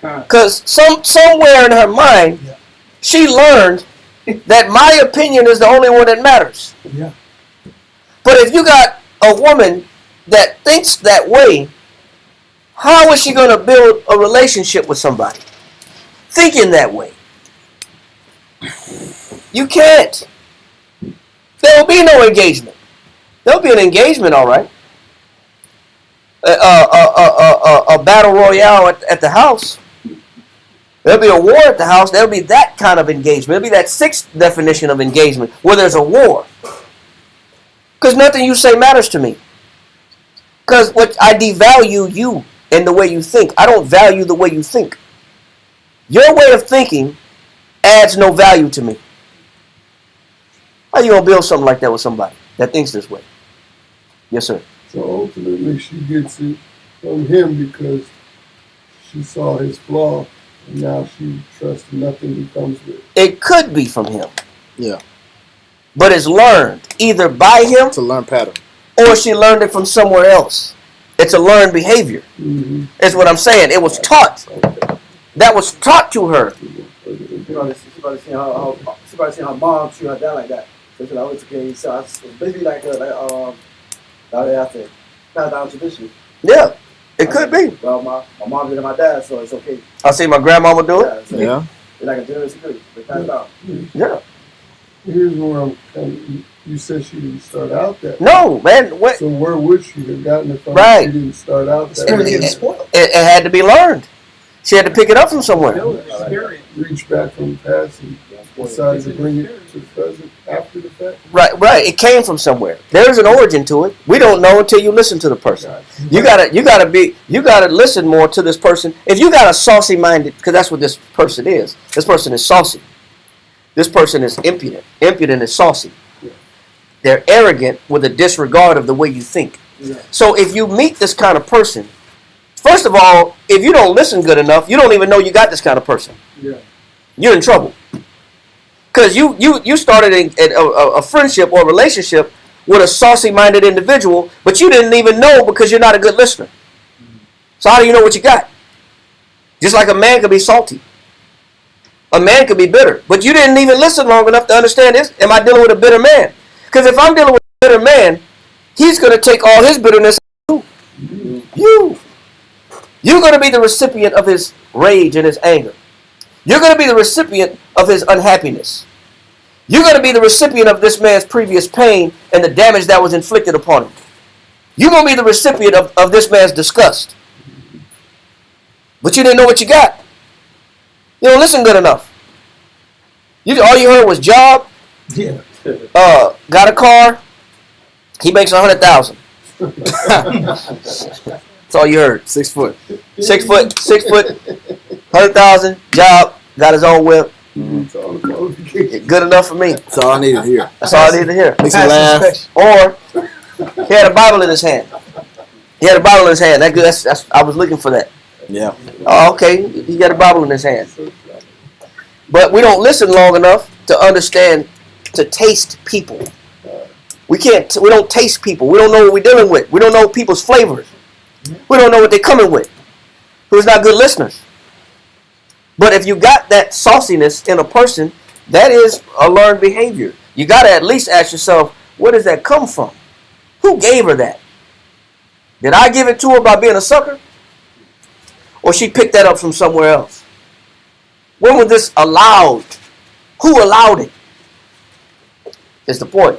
Because somewhere in her mind, she learned that my opinion is the only one that matters. Yeah. But if you got a woman that thinks that way, how is she going to build a relationship with somebody thinking that way? You can't. There will be no engagement. There'll be an engagement, all right. A battle royale at the house. There'll be a war at the house. There'll be that kind of engagement. There'll be that sixth definition of engagement where there's a war. Because nothing you say matters to me. Because I devalue you and the way you think. I don't value the way you think. Your way of thinking adds no value to me. How you gonna build something like that with somebody that thinks this way? Yes, sir. So ultimately, she gets it from him because she saw his flaw, and now she trusts nothing he comes with. It could be from him. Yeah. But it's learned either by him To learn pattern. or she learned it from somewhere else. It's a learned behavior. Mm-hmm. That's what I'm saying. It was taught. That was taught to her. Somebody seeing her mom treat her dad like that. So she's like, oh, it's okay. So it's basically like I said, passed down tradition. Yeah, it could be. Well, my mom did it to my dad, so it's okay. I see my grandmama do it. Yeah, so Yeah. it's like a generous security. They passed down. Yeah. Here's where I'm kind of, you said she didn't start out that way. No, man. So where would she have gotten it from Right. if she didn't start out that Everything way? is spoiled. It had to be learned. She had to pick it up from somewhere. Reach back from the past and decide to bring it to the present after the fact? Right. It came from somewhere. There's an origin to it. We don't know until you listen to the person. You gotta listen more to this person. If you got a saucy minded, because that's what this person is. This person is saucy. This person is impudent. Impudent is saucy. They're arrogant with a disregard of the way you think. Yeah. So if you meet this kind of person, first of all, if you don't listen good enough, you don't even know you got this kind of person. Yeah. You're in trouble. Because you started a friendship or relationship with a saucy-minded individual, but you didn't even know because you're not a good listener. So how do you know what you got? Just like a man could be salty. A man could be bitter. But you didn't even listen long enough to understand this. Am I dealing with a bitter man? Because if I'm dealing with a bitter man, he's going to take all his bitterness on you. You're going to be the recipient of his rage and his anger. You're going to be the recipient of his unhappiness. You're going to be the recipient of this man's previous pain and the damage that was inflicted upon him. You're going to be the recipient of this man's disgust. But you didn't know what you got. You don't listen good enough. All you heard was job. Yeah. Got a car. He makes 100,000. That's all you heard. 6 foot. 6 foot, 100,000, job, got his own whip. It's all the qualifications. Good enough for me. That's all I needed to hear. That's all I need to hear. Makes me laugh. Or he had a Bible in his hand. He had a Bible in his hand. That's I was looking for that. Yeah. Oh, okay. He got a Bible in his hand. But we don't listen long enough to understand, to taste people. We don't taste people. We don't know what we're dealing with. We don't know people's flavors. We don't know what they're coming with. Who's not good listeners. But if you got that sauciness in a person, that is a learned behavior. You got to at least ask yourself, where does that come from? Who gave her that? Did I give it to her by being a sucker? Or she picked that up from somewhere else? When was this allowed? Who allowed it? Is the point.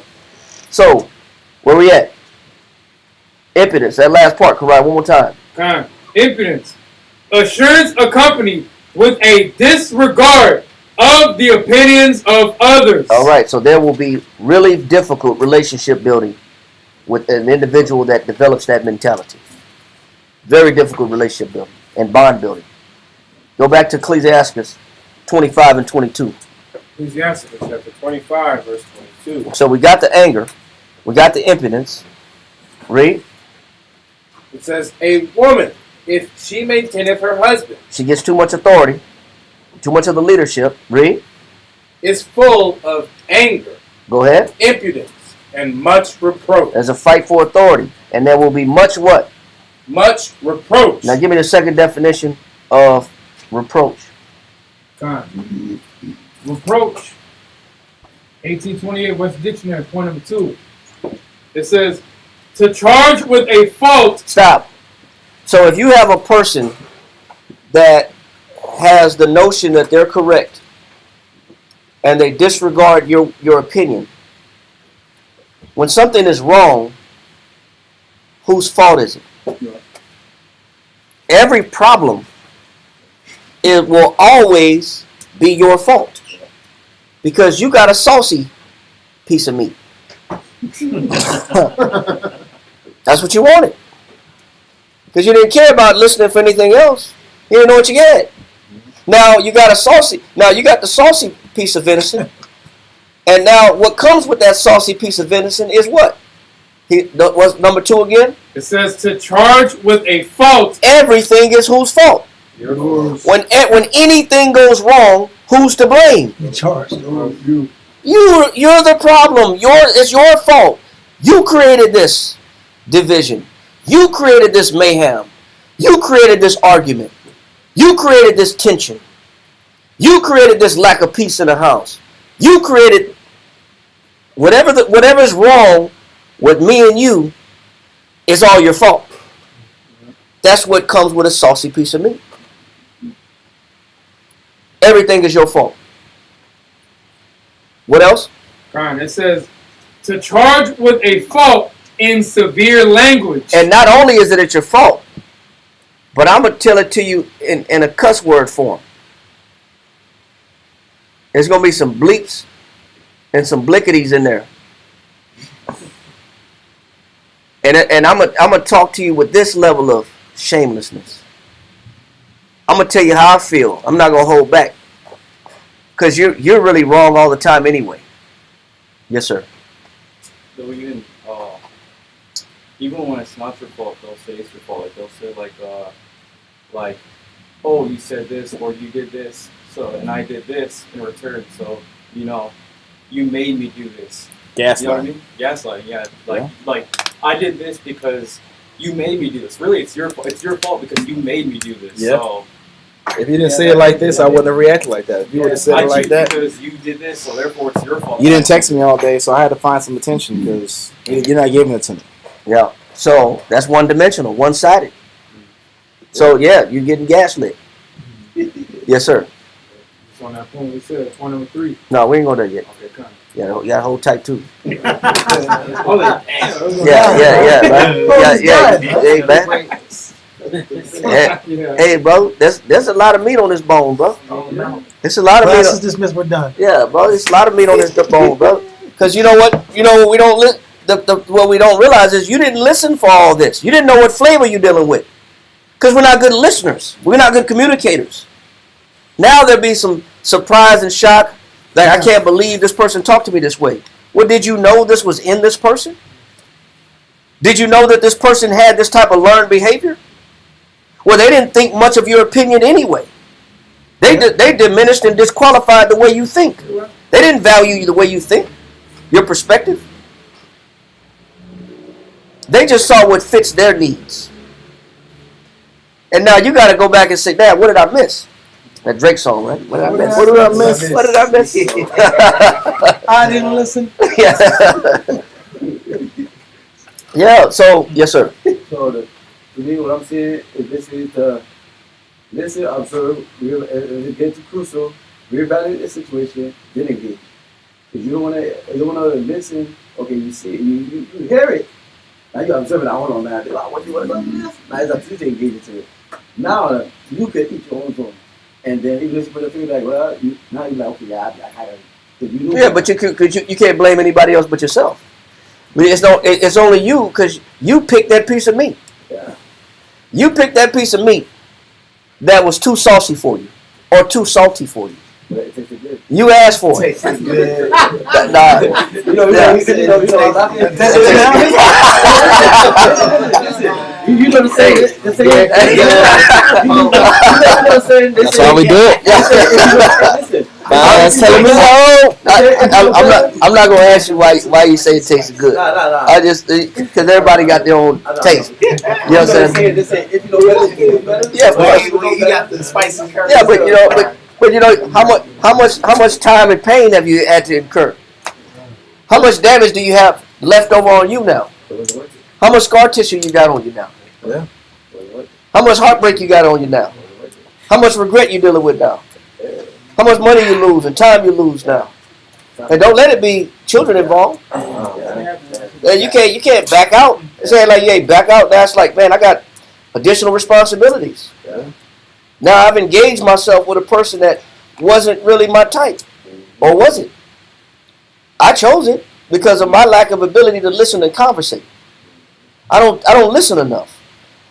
So, where we at? Impudence. That last part, correct? One more time. Impudence. Assurance accompanied with a disregard of the opinions of others. All right. So there will be really difficult relationship building with an individual that develops that mentality. Very difficult relationship building and bond building. Go back to Ecclesiastes 25 and 22. Ecclesiastes chapter 25, verse 22. So we got the anger. We got the impudence. Read. It says, a woman, if she maintaineth her husband, She gets too much authority. Too much of the leadership. Read. is full of anger, Go ahead. impudence, and much reproach. There's a fight for authority. And there will be much what? Much reproach. Now give me the second definition of reproach. Reproach. 1828 West Dictionary, point number 2. It says, to charge with a fault. Stop. So if you have a person that has the notion that they're correct and they disregard your opinion, when something is wrong, whose fault is it? Every problem, it will always be your fault because you got a saucy piece of meat. That's what you wanted. Because you didn't care about listening for anything else. You didn't know what you had. Now you got the saucy piece of venison. And now what comes with that saucy piece of venison is what? What's number 2 again? It says to charge with a fault. Everything is whose fault? Yours. When anything goes wrong, who's to blame? In charge. You. You're the problem. It's your fault. You created this division. You created this mayhem. You created this argument. You created this tension. You created this lack of peace in the house. You created whatever's wrong with me and you is all your fault. That's what comes with a saucy piece of meat. Everything is your fault. What else? It says to charge with a fault in severe language. And not only is it at your fault, but I'm going to tell it to you in a cuss word form. There's going to be some bleeps and some blickities in there. And I'm going to talk to you with this level of shamelessness. I'm going to tell you how I feel. I'm not going to hold back. Because you're really wrong all the time anyway. Yes, sir. So even when it's not your fault, they'll say it's your fault. Like they'll say like, oh, you said this or you did this, so and I did this in return. So you made me do this. Gaslighting. You know what I mean? Gaslighting. Yeah. Like I did this because you made me do this. Really, it's your fault. It's your fault because you made me do this. Yeah. So If you didn't say it like this, I wouldn't have reacted like that. If you would have said it like that, because you did this, so therefore it's your fault. you didn't text me all day, so I had to find some attention because you're not giving it to me. Yeah. So that's one-dimensional, one-sided. So yeah, you're getting gaslit. Yes, sir. It's on that point we said, point number 3. No, we ain't going there yet. Okay, come. You gotta hold tight too. Oh, damn. Yeah, man. Yeah. Hey, man. Hey, bro. There's a lot of meat on this bone, bro. It's a lot of Class meat. is dismissed. We're done. Yeah, bro. There's a lot of meat on this bone, bro. Because you know what? You know what we don't what we don't realize is you didn't listen for all this. You didn't know what flavor you're dealing with. Because we're not good listeners. We're not good communicators. Now there'll be some surprise and shock. Like, I can't believe this person talked to me this way. Well, did you know this was in this person? Did you know that this person had this type of learned behavior? Well, they didn't think much of your opinion anyway. They diminished and disqualified the way you think. They didn't value you the way you think, your perspective. They just saw what fits their needs. And now you got to go back and say, Dad, what did I miss? That Drake song, right? What did I miss? What did I miss? What did I miss? I didn't listen. Yeah. Yeah. So, yes, sir. So to me, what I'm saying is basically to listen, observe, get to crucial, reevaluate the situation, then engage. Because you don't want to listen. Okay, you see it, you hear it. Now you observe it. Hold on, now. Like, what do you want to do? Now it's up to you to engage into it. Now you can eat your own zone. And then even if you put a finger like, well, now you're like, okay, yeah, I kind of. Yeah, but you can't blame anybody else but yourself. I mean, it's only you because you picked that piece of meat. Yeah. You picked that piece of meat that was too saucy for you or too salty for you. But it tasted good. You asked for it. Tastes good. Nah. You know what I'm saying? That's how we do it. That's telling me no. I'm not gonna ask you why you say it tastes good. Nah. I just because everybody got their own taste. You know what I'm saying? If you know better, Yeah, but You got the spicy curry. yeah, but you know how much time and pain have you had to incur? How much damage do you have left over on you now? How much scar tissue you got on you now? Yeah. How much heartbreak you got on you now? How much regret you dealing with now? How much money you lose and time you lose now? And don't let it be children involved. And you can't back out. Saying like, yeah, back out. That's like, man, I got additional responsibilities. Now I've engaged myself with a person that wasn't really my type, or was it? I chose it because of my lack of ability to listen and conversate. I don't listen enough.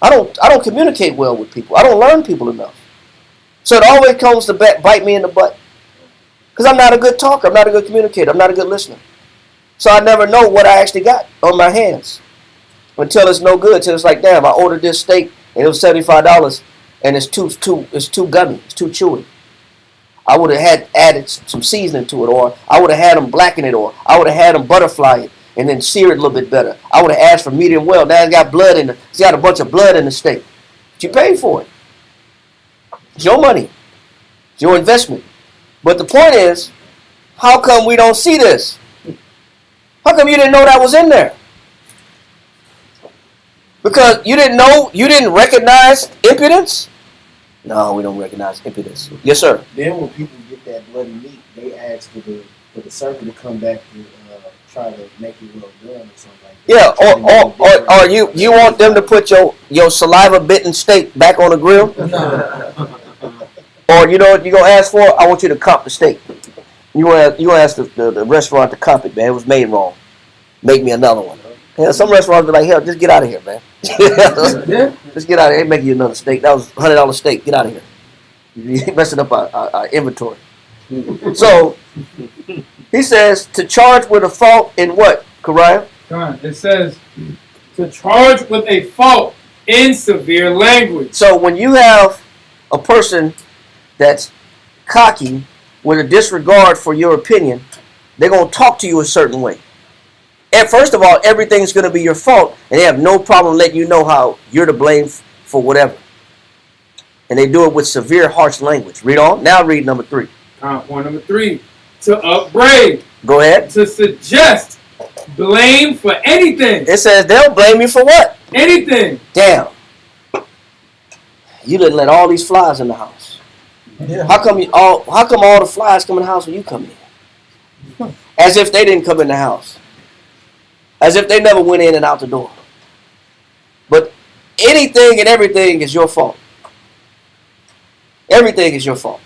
I don't communicate well with people. I don't learn people enough. So it always comes to bite me in the butt. Because I'm not a good talker. I'm not a good communicator. I'm not a good listener. So I never know what I actually got on my hands. Until it's no good. Until it's like, damn, I ordered this steak and it was $75 and it's too gummy. It's too chewy. I would have had added some seasoning to it, or I would have had them blacken it, or I would have had them butterfly it and then sear it a little bit better. I would have asked for medium well. Now it's got blood in it. It's got a bunch of blood in the steak. But you paid for it. It's your money. It's your investment. But the point is, how come we don't see this? How come you didn't know that was in there? Because you didn't recognize impudence? No, we don't recognize impudence. Yes, sir. Then when people get that bloody meat, they ask for the server to come back to try to make it well done or something like that. Yeah, or you want them to put your saliva bitten steak back on the grill? Or you know what you're gonna ask for? I want you to comp the steak. You gonna ask the restaurant to comp it, man. It was made wrong. Make me another one. Yeah, some restaurants be like, hell, just get out of here, man. Just get out of here. They make you another steak. That was $100 steak. Get out of here. You're messing up our inventory. So he says to charge with a fault in what, Kariah? It says to charge with a fault in severe language. So when you have a person that's cocky with a disregard for your opinion, they're going to talk to you a certain way. And first of all, everything's going to be your fault, and they have no problem letting you know how you're to blame for whatever. And they do it with severe, harsh language. Read on. Now read number 3. Point number 3. To upbraid. Go ahead. To suggest blame for anything. It says they'll blame you for what? Anything. Damn. You didn't let all these flies in the house. Yeah. How come all the flies come in the house when you come in? as if they didn't come in the house, as if they never went in and out the door. But anything and everything is your fault. Everything is your fault.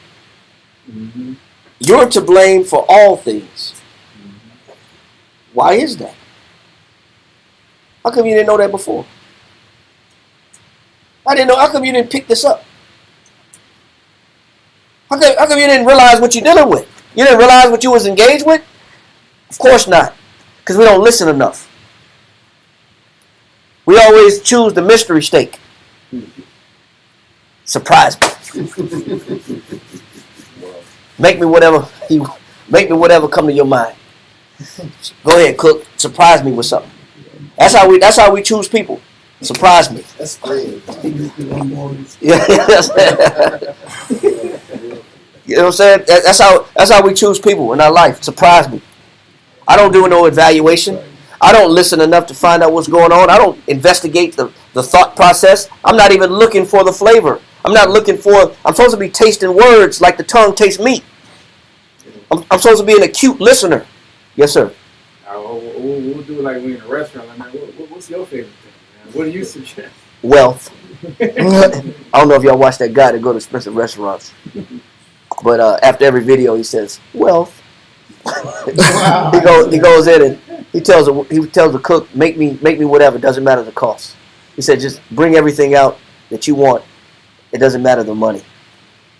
Mm-hmm. You're to blame for all things. Why is that? How come you didn't know that before? I didn't know. How come you didn't pick this up? How come you didn't realize what you're dealing with? You didn't realize what you was engaged with? Of course not. Because we don't listen enough. We always choose the mystery steak. Surprise me. Make me whatever come to your mind. Go ahead, cook. Surprise me with something. That's how we choose people. Surprise me. That's great. Yeah. You know what I'm saying? That's how we choose people in our life. Surprise me. I don't do no evaluation. I don't listen enough to find out what's going on. I don't investigate the thought process. I'm not even looking for the flavor. I'm supposed to be tasting words like the tongue tastes meat. I'm supposed to be an acute listener. Yes, sir. We'll do it like we're in a restaurant. Like, man, what's your favorite thing, man? What do you suggest? Wealth. I don't know if y'all watch that guy that go to expensive restaurants. But after every video, he says, wealth. He goes in and he tells the cook, make me whatever, doesn't matter the cost. He said, just bring everything out that you want. It doesn't matter the money.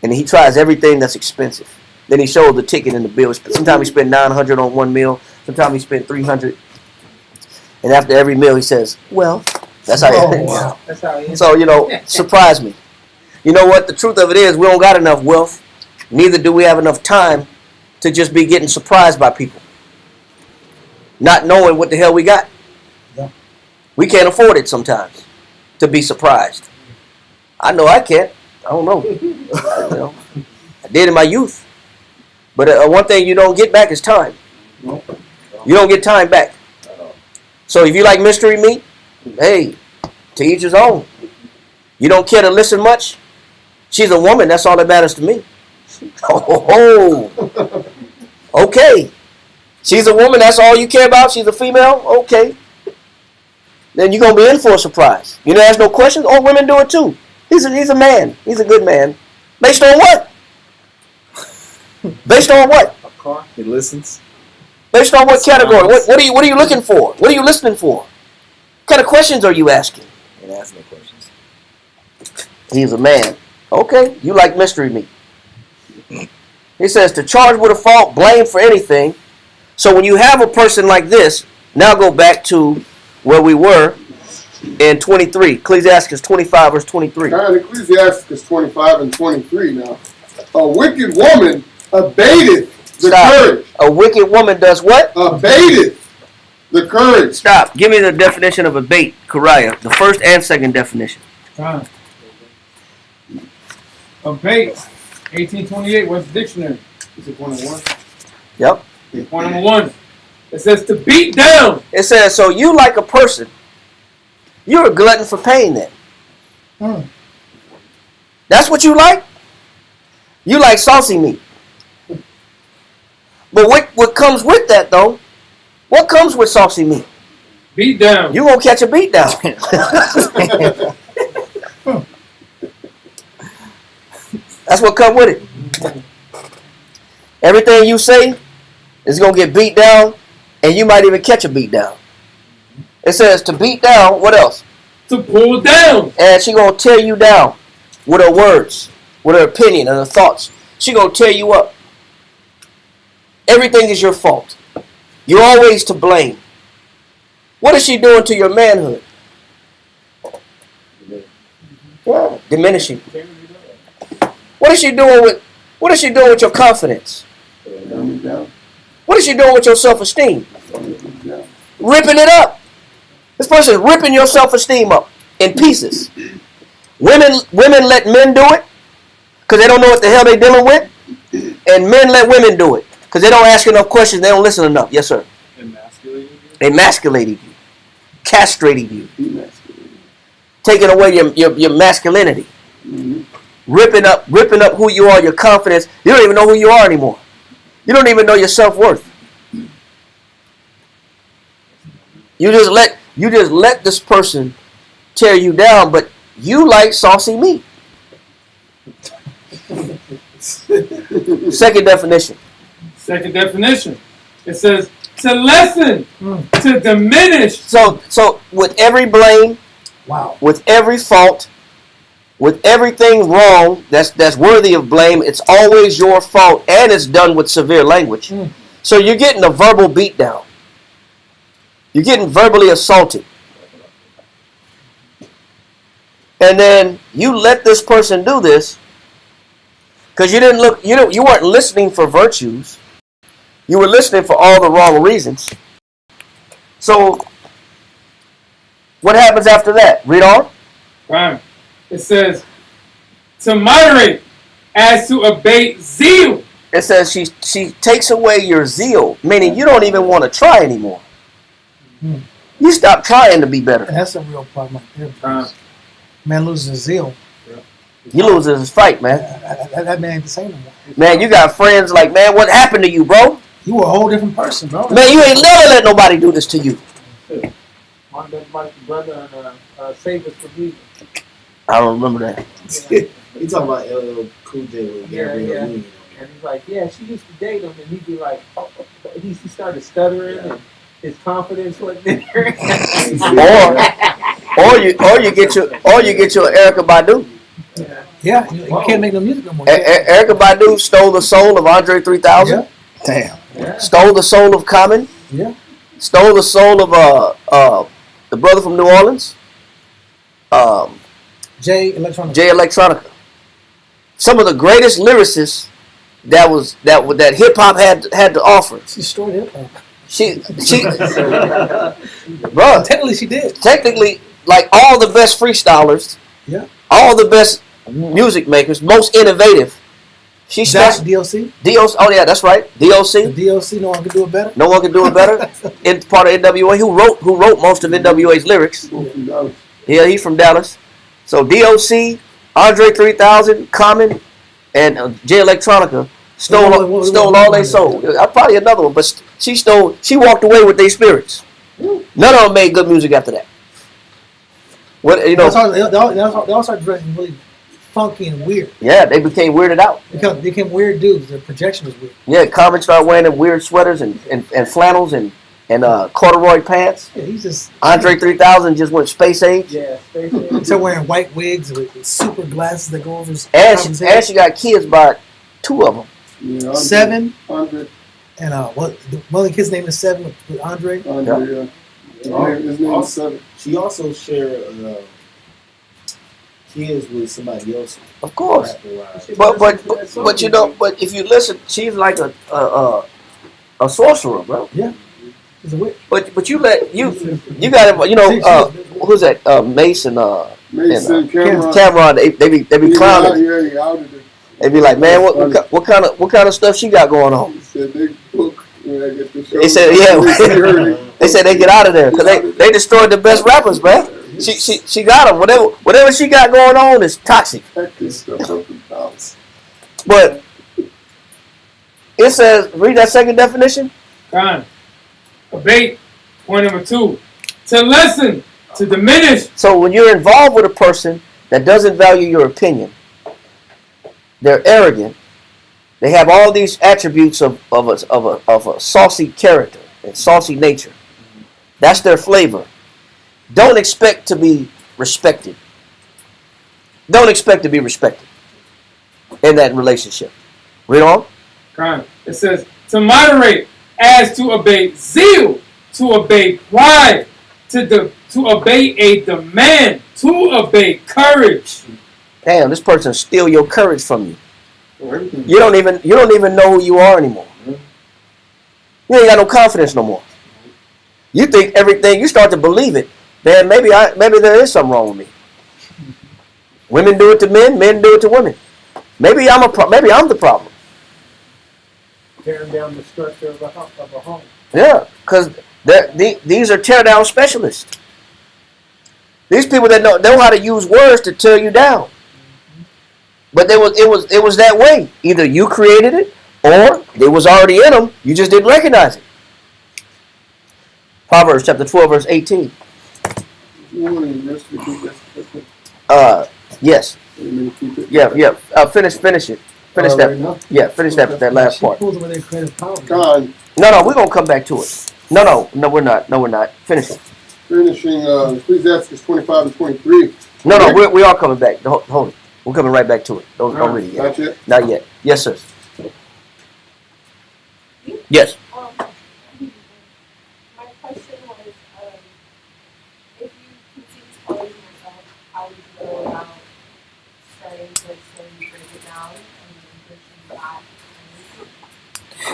And he tries everything that's expensive. Then he shows the ticket and the bill. Sometimes he spent $900 on one meal. Sometimes he spent $300. And after every meal, he says, well, that's how he ends. Wow. That's how he So, surprise me. You know what? The truth of it is we don't got enough wealth. Neither do we have enough time to just be getting surprised by people. Not knowing what the hell we got. Yeah. We can't afford it sometimes to be surprised. I know I can't. I don't know. I did in my youth. But one thing you don't get back is time. You don't get time back. So if you like mystery meat, hey, to each his own. You don't care to listen much? She's a woman. That's all that matters to me. Oh, okay. She's a woman. That's all you care about? She's a female? Okay. Then you're going to be in for a surprise. You don't ask no questions? Oh, women do it too. He's a man. He's a good man. Based on what? Based on what? A car. He listens. Based on what category? What are you looking for? What are you listening for? What kind of questions are you asking? And ask no questions. He's a man. Okay, you like mystery meat. He says to charge with a fault, blame for anything. So when you have a person like this, now go back to where we were in 23. Ecclesiastes 25 verse 23. All right, Ecclesiastes 25 and 23 now. A wicked woman abateth the courage. A wicked woman does what? Abateth the courage. Stop. Give me the definition of abate, Kariah. The first and second definition. Time. Abate. 1828. What's the dictionary? Is it point number one? Yep. Point number one. It says to beat down. It says, so you like a person. You're a glutton for pain then. That's what you like? You like saucy meat. But what comes with that though? What comes with saucy meat? Beat down. You gonna catch a beat down. That's what comes with it. Everything you say is gonna get beat down, and you might even catch a beat down. It says to beat down. What else? To pull down. And she gonna tear you down with her words, with her opinion and her thoughts. She gonna tear you up. Everything is your fault. You're always to blame. What is she doing to your manhood? Yeah, diminishing. What is she doing with your confidence? What is she doing with your self-esteem? Ripping it up. This person is ripping your self-esteem up in pieces. Women let men do it because they don't know what the hell they're dealing with, and men let women do it because they don't ask enough questions. They don't listen enough. Yes, sir. Emasculated you, castrated you, taking away your masculinity, ripping up who you are, your confidence. You don't even know who you are anymore. You don't even know your self-worth. You just let this person tear you down, but you like saucy meat. Second definition. Second definition. It says to lessen, to diminish. So with every blame, Wow. with every fault, with everything wrong that's worthy of blame, it's always your fault, and it's done with severe language. So you're getting a verbal beatdown. You're getting verbally assaulted. And then you let this person do this because you weren't listening for virtues. You were listening for all the wrong reasons. So what happens after that? Read on. Right. It says to moderate as to abate zeal. It says she takes away your zeal, meaning you don't even want to try anymore. You stop trying to be better. And that's a real problem right there. Man loses his zeal. He loses his fight, man. That man ain't the same no more. Man, you got friends like, man, what happened to you, bro? You were a whole different person, bro. Man, you ain't never let nobody do this to you. My brother and Save Us for Jesus. I don't remember that. You talking about LL Cool J with Gabrielle Yeah. Union. And he's like, yeah, she used to date him, and he'd be like, he started stuttering, and his confidence wasn't there. or you get your Erykah Badu. Yeah, you can't make no music no more. Erykah Badu stole the soul of Andre 3000. Yeah. Damn. Yeah. Stole the soul of Common. Yeah. Stole the soul of the brother from New Orleans. Jay Electronica. Some of the greatest lyricists that hip hop had to offer. She destroyed hip hop. She bro. Technically, she did. Technically, like all the best freestylers, Yeah. all the best music makers, most innovative. She started DOC. DOC. Oh yeah, that's right. DOC. The DOC. No one could do it better. No one can do it better. In part of NWA, who wrote most of NWA's lyrics. Yeah, he's from Dallas. So DOC, Andre 3000, Common, and Jay Electronica stole all their soul. Probably another one, but she walked away with their spirits. None of them made good music after that. What They all started dressing really funky and weird. Yeah, they became weirded out. Because they became weird dudes. Their projection was weird. Yeah, Common started wearing them weird sweaters and flannels and corduroy pants. Yeah, he's just Andre 3000 just went space age. Yeah, space age. He's wearing white wigs with super glasses that go over his And she got kids by two of them. Yeah, 7 Andre. And one of the kids' name is 7 with Andre. Andre, yeah. His name is 7. She also shared kids with somebody else. Of course. But you know, but if you listen, she's like a sorcerer, bro. Yeah. She's a witch. But you got him. You know, who's that? Mace and Cameron. They be clowning. Yeah, he outed it. They be like, man, what kind of stuff she got going on? He said they book when I get the show. They said they said they get out of there because they destroyed the best rappers, man. She got them. Whatever she got going on is toxic. But it says, read that second definition. Con. Abate. Point number 2. To lessen, to diminish. So when you're involved with a person that doesn't value your opinion, they're arrogant. They have all these attributes of a saucy character and saucy nature. That's their flavor. Don't expect to be respected. Don't expect to be respected in that relationship. Read on. Con. It says to moderate as to abate zeal, to abate pride, to abate a demand, to abate courage. Damn, this person steal your courage from you. You don't even know who you are anymore. You ain't got no confidence no more. You think everything, you start to believe it. Then maybe there is something wrong with me. Women do it to men do it to women. Maybe I'm the problem. Tearing down the structure of a home. Yeah, because these are tear down specialists. These people that know how to use words to tear you down. But it was that way. Either you created it, or it was already in them. You just didn't recognize it. Proverbs chapter 12, verse 18. You want to rest of it? Yes. Yeah. Finish it. Finish that. Right now? Yeah, finish that last part. Pulls away their creative power. God, No, we're gonna come back to it. No, we're not. No, we're not. Finish it. finishing Ecclesiastes 25 and 23. No, we are coming back. Hold it. We're coming right back to it. Don't read it yet. Not yet? Not yet. Yes, sir. Yes. My question was, if you could see these qualities in yourself, how would you go about starting to slowly break it down and pushing back?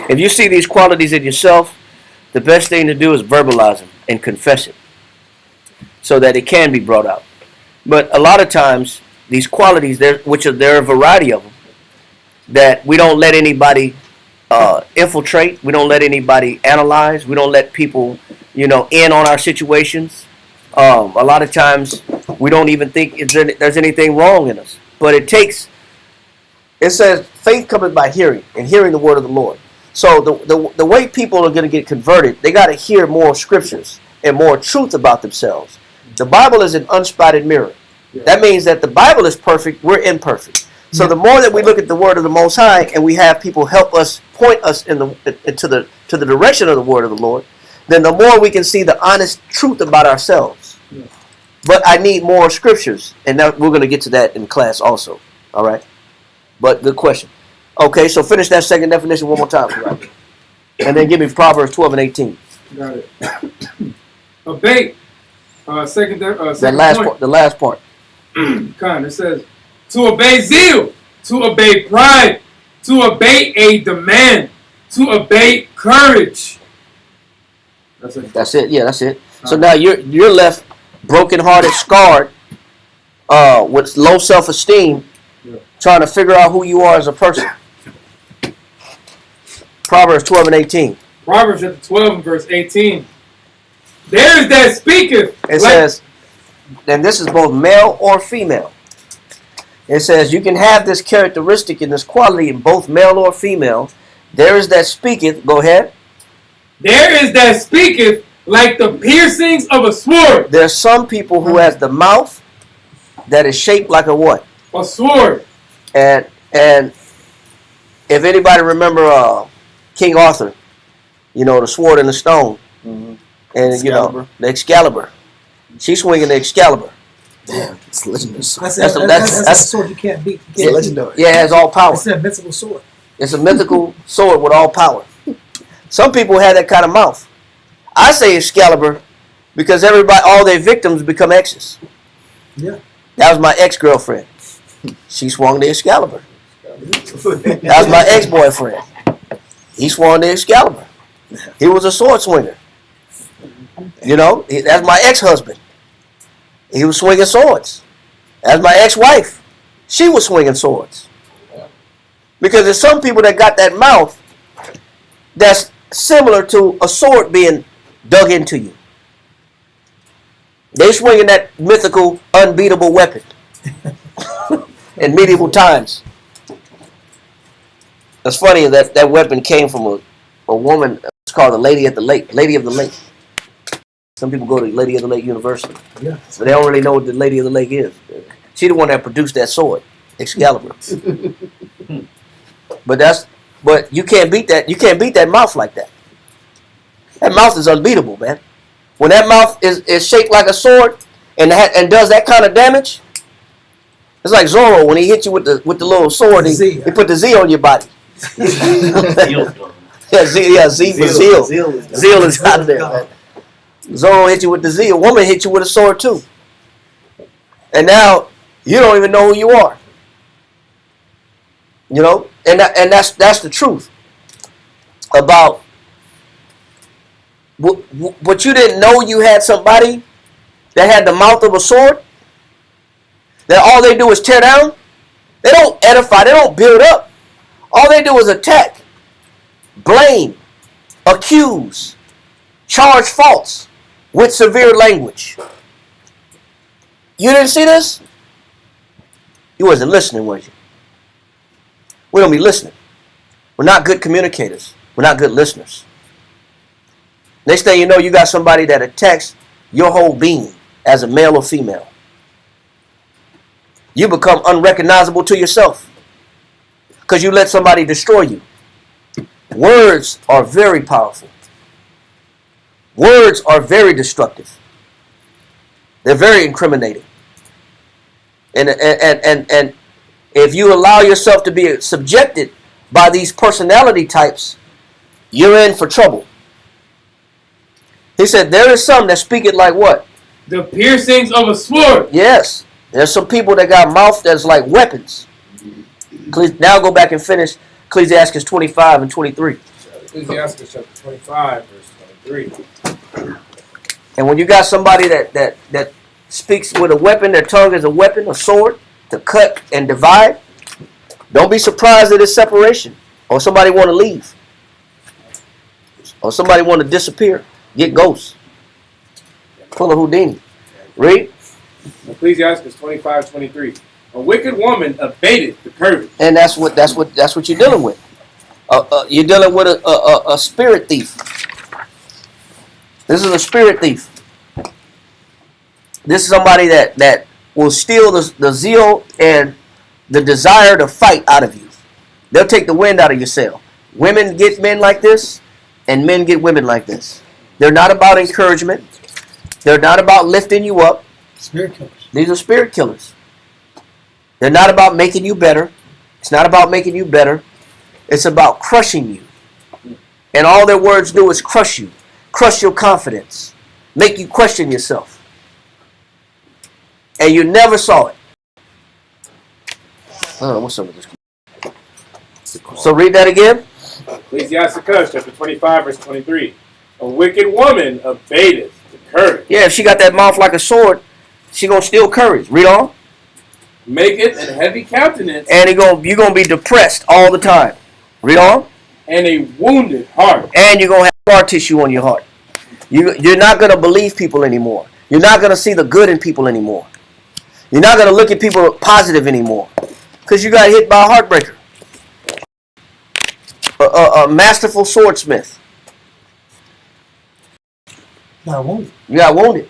If you see these qualities in yourself, the best thing to do is verbalize them and confess it so that it can be brought out. But a lot of times, these qualities, there are a variety of them, that we don't let anybody infiltrate. We don't let anybody analyze. We don't let people, in on our situations. A lot of times, we don't even think there's anything wrong in us. But it says, faith cometh by hearing, and hearing the word of the Lord. So the way people are going to get converted, they got to hear more scriptures and more truth about themselves. The Bible is an unspotted mirror. That means that the Bible is perfect, we're imperfect. So the more that we look at the word of the Most High and we have people help us, point us to the direction of the word of the Lord, then the more we can see the honest truth about ourselves. But I need more scriptures, and we're going to get to that in class also. All right? But good question. Okay, so finish that second definition one more time, right? And then give me Proverbs 12 and 18. Got it. Abate. Second The last part. It says, to obey zeal, to obey pride, to obey a demand, to obey courage. That's it. That's it. Yeah, that's it. So now you're left brokenhearted, scarred, with low self-esteem, trying to figure out who you are as a person. Proverbs 12 and 18. Proverbs chapter 12 and verse 18. There is that speaketh. It says, and this is both male or female. It says you can have this characteristic and this quality in both male or female. There is that speaketh. Go ahead. There is that speaketh like the piercings of a sword. There's some people who has the mouth that is shaped like a what? A sword. And if anybody remember King Arthur, the sword and the stone, and Excalibur. the Excalibur. She's swinging the Excalibur. Damn, it's legendary. That's a sword you can't beat. It's legendary. Yeah, it has all power. It's a mythical sword. It's a mythical sword with all power. Some people have that kind of mouth. I say Excalibur because all their victims become exes. Yeah. That was my ex-girlfriend. She swung the Excalibur. That was my ex-boyfriend. He swung the Excalibur. He was a sword swinger. That's my ex-husband. He was swinging swords. That's my ex-wife. She was swinging swords. Because there's some people that got that mouth that's similar to a sword being dug into you. They swinging that mythical, unbeatable weapon in medieval times. It's funny that weapon came from a woman. It's called the Lady of the Lake. Some people go to Lady of the Lake University. Yeah. But they don't really know what the Lady of the Lake is. She's the one that produced that sword, Excalibur. But you can't beat that. You can't beat that mouth like that. That mouth is unbeatable, man. When that mouth is shaped like a sword and does that kind of damage, it's like Zorro when he hit you with the little sword. He put the Z on your body. Z for zeal. Zeal is out of there, man. Zorro hit you with the Z. A woman hit you with a sword too. And now you don't even know who you are. And that's the truth about what you didn't know. You had somebody that had the mouth of a sword, that all they do is tear down. They don't edify, they don't build up. All they do is attack, blame, accuse, charge faults with severe language. You didn't see this? You wasn't listening, was you? We don't be listening. We're not good communicators. We're not good listeners. Next thing you know, you got somebody that attacks your whole being as a male or female. You become unrecognizable to yourself because you let somebody destroy you. Words are very powerful. Words are very destructive. They're very incriminating. And if you allow yourself to be subjected by these personality types, you're in for trouble. He said, there is some that speak it like what? The piercings of a sword. Yes. There's some people that got mouth that's like weapons. Now go back and finish Ecclesiastes 25 and 23. Ecclesiastes chapter 25, verse 23. And when you got somebody that speaks with a weapon, their tongue is a weapon, a sword, to cut and divide, don't be surprised at this separation. Or somebody want to leave. Or somebody want to disappear. Get ghosts. Full of Houdini. Read. Ecclesiastes 25, 23. A wicked woman abated the courage. And that's what you're dealing with. You're dealing with a spirit thief. This is a spirit thief. This is somebody that will steal the zeal and the desire to fight out of you. They'll take the wind out of your sail. Women get men like this, and men get women like this. They're not about encouragement. They're not about lifting you up. Spirit killers. These are spirit killers. They're not about making you better. It's not about making you better. It's about crushing you. And all their words do is crush you. Crush your confidence. Make you question yourself. And you never saw it. I don't know what's up with this. So read that again. Ecclesiastes chapter 25, verse 23. A wicked woman abated the courage. Yeah, if she got that mouth like a sword, she gonna steal courage. Read on. Make it a heavy countenance. And you're gonna be depressed all the time. Read on. And a wounded heart. And you're gonna have scar tissue on your heart. You're not gonna believe people anymore. You're not gonna see the good in people anymore. You're not gonna look at people positive anymore, because you got hit by a heartbreaker. A masterful swordsmith. Got wounded. You got wounded.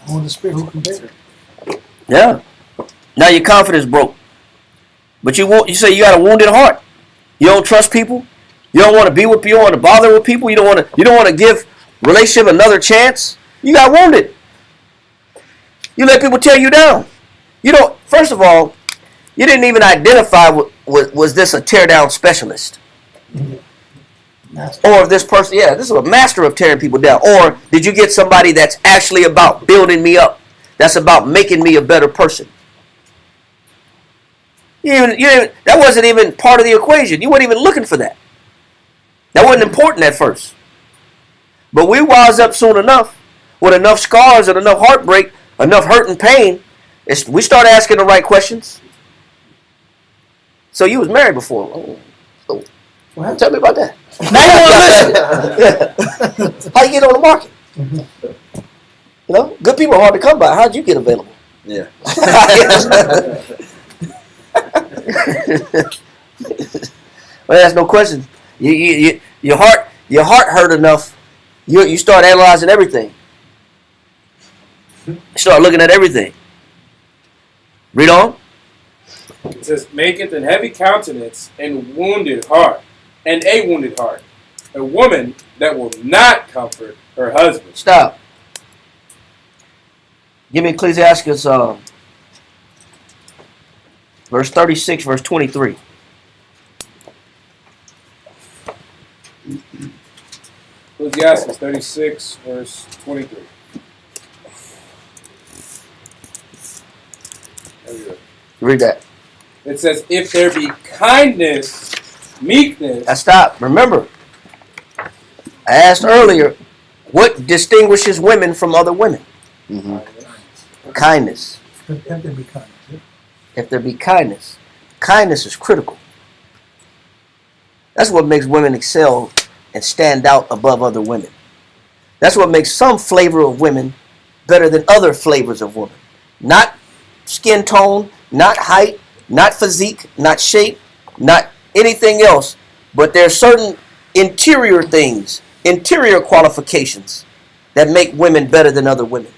Wounded spirit, who can bear it? Yeah. Now your confidence broke. But you say you got a wounded heart. You don't trust people. You don't want to be with people. You don't want to bother with people. You don't want to give relationship another chance. You got wounded. You let people tear you down. You don't. First of all, you didn't even identify was this a tear down specialist. Or if this person, this is a master of tearing people down. Or did you get somebody that's actually about building me up? That's about making me a better person. That wasn't even part of the equation. You weren't even looking for that. That wasn't important at first. But we wise up soon enough with enough scars and enough heartbreak, enough hurt and pain. We start asking the right questions. So you was married before. Well, tell me about that. Now you want to listen. How you get on the market? You know, good people are hard to come by. How'd you get available? Yeah. Well, that's no question. Your heart hurt enough. You start analyzing everything. You start looking at everything. Read on. It says, maketh an heavy countenance and wounded heart, and a wounded heart. A woman that will not comfort her husband. Stop. Give me Ecclesiastes verse 36, verse 23. Ecclesiastes 36, verse 23. There we go. Read that. It says, if there be kindness, meekness. Now stop. Remember, I asked earlier, what distinguishes women from other women? Mm-hmm. Kindness. If there be kindness. Yeah. If there be kindness. Kindness is critical. That's what makes women excel and stand out above other women. That's what makes some flavor of women better than other flavors of women. Not skin tone, not height, not physique, not shape, not anything else. But there are certain interior things interior qualifications that make women better than other women.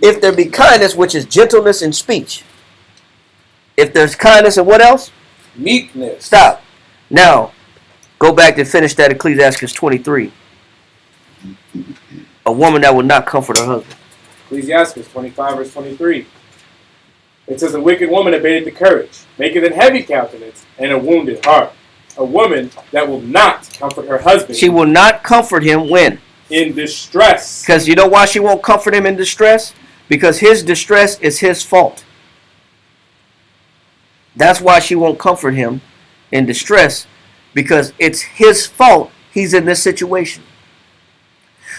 If there be kindness, which is gentleness in speech. If there's kindness and what else? Meekness. Stop. Now, go back and finish that Ecclesiastes 23. A woman that will not comfort her husband. Ecclesiastes 25 verse 23. It says, a wicked woman abated the courage, maketh an heavy countenance, and a wounded heart. A woman that will not comfort her husband. She will not comfort him when? In distress. Because you know why she won't comfort him in distress? Because his distress is his fault. That's why she won't comfort him in distress, because it's his fault he's in this situation.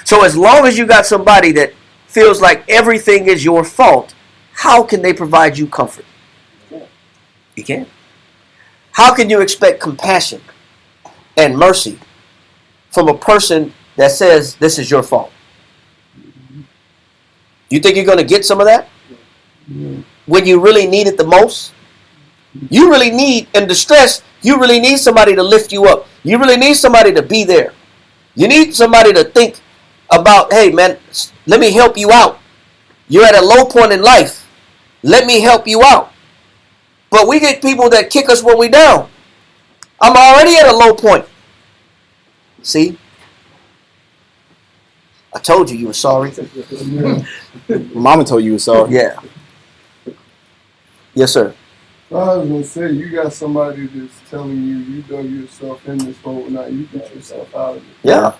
So as long as you got somebody that feels like everything is your fault, how can they provide you comfort? You can't. How can you expect compassion and mercy from a person that says this is your fault? You think you're going to get some of that? When you really need it the most? You really need, in distress, you really need somebody to lift you up. You really need somebody to be there. You need somebody to think about, hey man, let me help you out. You're at a low point in life. Let me help you out. But we get people that kick us when we down. I'm already at a low point. See? I told you were sorry. Mama told you were sorry. Yeah. Yes, sir. I was gonna say, you got somebody that's telling you you dug yourself in this hole, now you get yourself out of it. Yeah.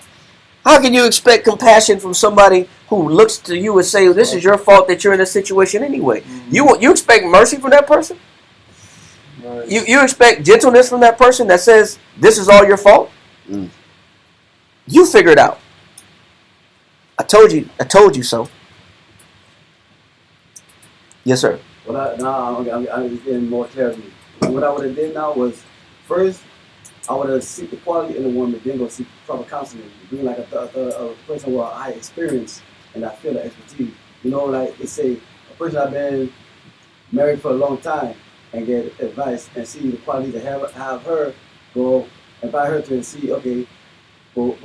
How can you expect compassion from somebody who looks to you and say, this is your fault that you're in this situation anyway? You expect mercy from that person? Right. You expect gentleness from that person that says, this is all your fault? You figure it out. I told you so. Yes, sir. I'm just getting more clarity. What I would have did now was, first, I would have seek the quality in the woman, then go seek proper counseling. Being like a person with high experience and I feel the expertise. You know, like they say, a person I've been married for a long time and get advice and see the qualities that have her, go invite her to and see, okay, go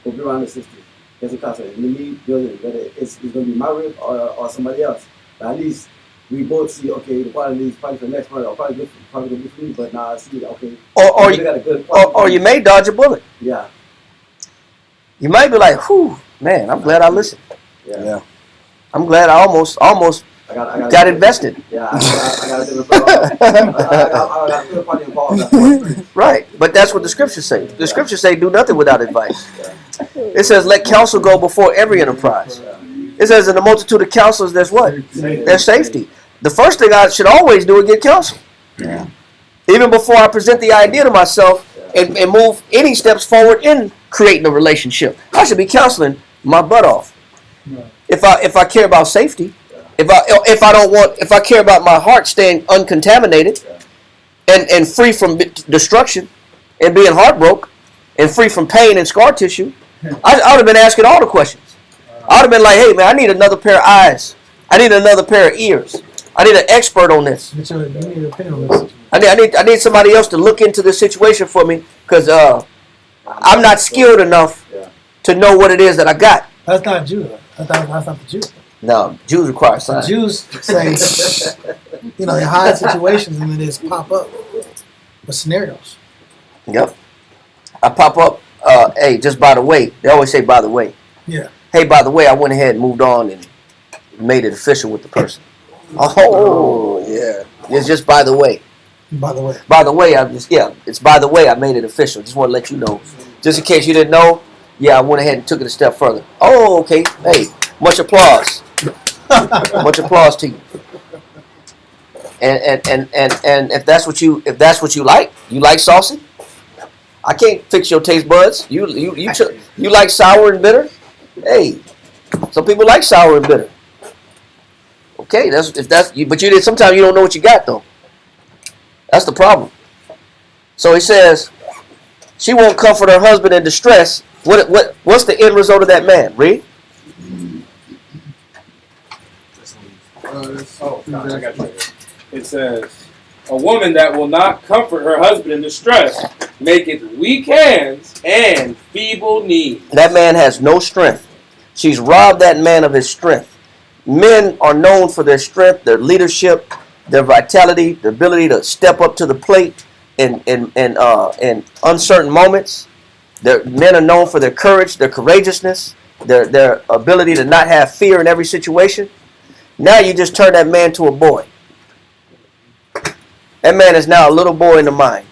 be around the sister. Get some counseling. Let me build it, whether it's going to be my rib or somebody else. But at least we both see, okay, the quality is probably for the next one, or probably going to be for me, but now I see, okay. Or you may dodge a bullet. Yeah. You might be like, whew, man, I'm glad I listened. Yeah. I'm glad I almost got invested. Yeah, I got a different I got a third party involved. Right, but that's what the scriptures say. The scriptures say do nothing without advice. It says let counsel go before every enterprise. It says in the multitude of counselors there's what? There's safety. The first thing I should always do is get counsel. Yeah. Even before I present the idea to myself and move any steps forward in creating a relationship. I should be counseling my butt off. If I care about safety, if I care about my heart staying uncontaminated and free from destruction and being heartbroken and free from pain and scar tissue, I would have been asking all the questions. I would have been like, hey man, I need another pair of eyes. I need another pair of ears. I need an expert on this. You need an opinion on this. I need somebody else to look into this situation for me because I'm not skilled enough to know what it is that I got. That's not Jew. That's not the Jew. No, Jews require signs. Jews say, they hide situations and then they just pop up with scenarios. Yep. I pop up, hey, just by the way. They always say by the way. Yeah. Hey, by the way, I went ahead and moved on and made it official with the person. Oh, yeah. It's just by the way. By the way. By the way, it's by the way I made it official. Just want to let you know. Just in case you didn't know, I went ahead and took it a step further. Oh, okay. Hey, much applause. Much applause to you. And if that's what you like saucy. I can't fix your taste buds. You like sour and bitter. Hey, some people like sour and bitter. Okay, but sometimes you don't know what you got though. That's the problem. So he says, she won't comfort her husband in distress. What's the end result of that man? Read. I got you. It says, a woman that will not comfort her husband in distress maketh weak hands and feeble knees. That man has no strength. She's robbed that man of his strength. Men are known for their strength, their leadership, their vitality, their ability to step up to the plate in uncertain moments. Men are known for their courage, their courageousness, their ability to not have fear in every situation. Now you just turn that man to a boy. That man is now a little boy in the mind.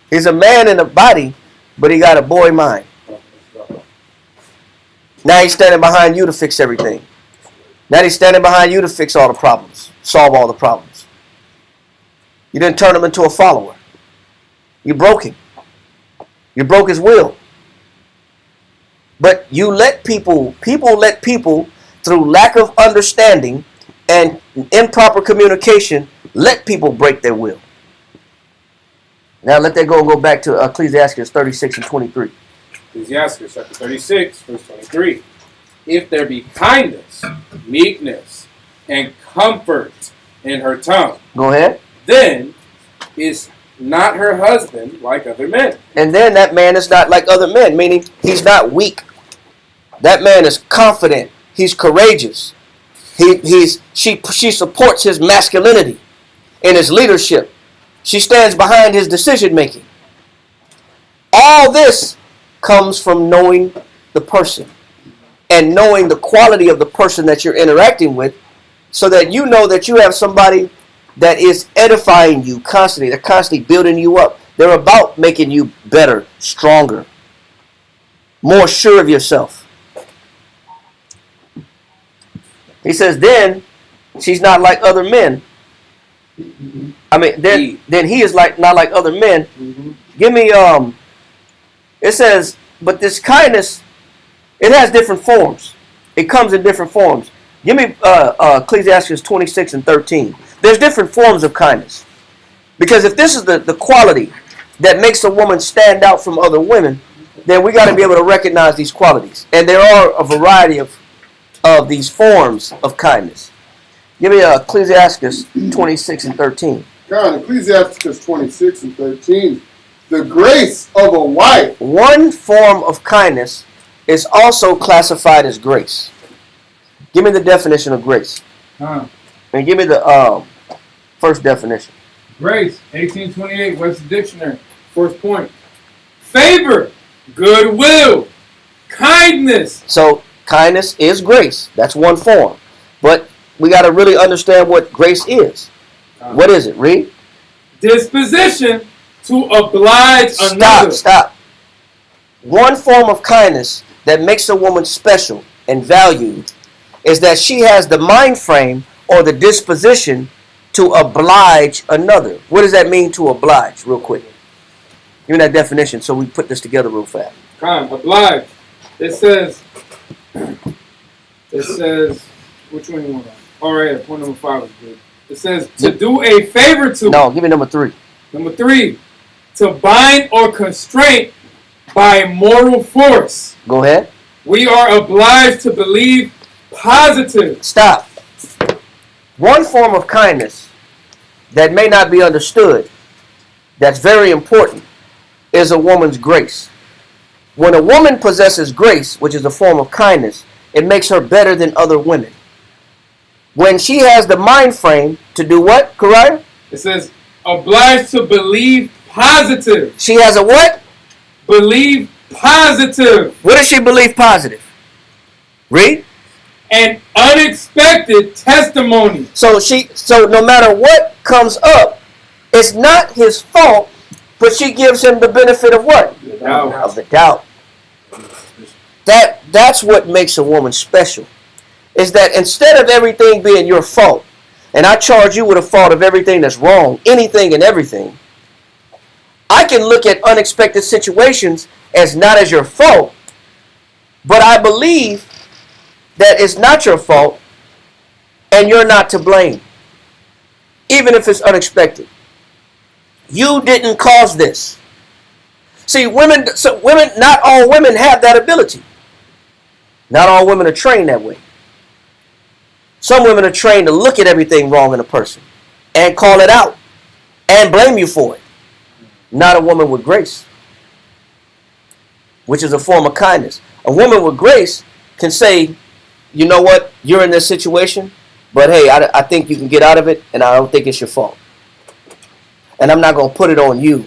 He's a man in the body, but he got a boy mind. Now he's standing behind you to fix everything. Now he's standing behind you to fix all the problems, solve all the problems. You didn't turn him into a follower. You broke him. You broke his will. But you let people through lack of understanding and improper communication, let people break their will. Now let that go back to Ecclesiastes 36 and 23. Ecclesiastes chapter 36, verse 23. If there be kindness, meekness, and comfort in her tongue, go ahead. Then is not her husband like other men. And then that man is not like other men, meaning he's not weak. That man is confident. He's courageous. She supports his masculinity and his leadership. She stands behind his decision making. All this comes from knowing the person and knowing the quality of the person that you're interacting with, so that you know that you have somebody that is edifying you constantly. They're constantly building you up. They're about making you better, stronger, more sure of yourself. He says, then she's not like other men. I mean, then he is not like other men. Give me, it says, but this kindness, it has different forms. It comes in different forms. Give me Ecclesiastes 26 and 13. There's different forms of kindness. Because if this is the quality that makes a woman stand out from other women, then we got to be able to recognize these qualities. And there are a variety of these forms of kindness. Give me Ecclesiastes 26 and 13. God, Ecclesiastes 26 and 13. The grace of a wife. One form of kindness is also classified as grace. Give me the definition of grace. And give me the first definition. Grace, 1828, Webster Dictionary. First point. Favor, goodwill, kindness. So kindness is grace. That's one form. But we got to really understand what grace is. What is it? Read. Disposition to oblige another. Stop. One form of kindness that makes a woman special and valued is that she has the mind frame or the disposition to oblige another. What does that mean, to oblige, real quick? Give me that definition so we put this together real fast. Oblige. It says, which one you want? All right, point number 5 is good. It says to do a favor to. No, give me number 3. Number 3, to bind or constrain by moral force. Go ahead. We are obliged to believe positive. Stop. One form of kindness that may not be understood, that's very important, is a woman's grace. When a woman possesses grace, which is a form of kindness, it makes her better than other women. When she has the mind frame to do what, Kariah? It says, obliged to believe positive. She has a what? Believe positive. What does she believe positive? Read. An unexpected testimony. So no matter what comes up, it's not his fault, but she gives him the benefit of what? Of the doubt. That's what makes a woman special. Is that instead of everything being your fault, and I charge you with a fault of everything that's wrong, anything and everything, I can look at unexpected situations as not as your fault, but I believe that it's not your fault and you're not to blame, even if it's unexpected. You didn't cause this. See, women, not all women have that ability. Not all women are trained that way. Some women are trained to look at everything wrong in a person and call it out and blame you for it. Not a woman with grace. which is a form of kindness. A woman with grace can say, you know what, you're in this situation, but hey, I think you can get out of it, and I don't think it's your fault. And I'm not going to put it on you,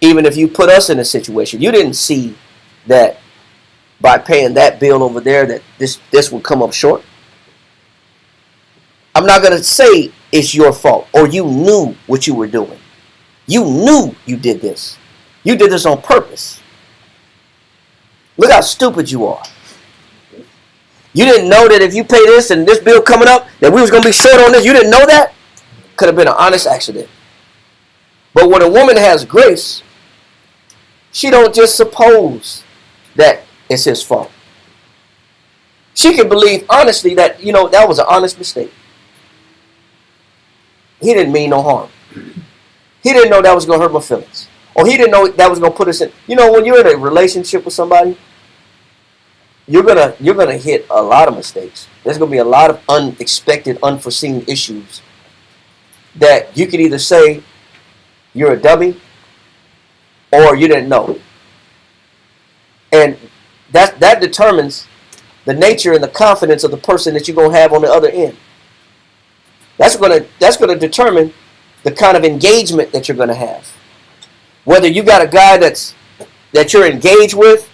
even if you put us in a situation. You didn't see that by paying that bill over there that this would come up short. I'm not going to say it's your fault or you knew what you were doing. You knew you did this. You did this on purpose. Look how stupid you are. You didn't know that if you pay this and this bill coming up, that we was going to be short on this. You didn't know that? Could have been an honest accident. But when a woman has grace, she don't just suppose that it's his fault. She can believe honestly that, that was an honest mistake. He didn't mean no harm. He didn't know that was going to hurt my feelings. Or he didn't know that was going to put us in. When you're in a relationship with somebody, you're gonna hit a lot of mistakes. There's gonna be a lot of unexpected, unforeseen issues that you could either say you're a dummy or you didn't know. And that determines the nature and the confidence of the person that you're gonna have on the other end. That's gonna determine the kind of engagement that you're gonna have. Whether you got a guy that you're engaged with,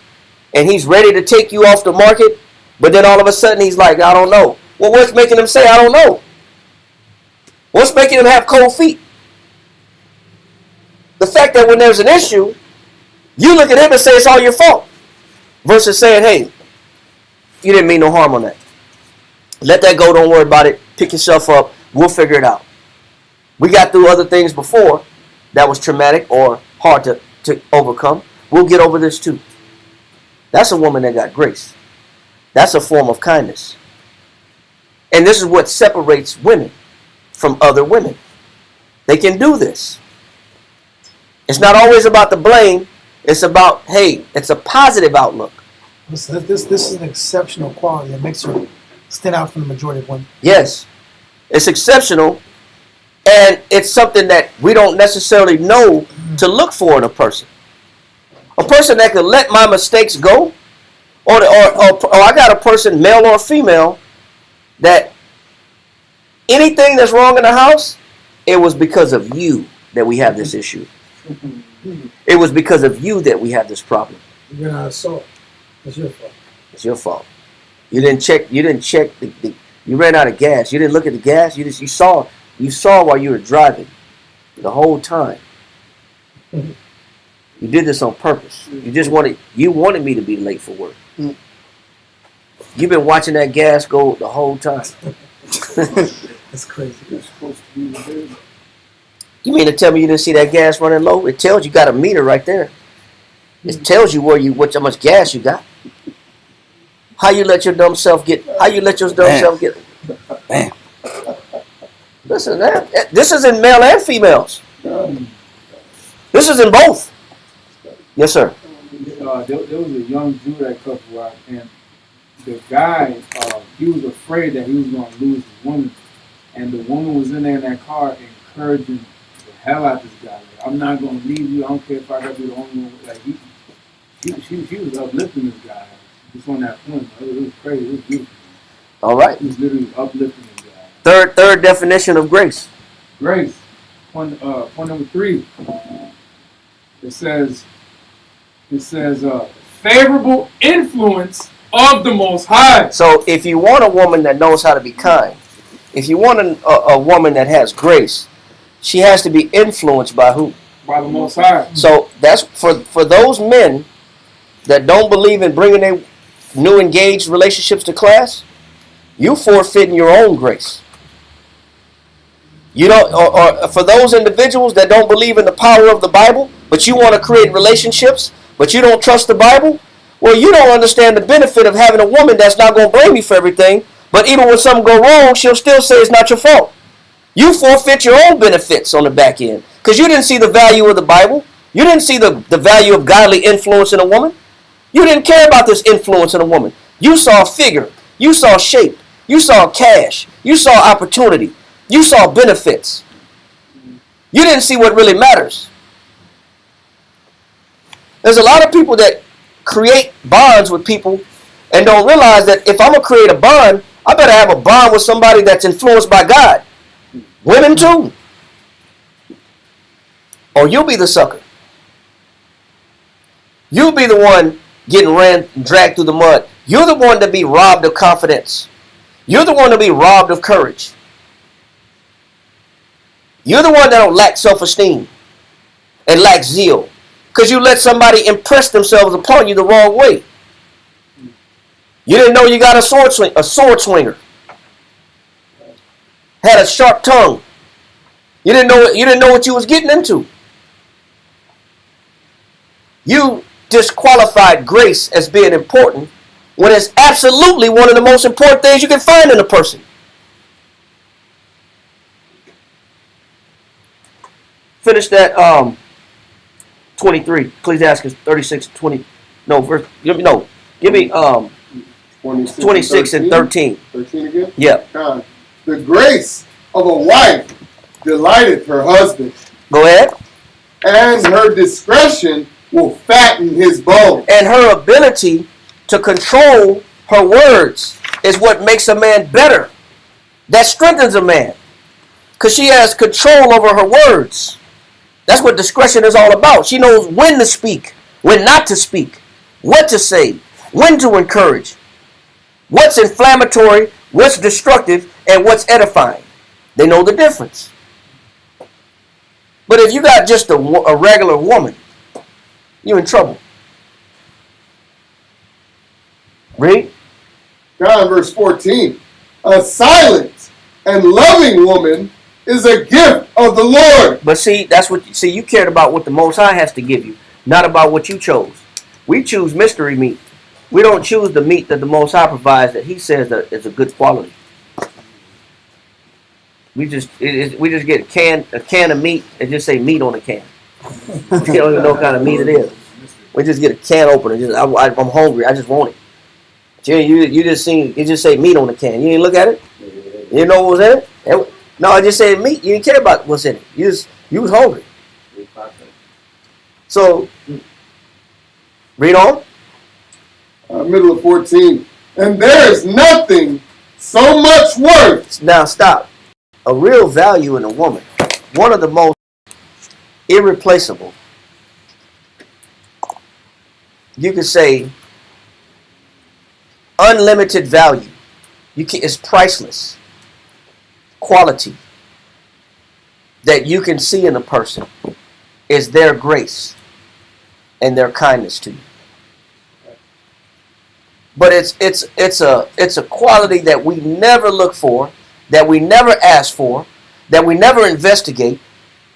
and he's ready to take you off the market, but then all of a sudden he's like, I don't know. Well, what's making him say, I don't know? What's making him have cold feet? The fact that when there's an issue, you look at him and say it's all your fault, versus saying, hey, you didn't mean no harm on that. Let that go, don't worry about it. Pick yourself up, we'll figure it out. We got through other things before that was traumatic or hard to overcome. We'll get over this too. That's a woman that got grace. That's a form of kindness. And this is what separates women from other women. They can do this. It's not always about the blame. It's about, hey, it's a positive outlook. This is an exceptional quality that makes her stand out from the majority of women. Yes. It's exceptional. And it's something that we don't necessarily know to look for in a person. A person that could let my mistakes go, or I got a person, male or female, that anything that's wrong in the house, it was because of you that we have this issue. It was because of you that we have this problem. You're not assault. It's your fault. It's your fault. You didn't check. You ran out of gas. You didn't look at the gas. You saw while you were driving the whole time. You did this on purpose. You wanted me to be late for work. You've been watching that gas go the whole time. That's crazy. You're supposed to be there. You mean to tell me you didn't see that gas running low? It tells you got a meter right there. It tells you how much gas you got. How you let your dumb self get? Bam. Listen, this is in male and females. This is in both. Yes, sir. There was a young Jew that couple out, and the guy, he was afraid that he was going to lose his woman, and the woman was in there in that car encouraging the hell out of this guy. Like, I'm not going to leave you. I don't care if I got to be the only one. Like she was uplifting this guy just on that point. It was crazy. It was beautiful. All right. He was literally uplifting this guy. Third definition of grace. Grace. Point number 3. It says favorable influence of the Most High. So if you want a woman that knows how to be kind, if you want a woman that has grace, she has to be influenced by who? By the Most High. So that's for those men that don't believe in bringing their new engaged relationships to class, you forfeiting your own grace. You don't, or for those individuals that don't believe in the power of the Bible, but you want to create relationships, but you don't trust the Bible, well, you don't understand the benefit of having a woman that's not going to blame you for everything, but even when something go wrong, she'll still say it's not your fault. You forfeit your own benefits on the back end because you didn't see the value of the Bible. You didn't see the value of godly influence in a woman. You didn't care about this influence in a woman. You saw figure. You saw shape. You saw cash. You saw opportunity. You saw benefits. You didn't see what really matters. There's a lot of people that create bonds with people and don't realize that if I'm going to create a bond, I better have a bond with somebody that's influenced by God. Women too. Or you'll be the sucker. You'll be the one getting dragged through the mud. You're the one to be robbed of confidence. You're the one to be robbed of courage. You're the one that'll lack self-esteem and lack zeal because you let somebody impress themselves upon you the wrong way. You didn't know you got a sword swinger. Had a sharp tongue. You didn't know what you was getting into. You disqualified grace as being important when it's absolutely one of the most important things you can find in a person. Finish that 23. Ecclesiastes 36:20. No, verse. Give me 26 and 13. 13 again? Yeah. God. The grace of a wife delighteth her husband. Go ahead. And her discretion will fatten his bones. And her ability to control her words is what makes a man better. That strengthens a man. Because she has control over her words. That's what discretion is all about. She knows when to speak, when not to speak, what to say, when to encourage, what's inflammatory, what's destructive, and what's edifying. They know the difference. But if you got just a regular woman, you're in trouble. Read. God, verse 14. A silent and loving woman is a gift of the Lord. But see, you cared about what the Most High has to give you, not about what you chose. We choose mystery meat. We don't choose the meat that the Most High provides that He says that is a good quality. We just get a can of meat and just say meat on the can. We don't even know what kind of meat it is. We just get a can opener. I'm hungry. I just want it. You just say meat on the can. You didn't look at it. You didn't know what was in it. No, I just said meat. You didn't care about what's in it. You was hungry. So read on. Middle of 14. And there is nothing so much worth. Now stop. A real value in a woman, one of the most irreplaceable, you could say unlimited value. It's priceless quality that you can see in a person is their grace and their kindness to you. But it's a quality that we never look for, that we never ask for, that we never investigate,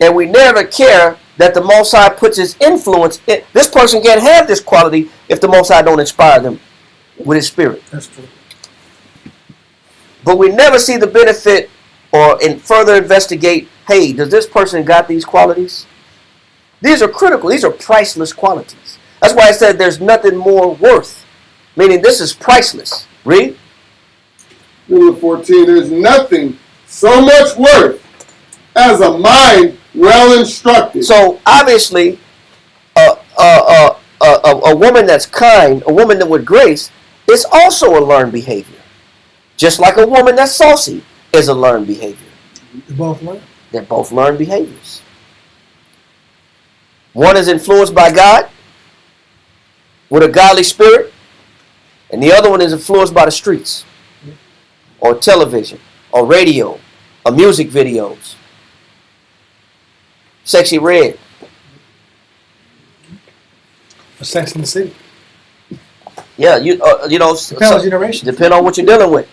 and we never care that the Most High puts His influence in. This person can't have this quality if the Most High don't inspire them with His Spirit. That's true. But we never see the benefit or further investigate, hey, does this person got these qualities? These are critical. These are priceless qualities. That's why I said there's nothing more worth. Meaning this is priceless. Read. Middle of 14. There's nothing so much worth as a mind well instructed. So obviously, a woman that's kind, a woman that with grace, is also a learned behavior. Just like a woman that's saucy is a learned behavior. They both learn. They're both learned behaviors. One is influenced by God with a godly spirit, and the other one is influenced by the streets, or television, or radio, or music videos. Sexy Red. A Sex in the City. Yeah, depend on generation. Depend on what you're dealing with.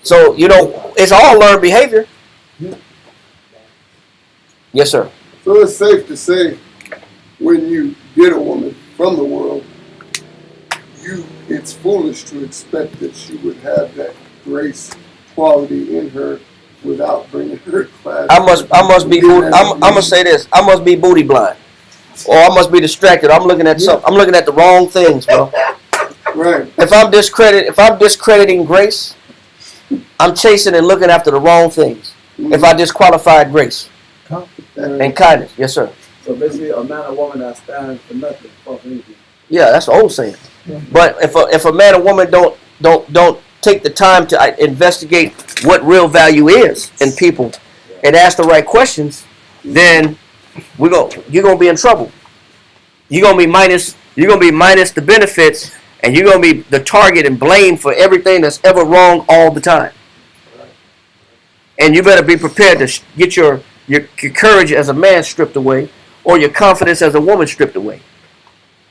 So it's all learned behavior. Yes, sir. So it's safe to say, when you get a woman from the world, it's foolish to expect that she would have that grace quality in her without bringing her class. I must be. I'm gonna say this. I must be booty blind, or I must be distracted. I'm looking at something. I'm looking at the wrong things, bro. Right. If I'm discrediting grace, I'm chasing and looking after the wrong things. If I disqualified grace and kindness, yes, sir. So basically, a man or woman that stands for nothing, for anything. Yeah, that's the old saying. But if a man or woman don't take the time to investigate what real value is in people and ask the right questions, then you're gonna be in trouble. You're gonna be minus the benefits, and you're gonna be the target and blamed for everything that's ever wrong all the time. And you better be prepared to get your courage as a man stripped away, or your confidence as a woman stripped away,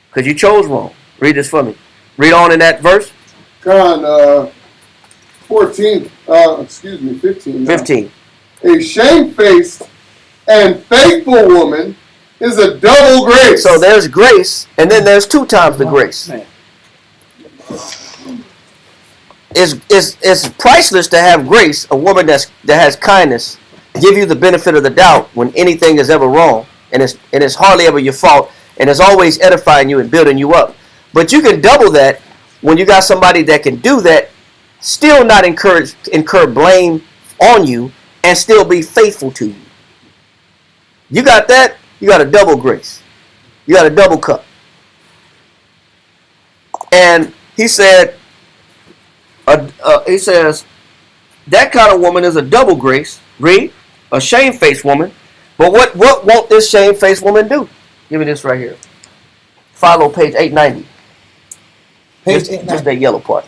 because you chose wrong. Read this for me. Read on in that verse. John 15 now. 15. A shamefaced and faithful woman is a double grace. So there's grace, and then there's 2 times the grace. It's priceless to have grace, a woman that has kindness, give you the benefit of the doubt when anything is ever wrong, and it's hardly ever your fault, and it's always edifying you and building you up. But you can double that when you got somebody that can do that, still not incur blame on you, and still be faithful to you. You got that, you got a double grace. You got a double cup. And he says, that kind of woman is a double grace. Read, a shamefaced woman. But what won't this shamefaced woman do? Give me this right here. Follow page 890. Page 890. Just that yellow part.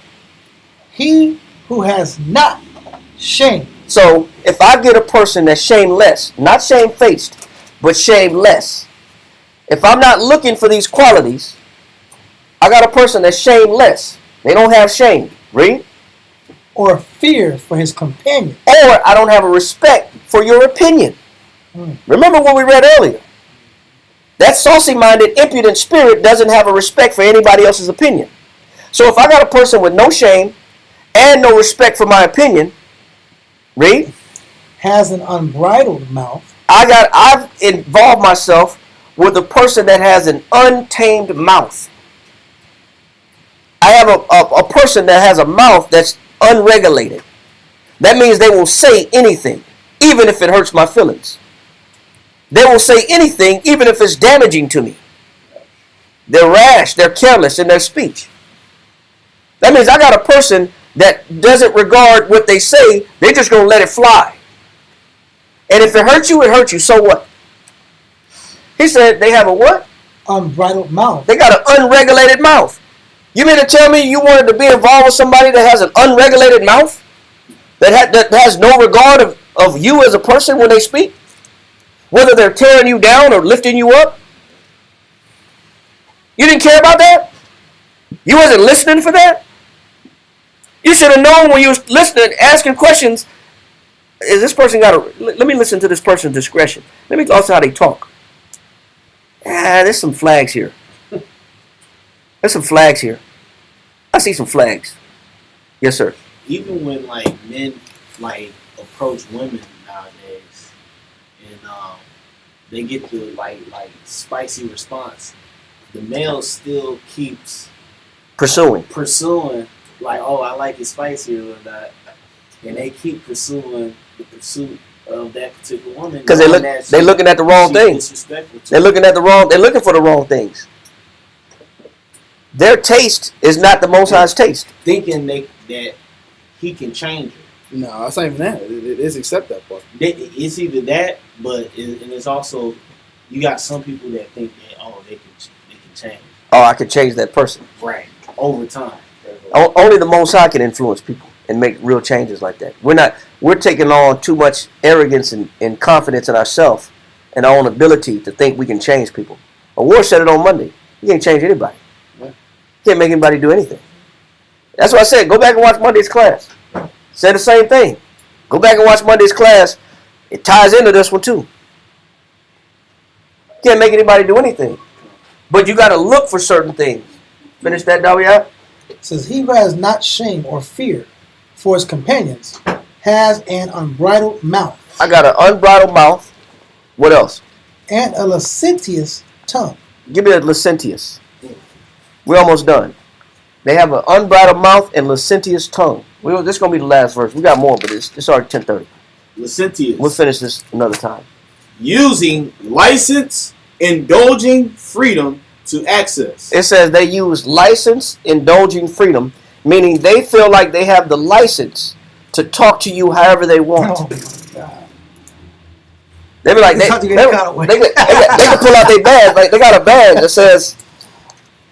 He who has not shame. So if I get a person that's shameless, not shamefaced, but shameless. If I'm not looking for these qualities, I got a person that's shameless. They don't have shame. Read. Or fear for his companion. Or I don't have a respect for your opinion. Remember what we read earlier. That saucy-minded, impudent spirit doesn't have a respect for anybody else's opinion. So if I got a person with no shame and no respect for my opinion, read. Has an unbridled mouth. I've involved myself with a person that has an untamed mouth. I have a person that has a mouth that's unregulated. That means they will say anything, even if it hurts my feelings. They will say anything, even if it's damaging to me. They're rash, they're careless in their speech. That means I got a person that doesn't regard what they say, they're just going to let it fly. And if it hurts you, so what? He said they have a what? Unbridled mouth. They got an unregulated mouth. You mean to tell me you wanted to be involved with somebody that has an unregulated mouth? That has no regard of you as a person when they speak? Whether they're tearing you down or lifting you up? You didn't care about that? You wasn't listening for that? You should have known when you was listening, asking questions, is this person let me listen to this person's discretion. Let me also how they talk. There's some flags here. There's some flags here. I see some flags. Yes, sir. Even when men approach women nowadays, and they get the spicy response, the male still keeps pursuing. Oh, I like it spicy or that, and they keep pursuing the pursuit of that particular woman because they're looking at the wrong things. They're looking for the wrong things. Their taste is not the Most High's taste. Thinking that he can change it. No, it's not even that. It is accept that part. It's either that, and it's also you got some people that think that they can change. Oh, I could change that person. Right. Over time. Only the Most High can influence people and make real changes like that. We're taking on too much arrogance and confidence in ourselves and our own ability to think we can change people. A war said it on Monday. You can't change anybody. You can't make anybody do anything. That's what I said. Go back and watch Monday's class. Said the same thing. Go back and watch Monday's class. It ties into this one too. You can't make anybody do anything. But you got to look for certain things. Finish that, Dawiyah. It says, he who has not shame or fear for his companions has an unbridled mouth. I got an unbridled mouth. What else? And a lascivious tongue. Give me a lascivious. We're almost done. They have an unbridled mouth and lascivious tongue. This is going to be the last verse. We got more, but it's already 10:30. Lascivious. We'll finish this another time. Using license, indulging freedom, to access. It says they use license, indulging freedom, meaning they feel like they have the license to talk to you however they want. Oh my God. They be like, they can pull out their badge. Like, they got a badge that says,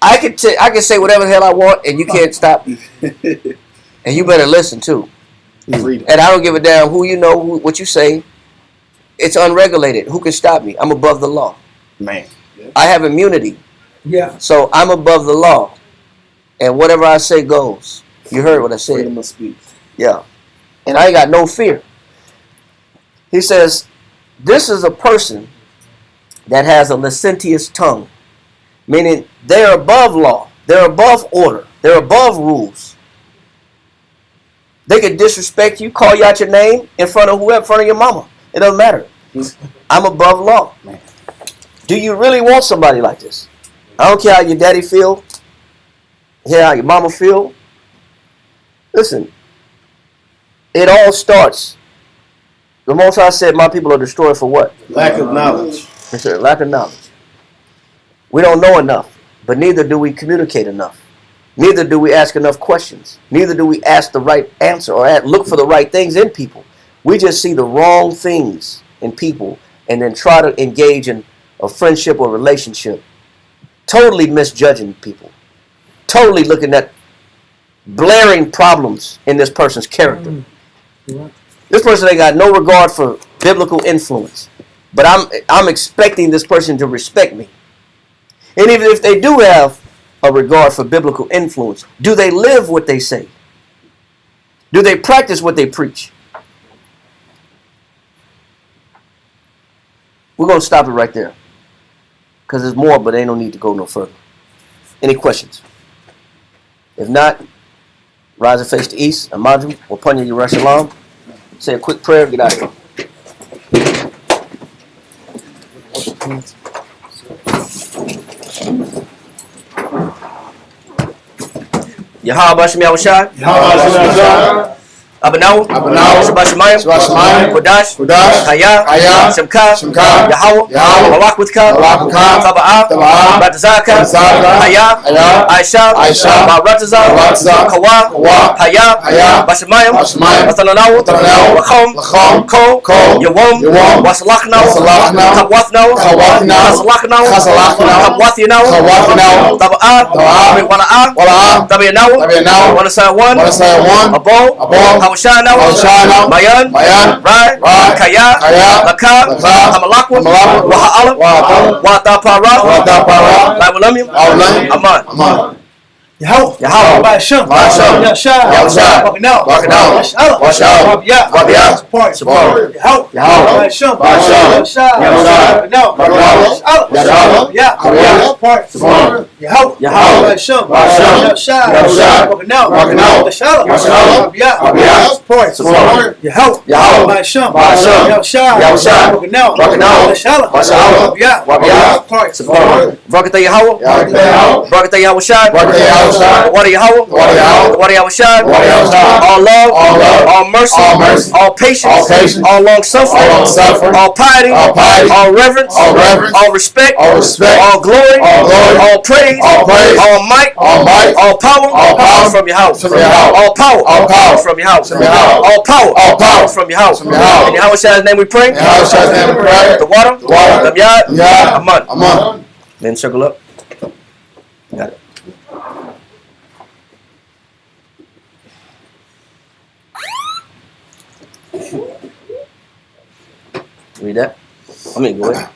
I can say whatever the hell I want, and you can't stop me. And you better listen too. Freedom. And I don't give a damn who you know, what you say. It's unregulated. Who can stop me? I'm above the law. Man. I have immunity. Yeah. So I'm above the law. And whatever I say goes. You heard what I said. Freedom of speech. Yeah. And I ain't got no fear. He says, this is a person that has a licentious tongue. Meaning they're above law. They're above order. They're above rules. They could disrespect you, call you out your name in front of whoever, in front of your mama. It doesn't matter. I'm above law. Man. Do you really want somebody like this? I don't care how your daddy feel. Hear how your mama feel. Listen, it all starts. The Most High said, my people are destroyed for what? Lack of knowledge. He said, lack of knowledge. We don't know enough, but neither do we communicate enough. Neither do we ask enough questions. Neither do we ask the right answer or look for the right things in people. We just see the wrong things in people and then try to engage in a friendship or relationship, totally misjudging people, totally looking at blaring problems in this person's character. This person ain't got no regard for biblical influence, but I'm expecting this person to respect me. And even if they do have a regard for biblical influence, do they live what they say? Do they practice what they preach? We're going to stop it right there. Because there's more, but ain't no need to go no further. Any questions? If not, rise and face the east. Amadrim, or Punya Yerushalayim. Say a quick prayer, get out of here. Yahweh Bashem Yahushai. Abanaw, Shabbat Shemayim, Kodash, Haya, Shemka, Yahweh, Malakwithka, Taba'ah, Batazaka, Haya, Aisha, Baratazah, Kawa, Haya, Bashemayim, Batalanaw, Lachom, Ko, Yawom, Wasalachnaw, Kabwathnaw, Kasalachnaw, Kabwathinaw, Taba'ah, Wala'ah, Tabi'anaw, Wanasai 1, Abo, Hawashanaw, Mayan, Rai, Kaya, Laka, Hamalakwa, Waha'ala, Watapara, Laiwalamim, Aman. Yahweh, Bashem, Yahushai, Wabiyah, support, Yahweh, Bashem, Yahushai, support, Yahweh, Bashem, Yahushai, support, Yahweh, Bashem, Yahushai, support, Barakatah Yahweh, Barakatah Yahushai, Water Yahweh, Water Yahushai, all love, all mercy, all patience, all long suffering, all piety, all reverence, all respect, all glory, all praise, all might, all power from Yahweh, all power from Yahweh, all power from Yahweh. In Yahushai's name we pray. The water, the yad, aman. Then circle up. Got it. Read that. Go ahead.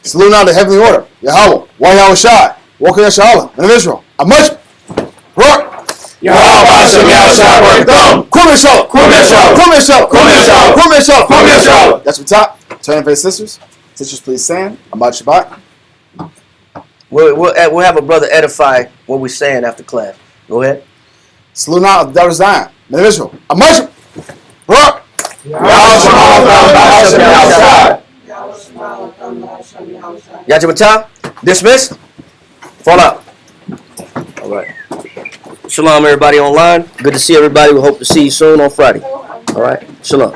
Salute now the heavenly order. Yahweh, Yahweh Shai, walking in Shalom, and Israel. A much roar. Yahweh Hashem Yahushai, Barakdom. Kum Yeshua. That's your top. Turn and face sisters. Sisters, please stand. Ahmad Shabbat. We'll have a brother edify what we're saying after class. Go ahead. Salute now the daughter of Zion, and Israel. A much roar. Yajimata, dismiss, fall out. All right. Shalom, everybody online. Good to see everybody. We hope to see you soon on Friday. All right. Shalom.